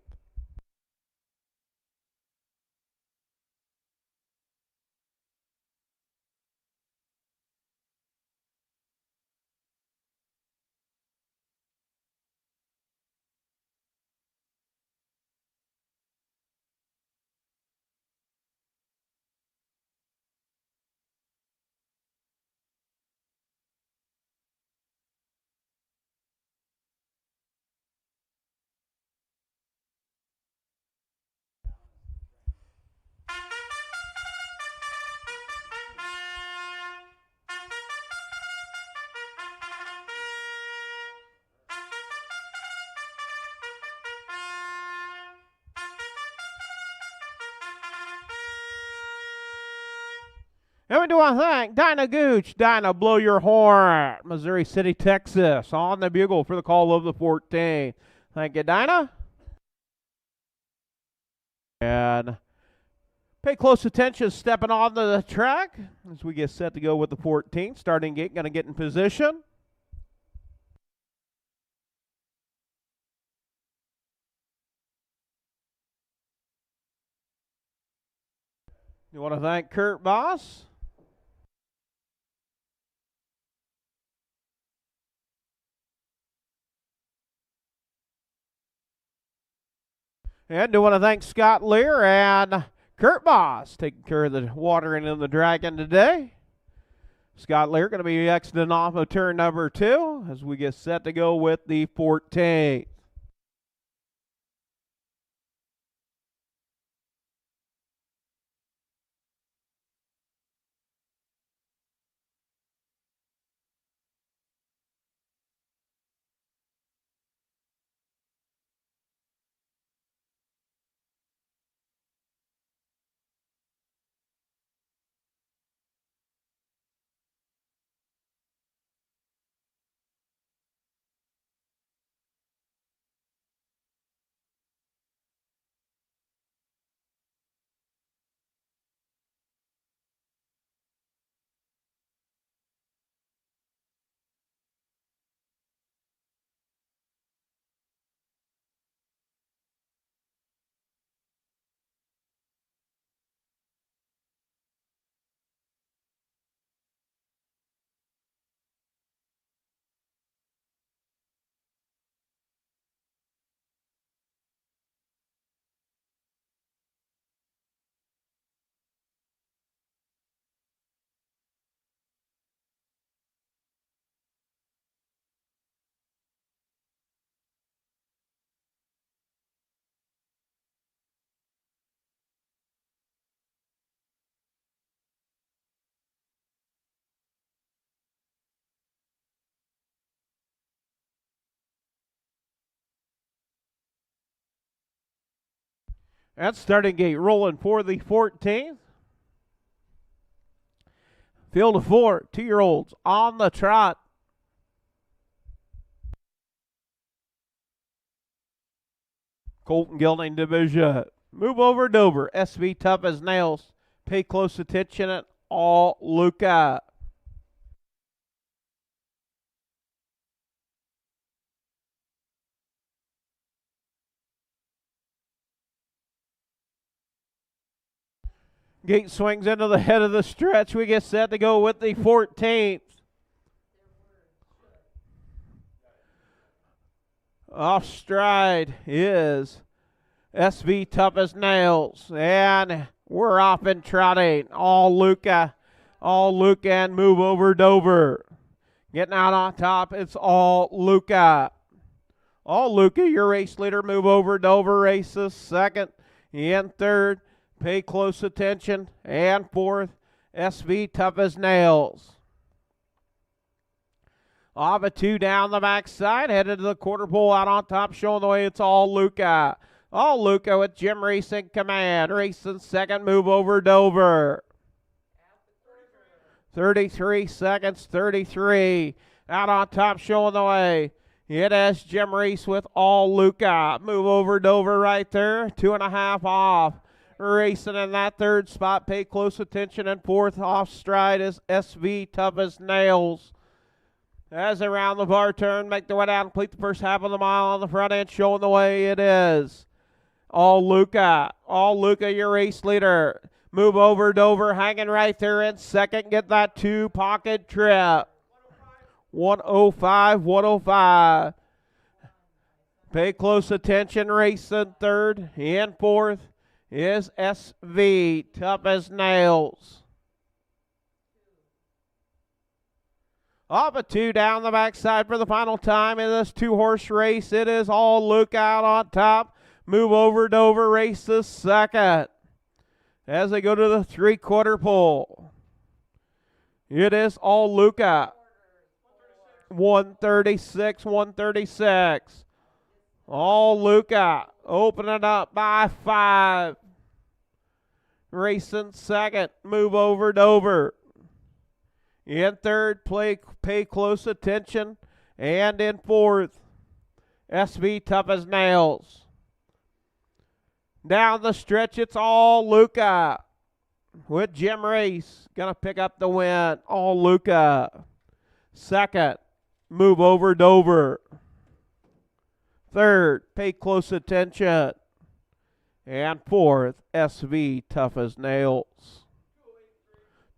And we do want to thank Dinah Gooch. Dinah, blow your horn. Missouri City, Texas, on the bugle for the call of the 14th. Thank you, Dinah. And pay close attention stepping on the track as we get set to go with the 14th. Starting gate, going to get in position. You want to thank Kurt Boss. And do want to thank Scott Lear and Kurt Boss taking care of the watering of the dragon today. Scott Lear going to be exiting off of turn number 2 as we get set to go with the 14th. That's starting gate rolling for the 14th. Field of 4, 2-year-olds on the trot. Colton Gelding Division. Move over Dover. SV Tough as Nails. Pay close attention at all Luca. Gate swings into the head of the stretch. We get set to go with the 14th. Off stride is SV Tough as Nails. And we're off and trotting. All Luca and move over Dover. Getting out on top, it's all Luca. All Luca, your race leader, move over Dover races second and third. Pay close attention. And fourth, SV Tough as Nails. Off a 2 down the backside, headed to the quarter pole out on top, showing the way. It's all Luca. All Luca with Jim Reese in command. Racing second, move over Dover. 33 seconds, 33. Out on top, showing the way. It has Jim Reese with all Luca. Move over Dover right there. 2.5 off. Racing in that third spot. Pay close attention. And fourth off stride is SV Tough as Nails. As around the bar turn, make their way down, complete the first half of the mile on the front end, showing the way. It is all Luca. All Luca, your race leader. Move over Dover, hanging right there in second. Get that 2 pocket trip. 105, 105. Pay close attention. Racing third and fourth is SV Tough as Nails. Off a 2 down the backside for the final time in this 2-horse race. It is all Luca out on top. Move over Dover races second. As they go to the 3/4 pole. It is all Luca. 136, 136. All Luca. Opening up by 5. Racing second. Move over Dover. In third, pay close attention. And in fourth, SV Tough as Nails. Down the stretch, it's all Luca. With Jim Reese, going to pick up the win. All Luca. Second, move over Dover. Third, pay close attention. And fourth, SV Tough as Nails.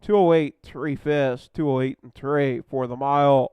208 3/5, 208 3 for the mile.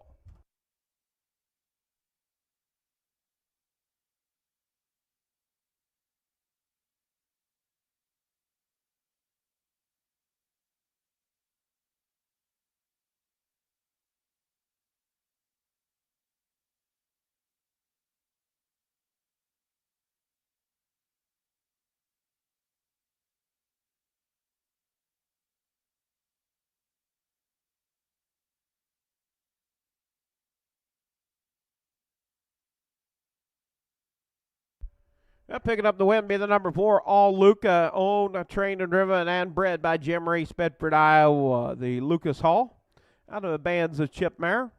Picking up the win be the number 4, All Luca, owned, trained and driven and bred by Jim Reese, Bedford, Iowa. The Lucas Hall out of the bands of Chip Mare.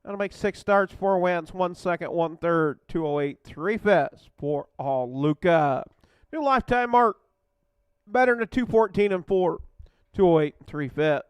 That'll make 6 starts, 4 wins, 1 second, 1 third, 208 3/5 for All Luca. New lifetime mark, better than a 214 and 4, 208 3/5.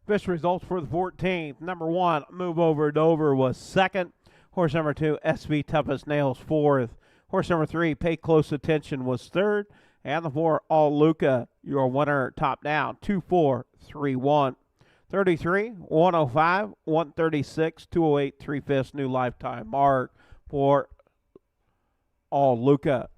Official results for the 14th. Number 1, Move Over Dover, was second. Horse number 2, SB Tough as Nails, fourth. Horse number 3, Pay Close Attention, was third. And the 4, All Luca, your winner, top down, 2-4-3-1. 33, 105, 136, 208, 3/5 new lifetime mark for All Luca.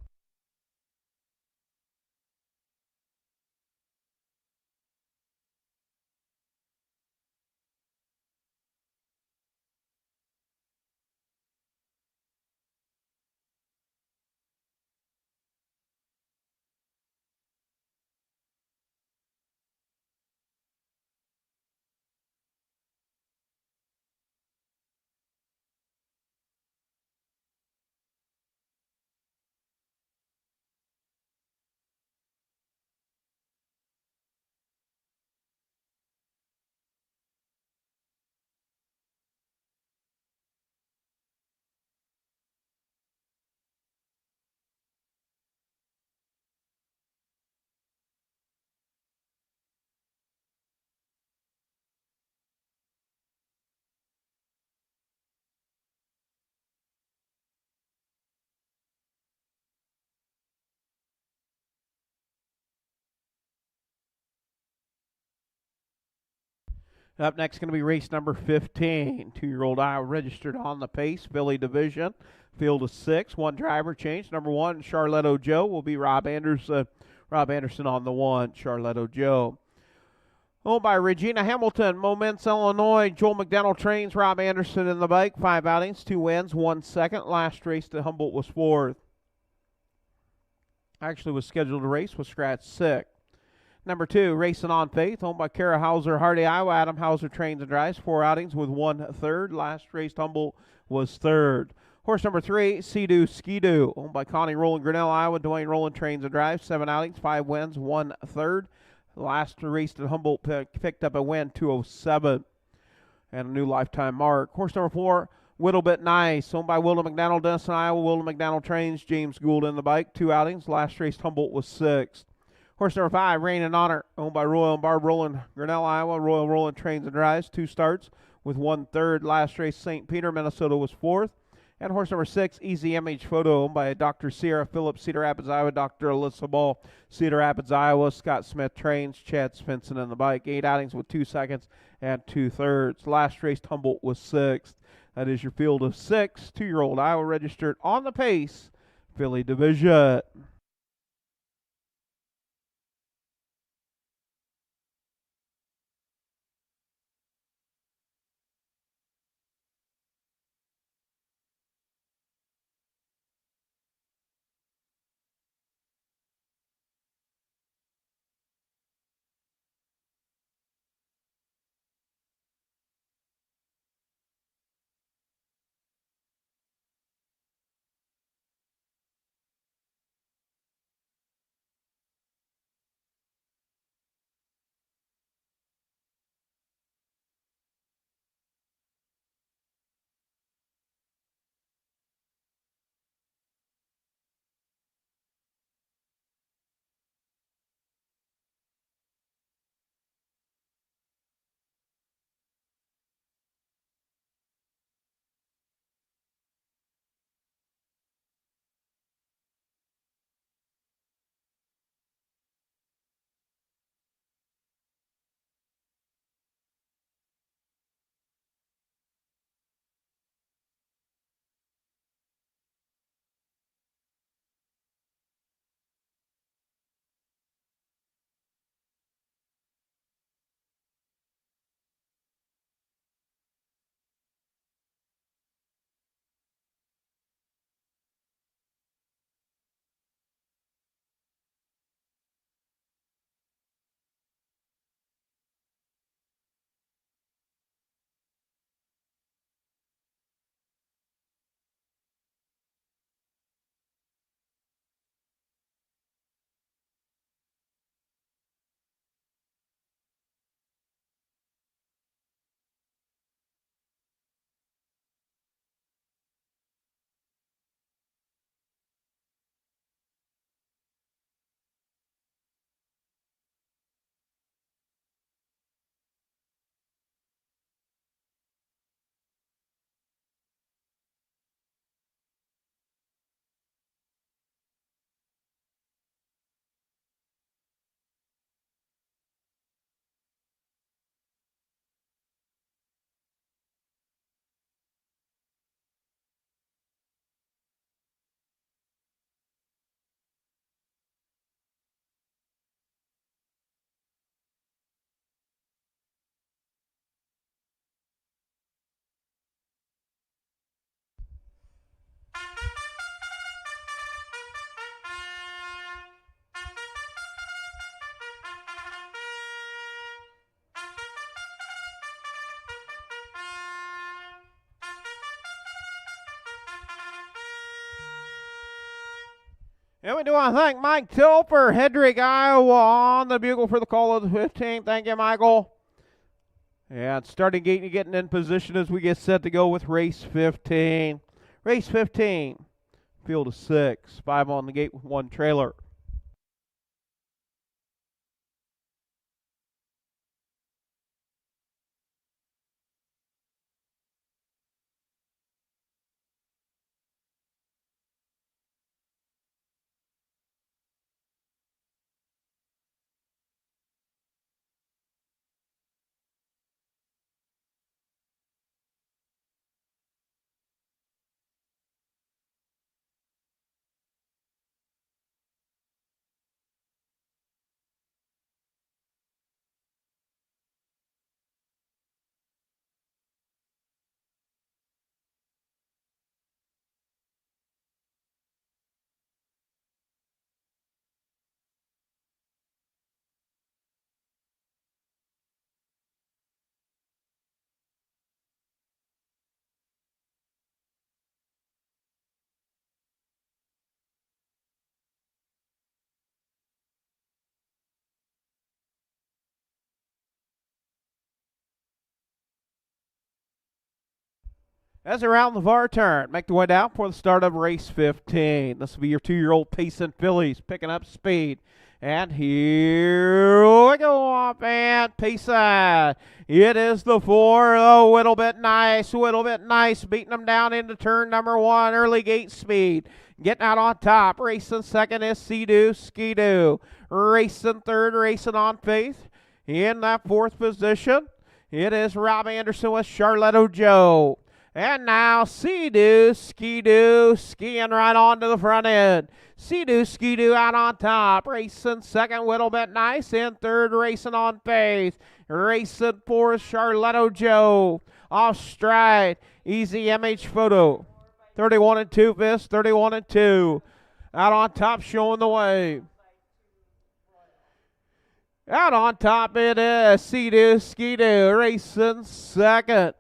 Up next, going to be race number 15. 2-year-old Iowa registered on the Pace, Philly division. Field of 6, 1 driver change. Number 1, Charletto Joe, will be Rob Anderson. Rob Anderson on the 1, Charletto Joe. Owned by Regina Hamilton, Moments, Illinois. Joel McDonnell trains Rob Anderson in the bike. 5 outings, 2 wins, 1 second. Last race to Humboldt was 4th. Actually was scheduled to race, was scratched 6th. Number 2, Racing on Faith, owned by Kara Hauser, Hardy, Iowa. Adam Hauser trains and drives, 4 outings with 1 third. Last race Humboldt was 3rd. Horse number 3, Sea-Doo Ski-Doo, owned by Connie Rowland, Grinnell, Iowa. Dwayne Rowland trains and drives, 7 outings, 5 wins, 1 third. Last race at Humboldt picked up a win, 207, and a new lifetime mark. Horse number 4, Whittle Bit Nice, owned by Wilden McDonald, Denison, Iowa. Wilden McDonald trains, James Gould in the bike, 2 outings. Last race Humboldt was 6th. Horse number 5, Rain and Honor, owned by Royal and Barb Rowland, Grinnell, Iowa. Royal Rowland trains and drives, 2 starts with 1 third. Last race, St. Peter, Minnesota was 4th. And horse number 6, Easy Image Photo, owned by Dr. Sierra Phillips, Cedar Rapids, Iowa. Dr. Alyssa Ball, Cedar Rapids, Iowa. Scott Smith trains, Chad Svensson in the bike. 8 outings with 2 seconds and 2 thirds. Last race, Humboldt was 6th. That is your field of 6. 2-year-old Iowa registered on the Pace, Philly division. And we do want to thank Mike Tilper, Hedrick, Iowa, on the bugle for the call of the 15th. Thank you, Michael. And starting gate and getting in position as we get set to go with race 15. Race 15, field of 6, 5 on the gate with 1 trailer. As around the VAR turn, make the way down for the start of race 15. This will be your 2-year-old Pace and Fillies picking up speed. And here we go off and Pace. It is the 4. Oh, Whittle Bit Nice. Beating them down into turn number 1. Early gate speed. Getting out on top. Racing second is Sea-Doo, Ski-Doo. Racing third, racing on Faith. In that 4th position, it is Rob Anderson with Charlotte Joe. And now Sea-Doo, Ski-Doo, skiing right onto the front end. Sea-Doo, Ski-Doo out on top. Racing second, Whittle Bit Nice. In third, racing on Faith. Racing fourth, Charlotte Joe. Off stride, Easy MH Photo. 31 and 2 fifths, 31 and 2. Out on top, showing the way. Out on top it is Sea-Doo, Ski-Doo. Racing second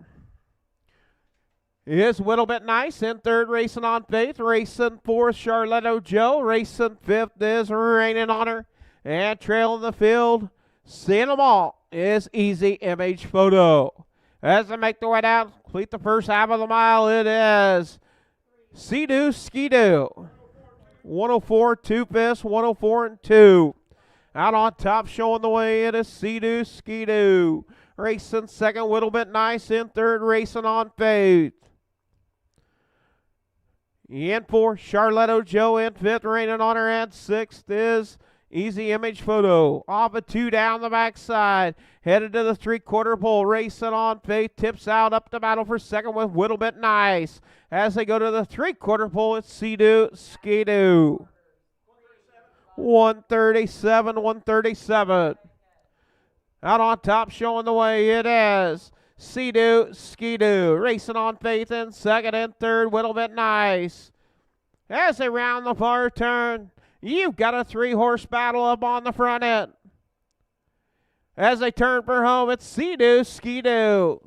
is Whittle Bit Nice. In third, racing on Faith. Racing fourth, Charlotte Joe. Racing fifth is Raining on Her. And trailing the field, seeing them all, is Easy MH Photo. As they make their way down, complete the first half of the mile, it is Sea-Doo, Ski-Doo. 104, 2 fifths, 104 and 2. Out on top, showing the way, it is Sea-Doo, Ski-Doo. Racing second, Whittle Bit Nice. In third, racing on Faith. In fourth, Charlotte Joe. In fifth, Raining on Her. And sixth is Easy MH Photo. Off a 2 down the backside. Headed to the 3/4 pole. Racing on Faith. Tips out up the battle for second with Whittle Bit Nice. As they go to the 3/4 pole, it's Sea-Doo, Ski-Doo. 137, 137. Out on top, showing the way, it is Sea-Doo, Ski-Doo. Racing on Faith in second and third, Whittle Bit Nice. As they round the far turn, you've got a 3-horse battle up on the front end. As they turn for home, it's Sea-Doo, Ski-Doo.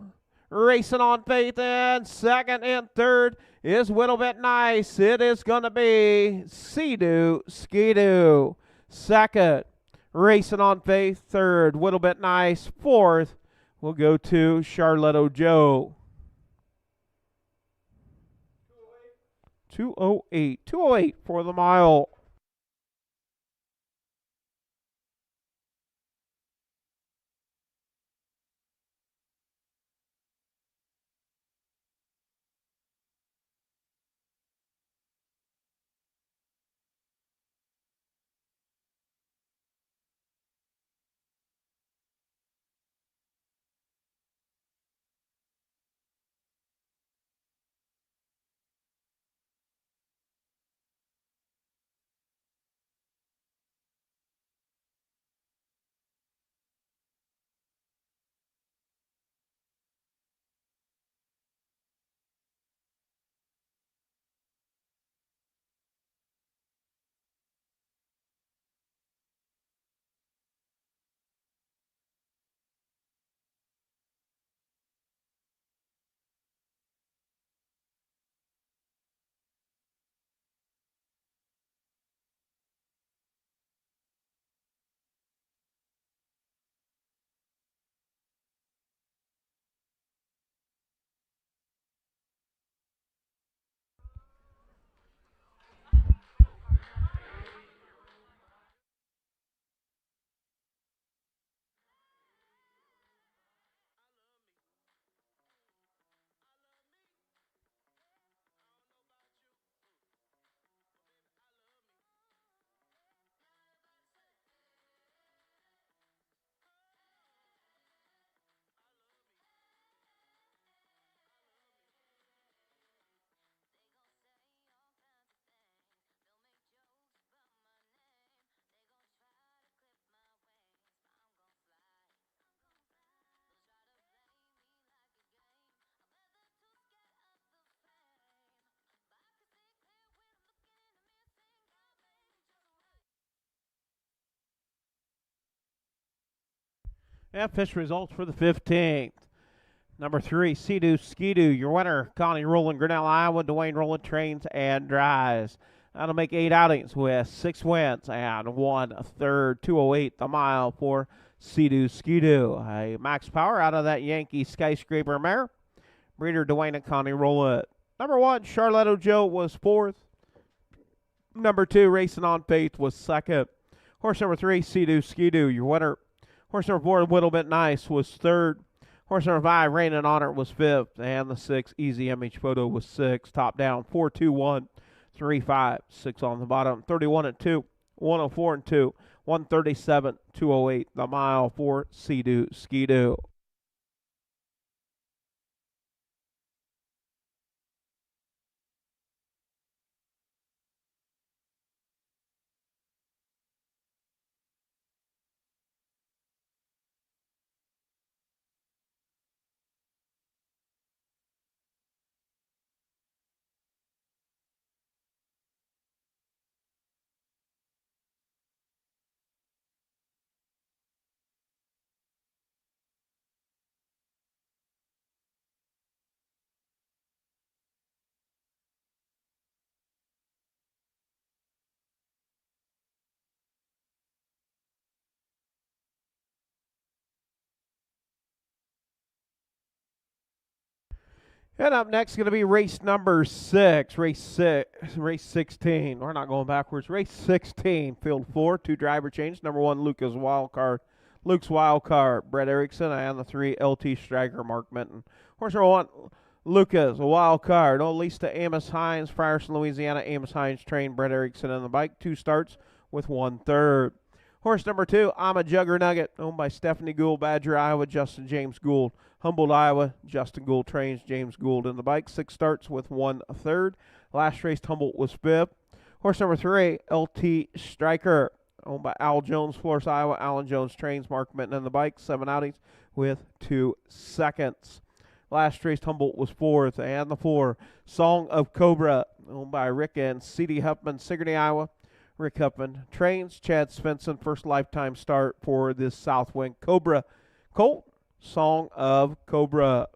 Racing on Faith in second and third is Whittle Bit Nice. It is going to be Sea-Doo, Ski-Doo. Second, Racing on Faith. Third, Whittle Bit Nice. Fourth, we'll go to Charlotte Joe. 208. 208 for the mile. And fish results for the 15th. Number 3, Sea-Doo Ski-Doo, your winner. Connie Rowland, Grinnell, Iowa. Dwayne Rowland trains and drives. That'll make 8 outings with 6 wins and 1/3, 2:08 the mile for Sea-Doo Ski-Doo. A max power out of that Yankee Skyscraper mare. Breeder Dwayne and Connie Rowland. Number 1, Charlotte O'Joe was 4th. Number 2, Racing on Faith was 2nd. Horse number 3, Sea-Doo Ski-Doo, your winner. Horse number 4, Whittle Bit Nice, was 3rd. Horse number 5, Rain and Honor, was 5th. And the 6, Easy Image Photo, was 6th. Top down, 4, 2, 1, 3, 5, 6 on the bottom. 31 and 2, 104 and 2, 137, 2:08 the mile for Sea-Doo Ski-Doo. And up next going to be race number 6, race 16. We're not going backwards. Race 16, field 4, 2 driver change. Number 1, Luke's Wild Card, Brett Erickson, and the 3, LT Striker, Mark Minton. Horse number 1, Lucas, a wild card. Old Lisa Amos Hines, Frierson, Louisiana. Amos Hines trained Brett Erickson on the bike. 2 starts with 1/3. Horse number 2, I'm a Jugger Nugget, owned by Stephanie Gould, Badger, Iowa. Justin James Gould, Humboldt, Iowa. Justin Gould trains James Gould in the bike. 6 starts with 1/3. Last race, Humboldt was 5th. Horse number 3, LT Striker, owned by Al Jones, Florence, Iowa. Alan Jones trains Mark Minton in the bike. 7 outings with 2 seconds. Last race, Humboldt was 4th. And the 4, Song of Cobra, owned by Rick and C.D. Huffman, Sigourney, Iowa. Rick Huffman trains Chad Svensson. First lifetime start for this Southwind Cobra colt. Song of Cobra.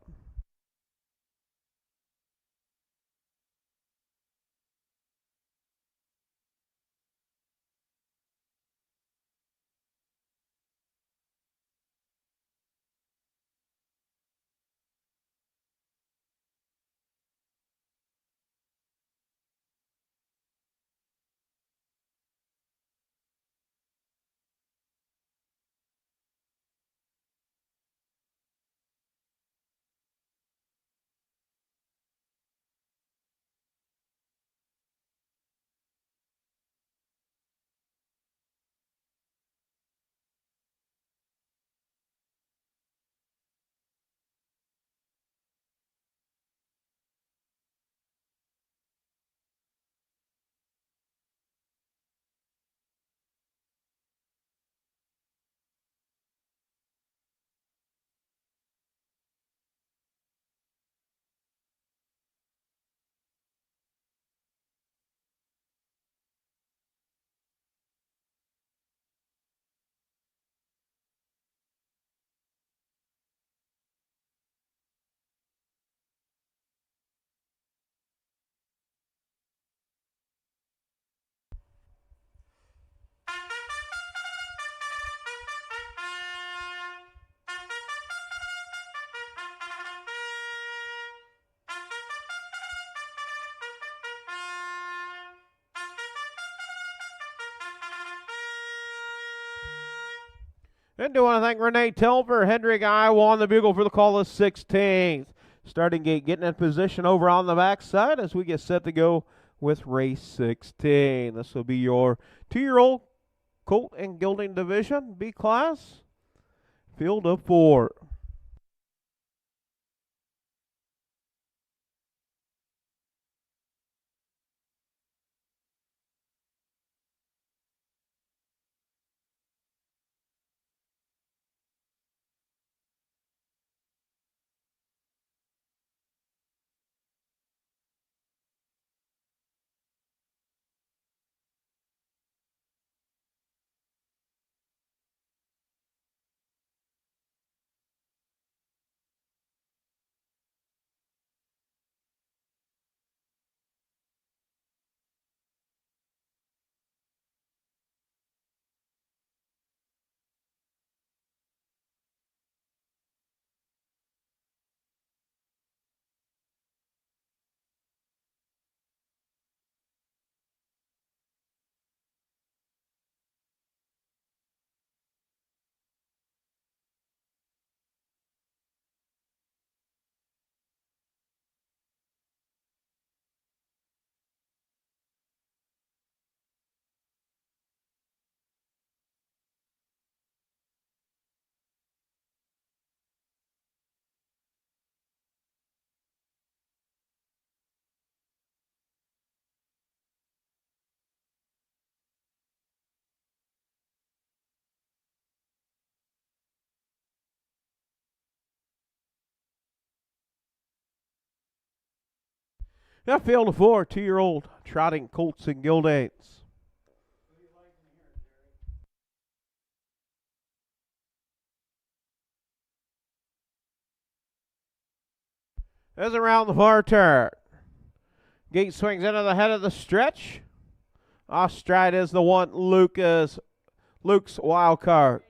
And do want to thank Renee Telfer, Hendrick, Iowa on the bugle for the call of 16th. Starting gate getting in position over on the backside as we get set to go with race 16. This will be your 2-year-old colt and gelding division, B class, field of 4. That field of 4, 2-year-old trotting colts and gildanes. As around the far turn. Gate swings into the head of the stretch. Off stride is the one, Luke's wild card.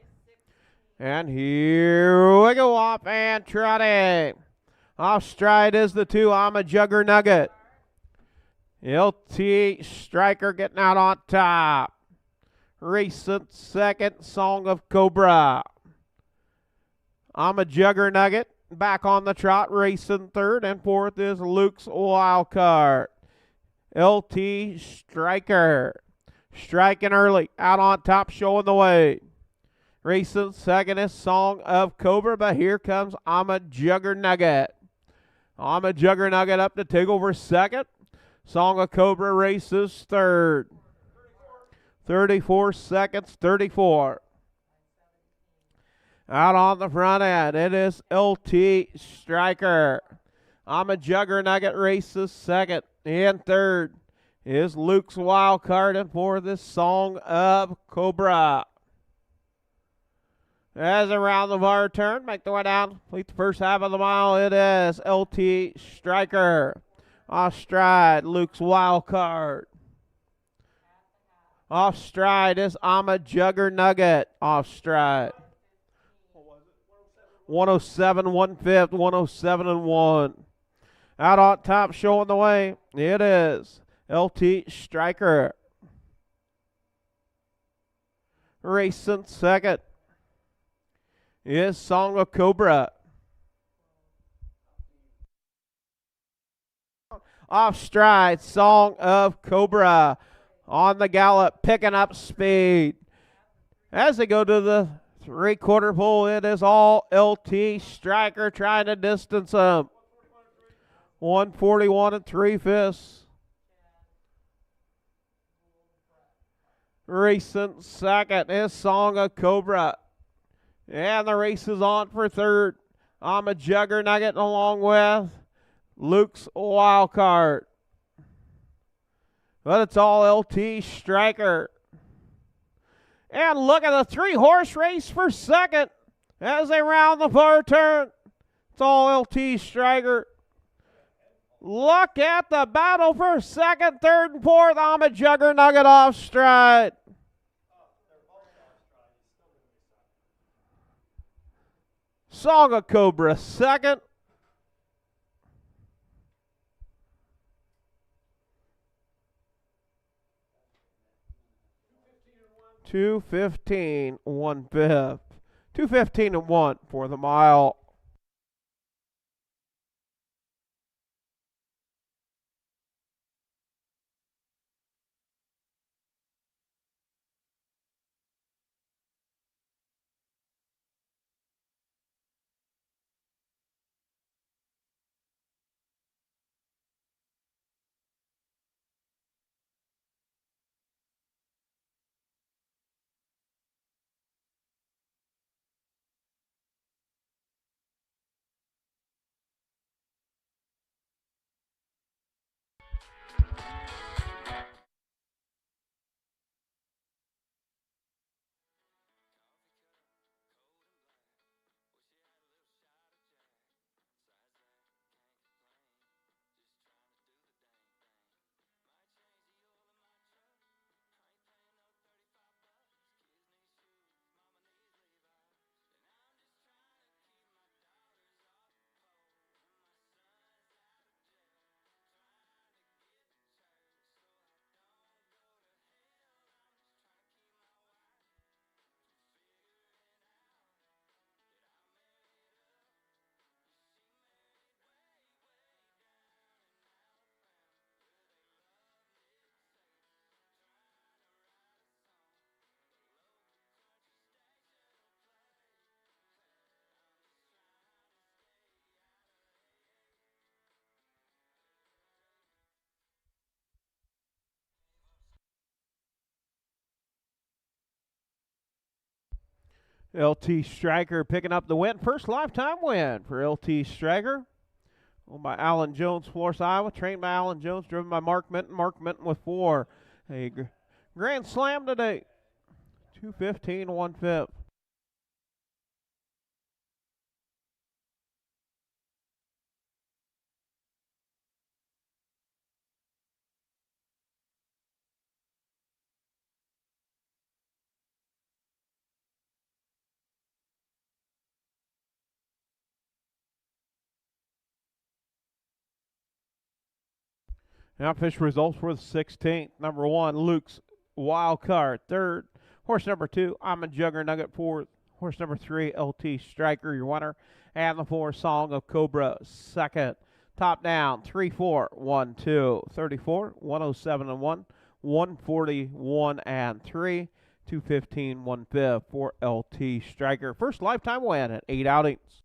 And here we go, off and trotting. Off stride is the 2, I'm a Jugger Nugget. LT Striker getting out on top. Recent second, Song of Cobra. I'm a Jugger Nugget back on the trot, racing third, and fourth is Luke's wild card. LT Striker striking early, out on top, showing the way. Racing second is Song of Cobra, but here comes I'm a Jugger Nugget. I'm a Jugger Nugget up to take over second. Song of Cobra races third. 34 seconds, 34. Out on the front end, it is LT Striker. I'm a Jugger Nugget races second. And third is Luke's wild card, and for this Song of Cobra. As around the far turn, make the way down, complete the first half of the mile. It is LT Striker. Off stride, Luke's wild card. Off stride is I'm a Jugger Nugget. Off stride. 107 1/5, 107 and 1. Out on top, showing the way. It is LT Striker. Racing second is Song of Cobra. Off stride, Song of Cobra on the gallop, picking up speed. As they go to the 3/4 pole, it is all LT Striker trying to distance him. 141 3/5. Racing second is Song of Cobra. And the race is on for third. I'm a Jugger Nugget along with Luke's wild card. But it's all LT Striker. And look at the 3-horse race for second as they round the far turn. It's all LT Striker. Look at the battle for second, third, and fourth. I'm a Jugger Nugget off stride. Song of Cobra second. $2:15 1/5. 2:15 and 1 for the mile. LT Striker picking up the win. First lifetime win for LT Striker. Owned by Alan Jones, Florence, Iowa. Trained by Alan Jones, driven by Mark Minton. Mark Minton with 4. A grand slam today. 2:15, 1/5. Now fish results for the 16th. Number 1, Luke's Wild Card, 3rd. Horse number 2, I'm a Jugger Nugget, 4th. Horse number 3, LT Striker, your winner. And the 4, Song of Cobra, 2nd. Top down, 3-4, 1-2, 34, 107 and 1, 141 and 3, 215, 1/5 for LT Striker. First lifetime win at 8 outings.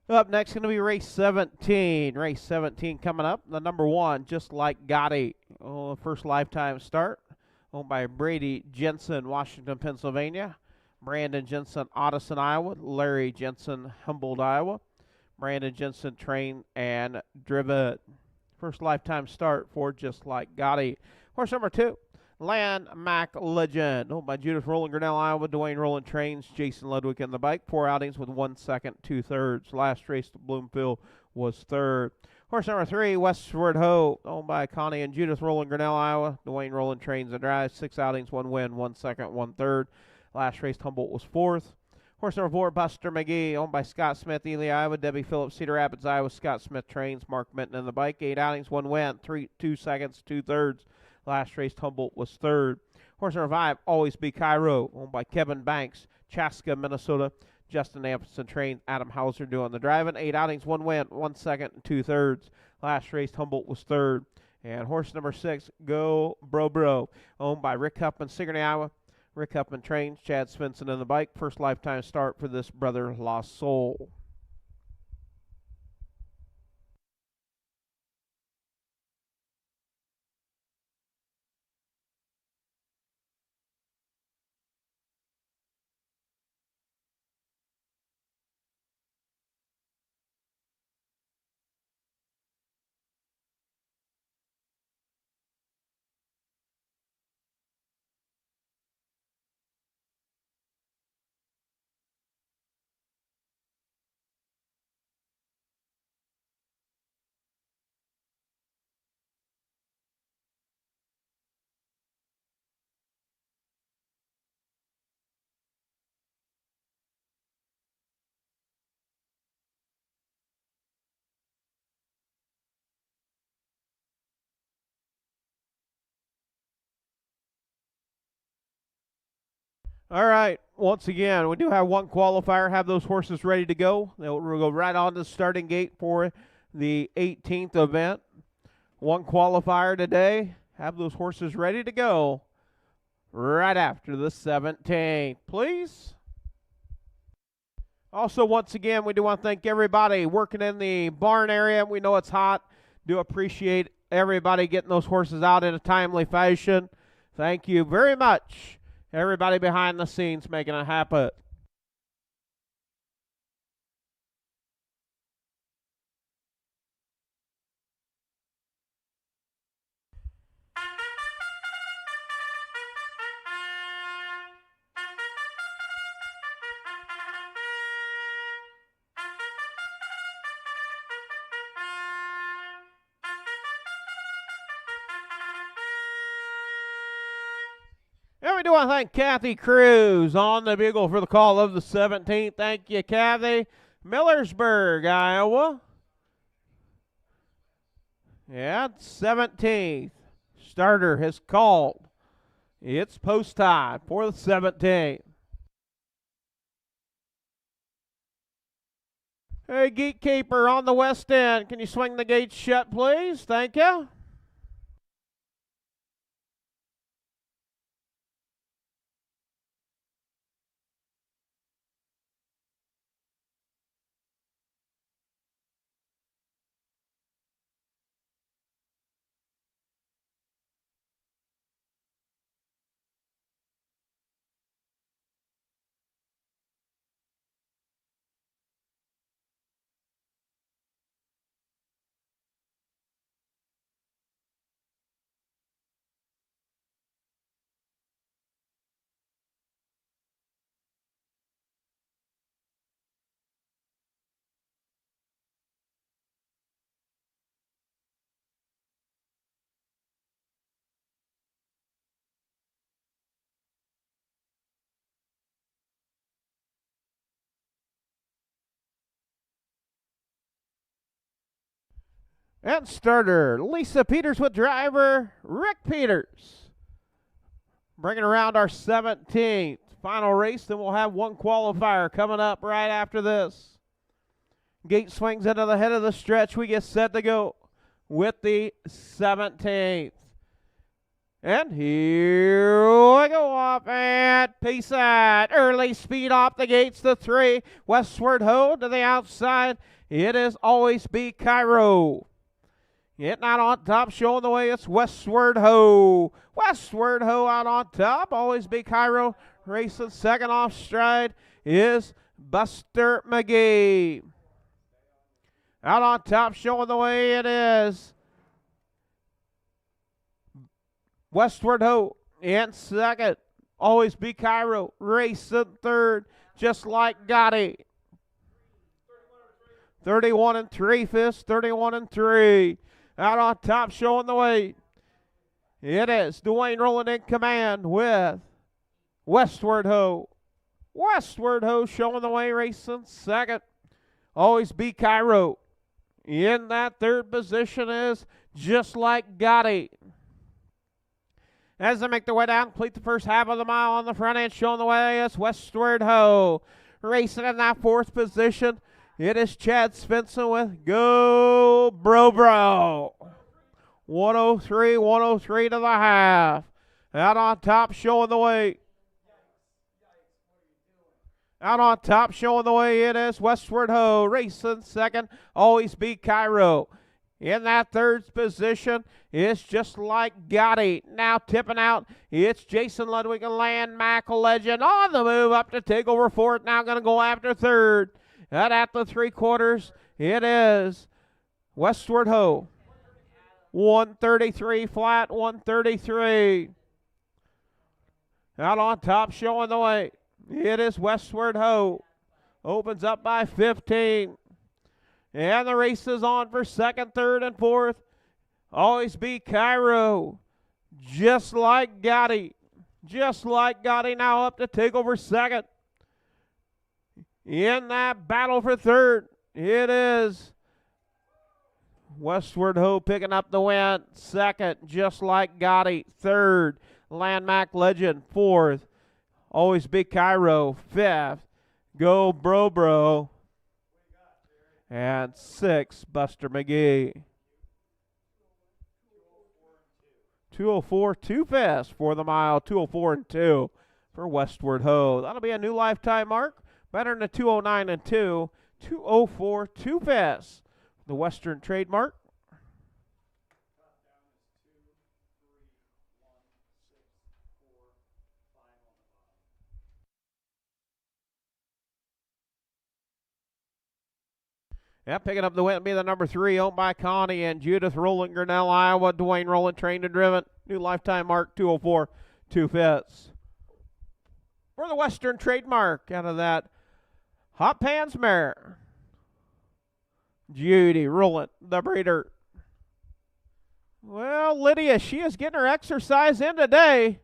Up next, going to be race 17. Race 17 coming up. The number 1, Just Like Gotti. Oh, first lifetime start. Owned by Brady Jensen, Washington, Pennsylvania. Brandon Jensen, Odison, Iowa. Larry Jensen, Humboldt, Iowa. Brandon Jensen trained and driven. First lifetime start for Just Like Gotti. Horse number 2, Land Mac Legend. Owned by Judith Rowland, Grinnell, Iowa. Dwayne Rowland trains. Jason Ludwig in the bike. 4 outings with 1 second, 2/3. Last race to Bloomfield was 3rd. Horse number 3, Westward Ho. Owned by Connie and Judith Rowland, Grinnell, Iowa. Dwayne Rowland trains and drives. 6 outings, 1 win, 1 second, 1/3. Last race Humboldt was 4th. Horse number 4, Buster McGee. Owned by Scott Smith, Ely, Iowa. Debbie Phillips, Cedar Rapids, Iowa. Scott Smith trains. Mark Minton in the bike. 8 outings, 1 win, 2 seconds, 2/3. Last race Humboldt was 3rd. Horse number 5, Always Be Cairo. Owned by Kevin Banks, Chaska, Minnesota. Justin Ampson trains. Adam Hauser doing the driving. 8 outings, 1 win, 1 second, 2/3. Last race Humboldt was 3rd. And horse number 6, Go Bro Bro. Owned by Rick Huffman, Sigourney, Iowa. Rick Huffman trains. Chad Svensson in the bike. First lifetime start for this brother Lost Soul. All right. Once again, we do have one qualifier. Have those horses ready to go. They'll go right on to the starting gate for the 18th event. One qualifier today. Have those horses ready to go right after the 17th, please. Also, once again, we do want to thank everybody working in the barn area. We know it's hot. Do appreciate everybody getting those horses out in a timely fashion. Thank you very much. Everybody behind the scenes making it happen. And we do want to thank Kathy Cruz on the bugle for the call of the 17th. Thank you, Kathy. Millersburg, Iowa. Yeah, 17th. Starter has called. It's post time for the 17th. Hey, Gatekeeper on the west end. Can you swing the gates shut, please? Thank you. And starter, Lisa Peters with driver, Rick Peters. Bringing around our 17th final race. Then we'll have one qualifier coming up right after this. Gate swings into the head of the stretch. We get set to go with the 17th. And here we go off at Pace and early speed off the gates. The 3, Westward Ho to the outside. It is Always Be Cairo. Getting out on top, showing the way, it's Westward Ho. Westward Ho out on top, Always Be Cairo. Racing second off stride is Buster McGee. Out on top, showing the way, it is Westward Ho in second. Always Be Cairo. Racing third, Just Like Gotti. 31 and 3/5, 31 and 3. Out on top, showing the way. It is Dwayne Rowland in command with Westward Ho. Westward Ho showing the way, racing second. Always Be Cairo. In that third position is Just Like Gotti. As they make their way down, complete the first half of the mile on the front end, showing the way, it's Westward Ho. Racing in that fourth position, it is Chad Svensson with Go Bro Bro. 103 to the half. Out on top, showing the way. Out on top, showing the way, it is Westward Ho. Racing second, Always Be Cairo. In that third position, it's Just Like Gotti. Now tipping out, it's Jason Ludwig and Landmark Legend on the move up to take over fourth. Now going to go after third. And at the 3/4, it is Westward Ho. 133 flat, 133. Out on top, showing the way. It is Westward Ho. Opens up by 15. And the race is on for second, third, and fourth. Always Be Cairo. Just Like Gotti. Just Like Gotti now up to take over second. In that battle for third, it is Westward Ho picking up the win. Second, Just Like Gotti. Third, Landmark Legend. Fourth, Always Be Cairo, 5th. Go Bro Bro. And 6th, Buster McGee. 2:04, 2 fast for the mile. 2:04 and 2 for Westward Ho. That'll be a new lifetime mark. Better than a 2:09 and 2. 2:04, 2 fast. The Western trademark. Yeah, picking up the win will be the number 3, owned by Connie and Judith Rowland, Grinnell, Iowa. Dwayne Rowland, trained and driven. New lifetime mark, 2:04, 2 fifths. For the Western trademark, out of that Hot Pants mare, Judy Rowland, the breeder. Well, Lydia, she is getting her exercise in today.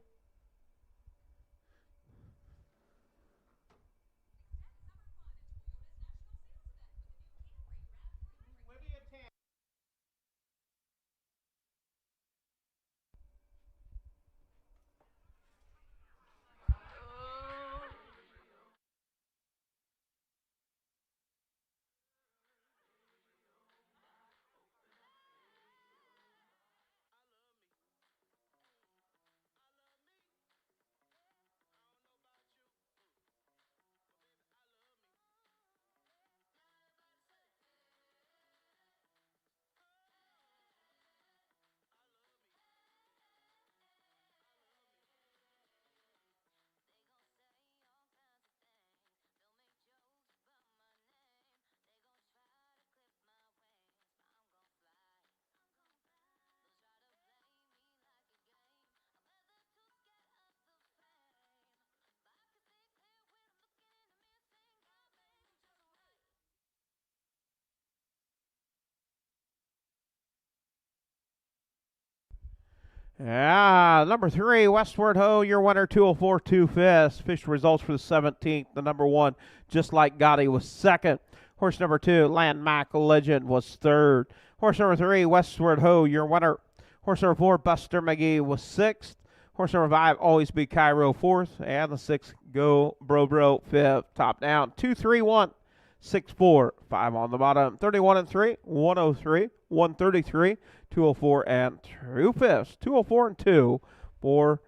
Yeah, number 3, Westward Ho, your winner, 2:04, 2 fifths. Official results for the 17th. The number 1, Just Like Gotti, was 2nd. Horse number 2, Landmark Legend, was 3rd. Horse number 3, Westward Ho, your winner. Horse number 4, Buster McGee, was 6th. Horse number 5, Always Be Cairo, 4th. And the 6th, Go Bro Bro, 5th. Top down, 2, 3, 1. 6, 4, 5 on the bottom. 31 and 3, 103, 133, 2:04 and 2 fifths. 2:04 and 2 for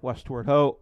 Westward Ho.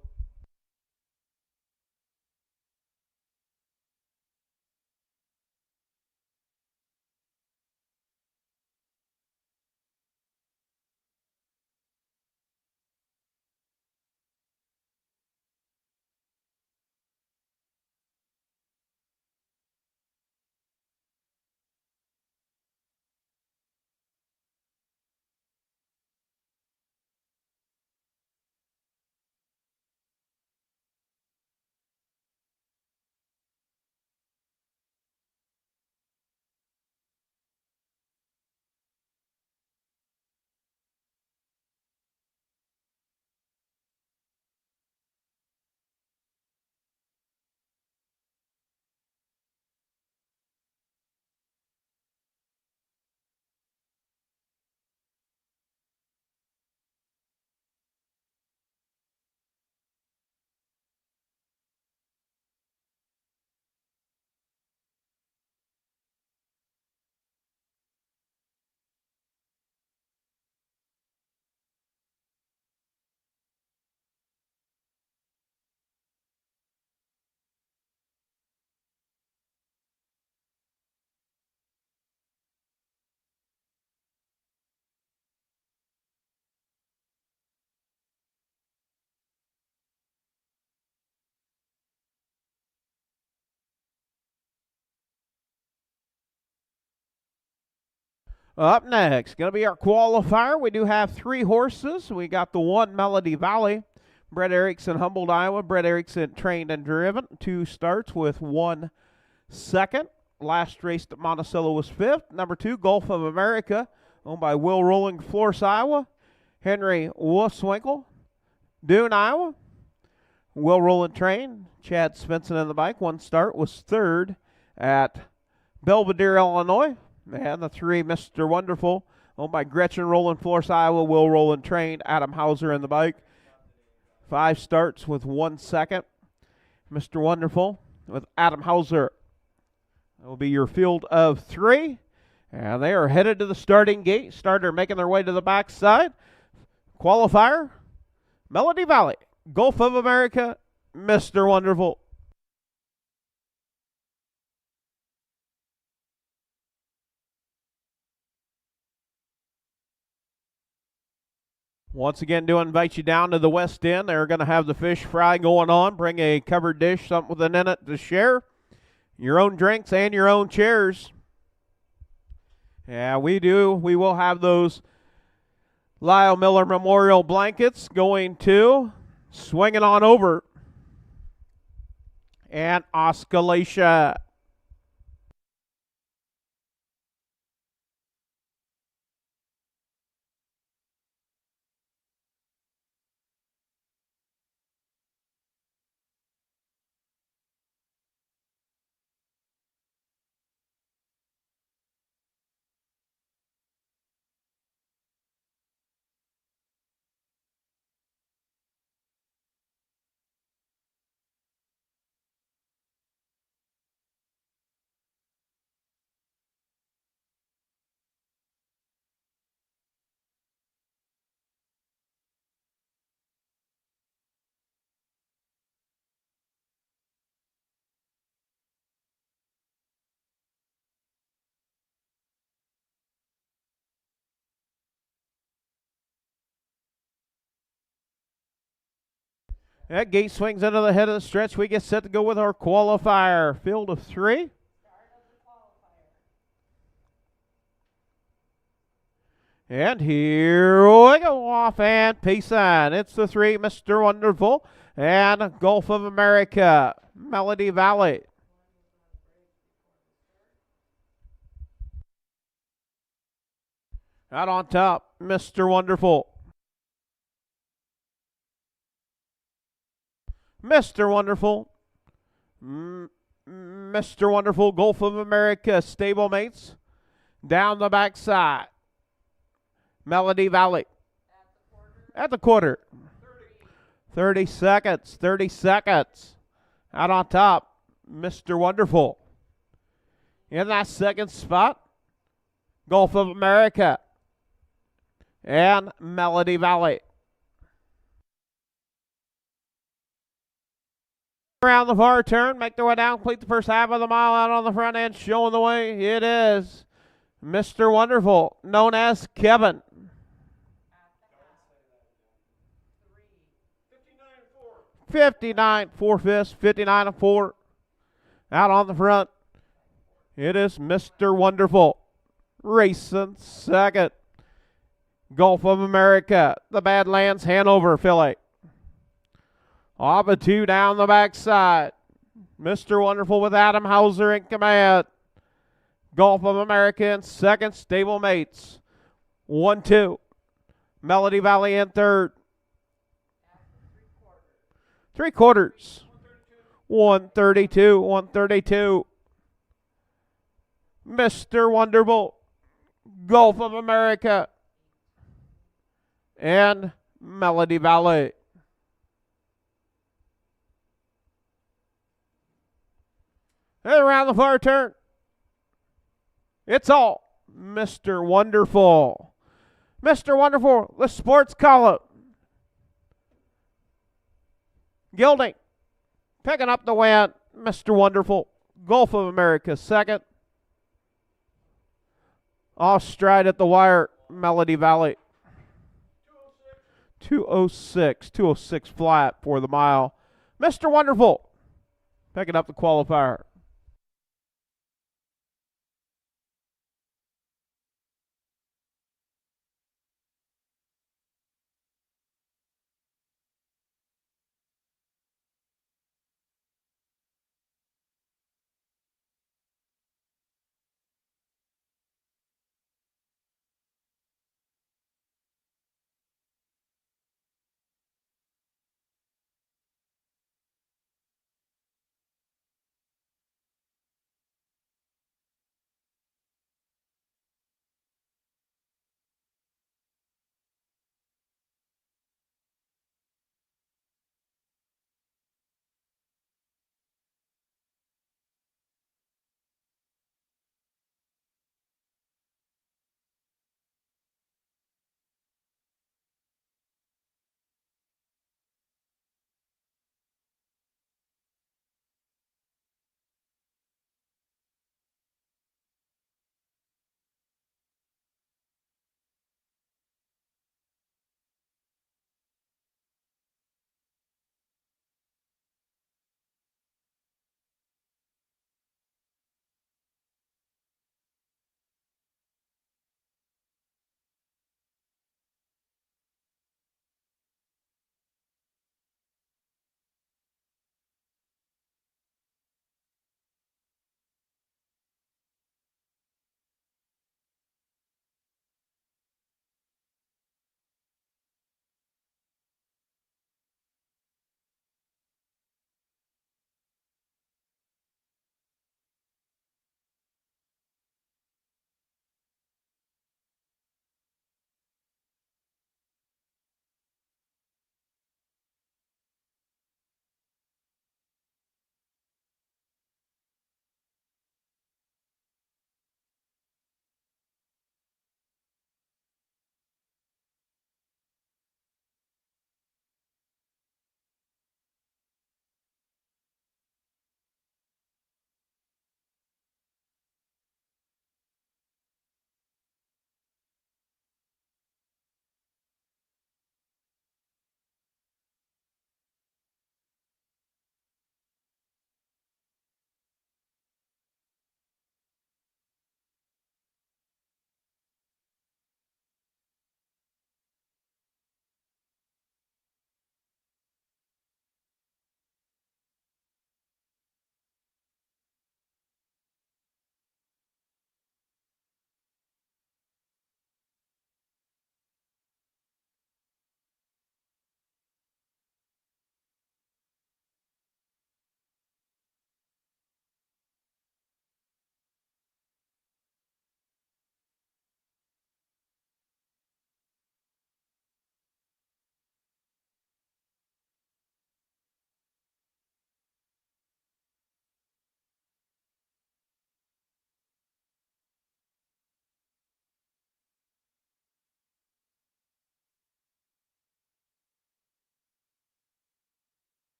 Up next, going to be our qualifier. We do have 3 horses. We got the 1, Melody Valley. Brett Erickson, Humboldt, Iowa. Brett Erickson, trained and driven. 2 starts with 1 second. Last race at Monticello was 5th. Number 2, Gulf of America, owned by Will Rowling, Florence, Iowa. Henry Wolfswinkel, Dune, Iowa. Will Rowland trained. Chad Svensson in the bike. 1 start was 3rd at Belvedere, Illinois. And the 3, Mr. Wonderful, owned by Gretchen Rowland, Florence, Iowa. Will Rowland trained. Adam Hauser in the bike. 5 starts with 1 second. Mr. Wonderful with Adam Hauser. That will be your field of 3. And they are headed to the starting gate. Starter making their way to the backside. Qualifier, Melody Valley, Gulf of America, Mr. Wonderful. Once again, do invite you down to the West End. They're going to have the fish fry going on. Bring a covered dish, something with an in it to share. Your own drinks and your own chairs. Yeah, we do. We will have those Lyle Miller Memorial blankets going to Swinging On Over and Oscillation. That gate swings into the head of the stretch. We get set to go with our qualifier. Field of 3. And here we go off and Pace on. It's the 3, Mr. Wonderful, and Gulf of America, Melody Valley. Out on top, Mr. Wonderful. Mr. Wonderful. Mr. Wonderful, Gulf of America, stablemates. Down the backside. Melody Valley. At the quarter. 30 seconds. 30 seconds. Out on top, Mr. Wonderful. In that second spot, Gulf of America and Melody Valley. Around the far turn, make their way down, complete the first half of the mile out on the front end, showing the way. It is Mr. Wonderful, known as Kevin. 59 4/5, 59 and 4. Out on the front, it is Mr. Wonderful. Racing second. Gulf of America, the Badlands Hanover filly. Off a 2 down the backside. Mr. Wonderful with Adam Hauser in command. Gulf of America in second, stablemates. 1-2. Melody Valley in third. 3/4. 132, 132. Mr. Wonderful, Gulf of America, and Melody Valley. And around the far turn, it's all Mr. Wonderful. Mr. Wonderful, the sports column. Gilding, picking up the win. Mr. Wonderful, Gulf of America second. Off stride at the wire, Melody Valley. 206 flat for the mile. Mr. Wonderful, picking up the qualifier.